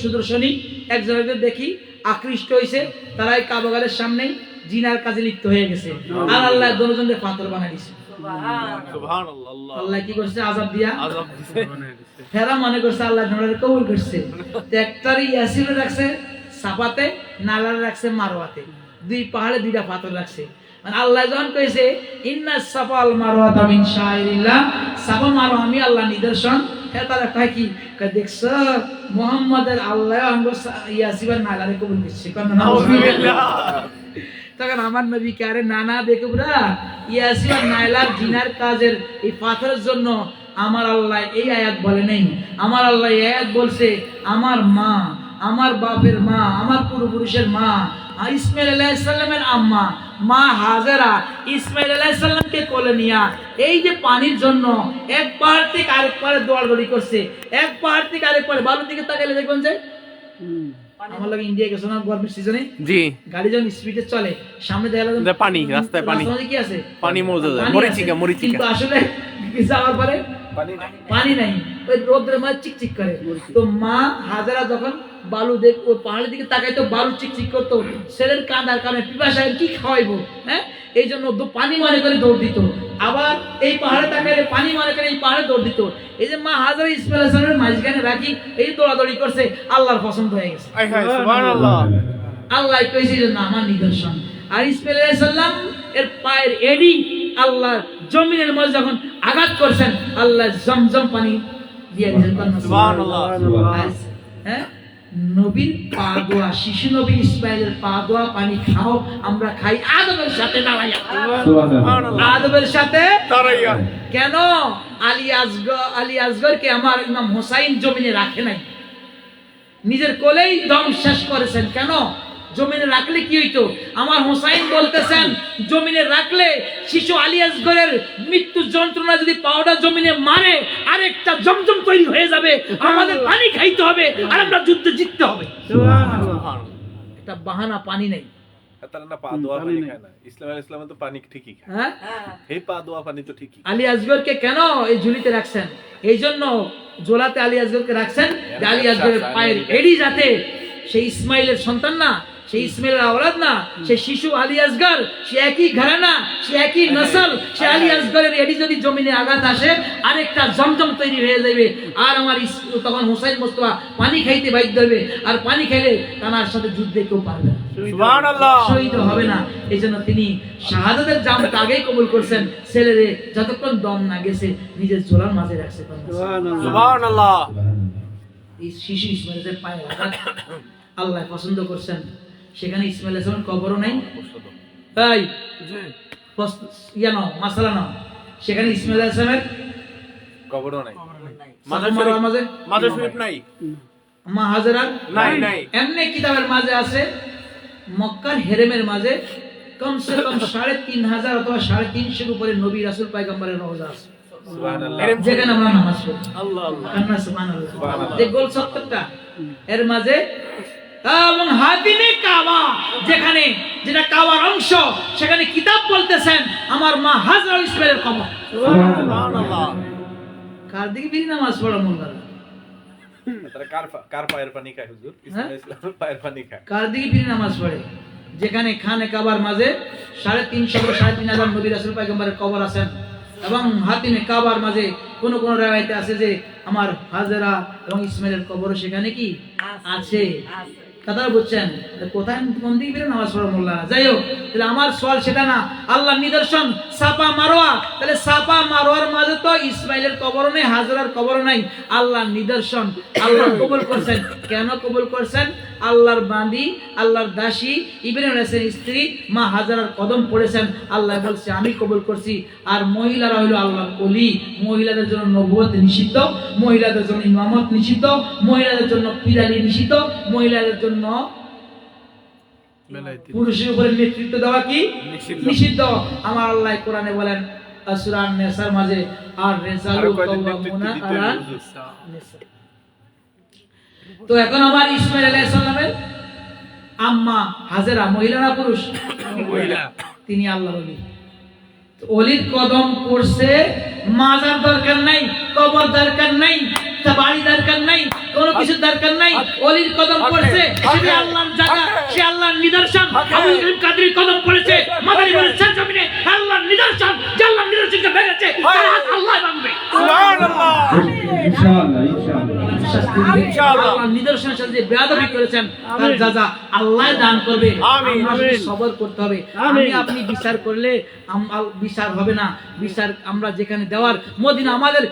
সুদর্শনী একজনকে দেখি আকৃষ্ট হইছে তারা এই কাবা ঘরের সামনেই জিনার কাজে লিপ্ত হয়ে গেছে আর আল্লাহ দুজনকে পাথর বানাই দিয়েছে সুবহানাল্লাহ আল্লাহ কি করছে আযাব দিছে ফেরা মনে করছে আল্লাহ ধরে কবুল করছে তো একটারই ইয়াসিফে রাখছে সাফাতে নালারে রাখছে মারওয়াতে দুই পাহাড়ে দুইটা পাথর রাখছে মানে আল্লাহ যখন কইছে ইন্নাস সাফা ওয়াল মারওয়াতা মিন শাইরিল্লাহ সাফা মারওয়া আমি আল্লাহ নিদর্শন তারা কয় কি দেখছো মুহাম্মাদের আল্লাহ আমগো ইয়াসিফের নালারে কবুল করছে কারণ নাউজুবিল্লাহ তখন আমার নবী কে আরে নানা বেকুবরা ইয়াসিন আর নাইলার জিনার কাজের এই পাথরের জন্য আমার আল্লাহ এই আয়াত বলে নাই আমার আল্লাহ এই আয়াত বলছে আমার মা আমার বাপের মা আমার পূর্বপুরুষের মা ইসমাইল আলাইহিস সালামের আম্মা মা হাজেরা ইসমাইল আলাইহিস সালামকে কোলে নিয়া এই যে পানির জন্য এক পাহাড় থেকে আরেক পাহাড়ে দৌড়াদৌড়ি করছে এক পাহাড় থেকে আরেক পাহাড়ে বালুর দিকে তাকাইলে দেখবেন যে
আমার লাগে ইন্ডিয়া গেছো না গরমের সিজনে,
জি
গাড়ি যখন স্পিডে চলে সামনে দেখা গেল
পানি, রাস্তায় পানি,
কি আছে,
পানি মজা যায়,
পানি
মরিচিকা
আছে,
মরিচিকা
কিন্তু আসলে যাওয়ার পরে পানি নাই, ওই রোদ্রের মধ্যে চিকচিক করে। তো মা হাজারা যখন বালু দেখ ও পাহাড়ের দিকে তাকাইতো, বালু চিকচিক করতো, ছেলের কাঁদার কারণে পিপাসায় কি খাওয়াইবো, হ্যাঁ এই জন্য পানি মনে করে দৌড় দিত। আবার এই পাহাড়ে তাকাইলে পানি মনে করে এই পাহাড়ে দৌড় দিত। এই যে মা হাজারা ইসমাইল আলাইহিস সালামের মাঝখানে রাখি এই দৌড়াদৌড়ি করছে, আল্লাহর পছন্দ হয়ে গেছে।
সুবহানাল্লাহ।
আল্লাহ কইছে যে না আমার নিদর্শন। আর ইসমাইল আলাইহিস সালাম এর পায়ের এডি আল্লাহ জমিনের মধ্যে যখন আঘাত করছেন, আল্লাহ জমজম পানি দিয়ে দিয়েছেন।
সুবহানাল্লাহ।
হ্যাঁ, নবীর পা দোয়া, শিশু নবী ইসমাইলের পা দোয়া পানি খাও, আমরা খাই আদবের সাথে দাঁড়াইয়া, আদবের সাথে
দাঁড়াইয়া।
কেন আলী আসগরকে আমার ইমাম হোসাইন জমিনে রাখে নাই, নিজের কোলেই দম শেষ করেছেন। কেন? জমিনে রাখলে কি হইতো? আমার হোসাইন বলতেছেন জমিনে রাখলে শিশু আলী আসগরের মৃত্যু যন্ত্রণা যদি পাউডার জমিনে মারে আরেকটা জমজম তৈরি হয়ে যাবে, আমাদের পানি খাইতে হবে আর আমরা যুদ্ধে জিততে হবে। এটা বাহানা, পানি নেই।
তারা না পা দোয়া পানি খায় না, ইসলামে তো পানি ঠিকই খায়।
হ্যাঁ,
এই পা দোয়া পানি তো ঠিকই।
আলী আসগরকে কেন এই ঝুলিতে রাখছেন? এই জন্য জোলাতে আলী আসগরকে রাখছেন যে আলী আসগরের পায়ের এডি যাতে, সেই ইসমাইলের সন্তান না, সেই ইসমাইলের আওলাদ না, সেই শিশু আলী আসগর, সে একই ঘরানা, সে একই নসল, সে আলী আসগরের এডি যদি জমিনে আঘাত আসে আরেকটা জমজম তৈরি হয়ে যাবে, আর আমার তখন হোসাইন মোস্তফা পানি খাইতে বাধ্য হবে, আর পানি খাইলে তার সাথে যুদ্ধে কেউ পারবে না,
সুবহানাল্লাহ।
শহীদ হবে না। এই জন্য তিনি শাহাদাতের জামটা আগেই কবুল করছেন, ছেলেরে যতক্ষণ দম না গেছে নিজের জোলার মাঝে রাখছে।
সুবহানাল্লাহ।
এই শিশু ইসমাইলের পায়ে আঘাত আল্লাহ পছন্দ করছেন, সেখানে ইসমাইল আলাইহিস সালামের কবরও নাই। তাই ইয়া নাও, মাসালা নাও, সেখানে ইসমাইল আলাইহিস সালামের
কবরও নাই,
মাজার শরীফ নাই,
মা হাজেরা
নাই।
এমনি কিতাবের মাঝে আছে, মক্কার হেরেমের মাঝে কমসে কম ৩,৫০০ অথবা ৩৫০ উপরে নবী রাসূল পয়গম্বরের রওজা আছে,
সুবহানাল্লাহ।
যেখানে আমরা নামাজ পড়ি।
আল্লাহ
কান্না সুবহানাল্লাহ। যে গোল চত্বরটা এর মাঝে এবং হাতিমে কাবা, যেখানে যেটা কাবার অংশ, সেখানে কিতাব বলতেছেন আমার মা হাজরা ইসমাইলের কবর।
সুবহানাল্লাহ।
কার দিকে ফিরে নামাজ পড়া মন করে?
তারা কার পায়ের পানি খায় হুজুর? ইসলামের পায়ের পানি খায়।
কার দিকে ফিরে নামাজ পড়ে? যেখানে খানে কাবার মাঝে ৩৫০ নবী রাসূল পয়গম্বরের কবর আছেন, এবং হাতিমে কাবার মাঝে কোন কোন রাওয়ায়াতে আছে যে আমার হাজরা এবং ইসমাইলের কবর সেখানে কি আছে। কথা বুঝছেন? কোথায় কোন দিকে ফিরে নামাজ পড়া মোল্লা? যাই হোক, তাহলে আমার সওয়াল সেটা না। আল্লাহ নিদর্শন সাফা মারোয়া, তাহলে সাফা মারোয়ার মাঝে তো ইসমাইলের কবর নেই, হাজরার কবর নাই। আল্লাহ নিদর্শন আল্লাহ কবুল করছেন। কেন কবুল করছেন? আল্লাহর বান্দি, আল্লাহর দাসী ইব্রাহিম আলাইহিস স্ত্রী মা হাজরার কদম পড়েছেন, আল্লাহ বলছে আমি কবুল করছি। আর মহিলারা হলো আল্লাহর ওলি, মহিলাদের জন্য নবুয়ত নিষিদ্ধ, মহিলাদের জন্য ইমামত নিষিদ্ধ, মহিলাদের জন্য পিরালি নিষিদ্ধ, মহিলাদের জন্য পুরুষের উপরে নেতৃত্ব দেওয়া কি নিষিদ্ধ। আমার আল্লাহ কোরআনে বলেন সূরা আন-নিসার মাঝে, আর রিজালু কাওয়ামুনা আলা নিসা। তো এখন আমার ইসমাইল আলাইহিস সালামের আম্মা হাজেরা মহিলা না পুরুষ? মহিলা। তিনি আল্লাহ ওলি। তো ওলির কদম পড়ছে, মাজার দরকার নাই, কবর দরকার নাই, বাড়ি দরকার নাই, কোনো কিছু দরকার নাই। ওলির কদম পড়ছে, সে আল্লাহর জায়গা, সে আল্লাহর নিদর্শন। আব্দুল করিম কাদরীর কদম পড়েছে মাদারী বলেছেন জমিনে আল্লাহর নিদর্শন, যে আল্লাহর নিদর্শনকে ভেঙেছে তার হাত আল্লাহ ভাঙবে।
সুবহানাল্লাহ।
ইনশাআল্লাহ আল্লাহর নিদর্শনের সাথে যে বেয়াদবি করেছেন তার যাজা আল্লাহ দান করবে। আমরা সবর করতে হবে। আমি আপনি বিচার করলে বিচার হবে না। বিচার আমরা যেখানে দেওয়ার, মদিনা আমাদের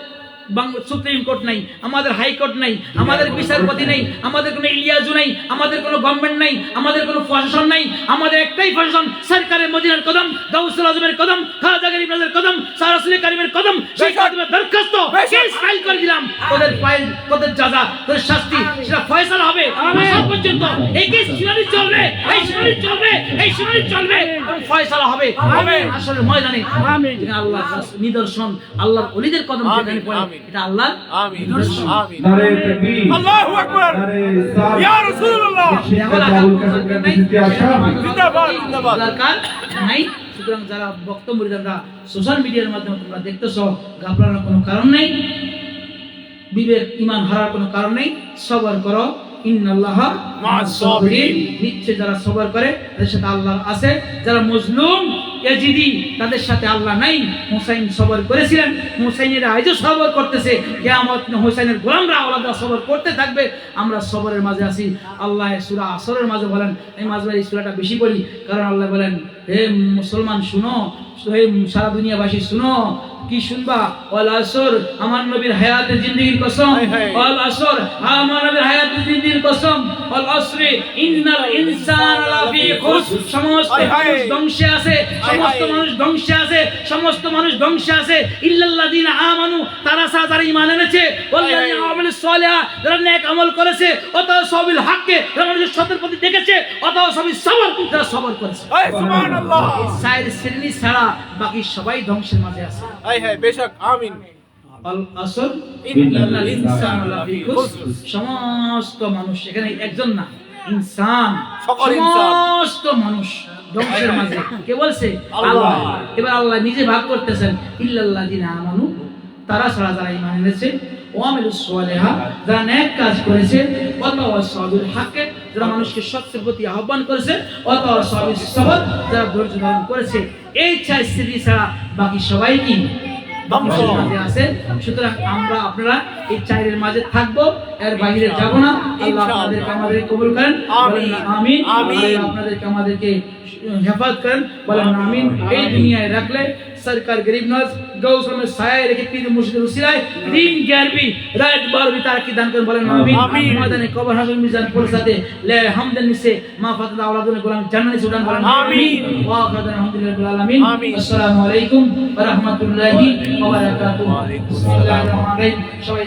সুপ্রিম কোর্ট নাই, আমাদের হাইকোর্ট নাই, আমাদের বিচারপতি নাই, আমাদের কোনো ইলিয়াজু নাই, আমাদের কোনো গভর্নমেন্ট নাই, আমাদের কোনো প্রশাসন নাই। আমাদের একটাই প্রশাসন, সরকারের মদিনার কদম, গাউসুল আজমের কদম, খাজা গরিব নজরের কদম, রাসূল কারীমের কদম। সেই কদমে দরখাস্ত কেস ফাইল করে দিলাম, তোদের ফাইল, তোদের যাজা, তোদের শাস্তি সেটা ফয়সালা হবে।
পর্যন্ত এই কেস শুনানি চলবে, এই শুনানি চলবে, এই শুনানি চলবে এবং ফয়সালা হবে আসরের ময়দানে। যেখানে আল্লাহর নিদর্শন, আল্লাহর ওলিদের কদম যেখানে পড়ে, এটা আল্লাহর
আমিন
নিদর্শন।
আমিন
নারে তাকবীর,
আল্লাহু আকবার
নারে সালাত,
ইয়া রাসূলুল্লাহ জিন্দাবাদ জিন্দাবাদ
দরকার নাই। সুতরাং যারা বক্তব্য যারা সোশ্যাল মিডিয়ার মাধ্যমে তোমরা দেখতেছো, ঘাবড়ানোর কোনো কারণ নেই, বিবেক ইমান হারার কোনো কারণ নেই। সবর করো, ইন্নাল্লাহা মা'আস সাবিরিন। নিশ্চয় যারা সবর করে তাদের সাথে আল্লাহ আছে। যারা মজলুম ইয়াজিদি তাদের সাথে আল্লাহ নাই। হুসাইন সবর করেছিলেন, হুসাইনের আজও সবর করতেছে। কিয়ামত হুসাইনের গোলামরা আলাদা সবর করতে থাকবে। আমরা সবরের মাঝে আছি। আল্লাহ সূরা আসরের মাঝে বলেন, এই মাঝে এই সূরাটা বেশি পড়ি, কারণ আল্লাহ বলেন, হে মুসলমান শুনো, হে সারা দুনিয়াবাসী শুনো। কি শুনবা? ওয়াল আসর, আমার নবীর হায়াতের জিন্দেগির কসম। ওয়াল আসর, আমার নবীর হায়াতের জিন্দেগির কসম। ওয়াল আসরি ইন্নাল ইনসানা লাফি খুসর, সমস্ত মানুষ ধ্বংসে আছে, সমস্ত মানুষ ধ্বংসে আছে, সমস্ত মানুষ ধ্বংসে আছে। ইল্লাল্লাযিনা আমানু, তারা ছাড়া যারা ঈমান এনেছে। ওয়াল্লাযিনা আমালুস সালিহা, যারা নেক আমল করেছে। ওয়াতাওয়াসাবিল হাক্কি, যারা মানুষের সত্যের প্রতি ডেকেছে। ওয়াতাওয়াসাবিস সবর, যারা সবর করেছে।
সুবহানাল্লাহ।
এই চার শ্রেণী ছাড়া বাকি সবাই ধ্বংসের মাঝে আছে।
হ্যাঁ বেশক আমিন।
আল আসর ইন্নাল ইনসানা লাফি খুসর, সমস্ত মানুষ, এখানে একজন না, ইনসান,
সকল ইনসান।
সমস্ত মানুষ ধ্বংসের মাঝে। কে বলছে? আল্লাহ। এবার আল্লাহ নিজে ভাগ করতেছেন, ইল্লাল্লাযিনা আমানু, তারা ছাড়া যারা ঈমান এনেছে। ওয়া আমিলুস সালিহা, যারা নেক কাজ করেছে। ওয়া তাওয়াসাবিল হাক্কি, যারা মানুষকে সত্যের প্রতি আহ্বান করেছে। ওয়া তাওয়াসাবিস সবর, যারা ধৈর্য ধারণ করেছে। এই চার শ্রেণী ছাড়া বাকি সবাই কি ধ্বংসের মাঝে আছে। সুতরাং আমরা আপনারা এই চারের মাঝে থাকবো, এর বাইরে যাব না। আল্লাহ আপনাদেরকে আমাদেরকে কবুল করেন, বলেন আমিন। আল্লাহ আপনাদেরকে আমাদেরকে হেফাজত করেন, বলেন আমিন। এই দুনিয়ায় রাখলে সরকার গরিব নওয়াজ গৌস में साया রেখে পীর মুর্শিদের উসিলায় দিন গ্যারবি রাত বারবি তারকি দান করেন, বলেন আমিন। ময়দানে কবর হাসর মিজান পুরসাতে লে হামদান নিসে মা ফাতলা আওলাদুল গোলাম জান্নাতি সুদান, বলেন আমিন। ওয়া আখিরুন আলহামদুলিল্লাহি আলামিন। আসসালামু আলাইকুম ওয়া রাহমাতুল্লাহি ওয়া বারাকাতুহু। বিসমিল্লাহির রহমানির রহিম। সবাই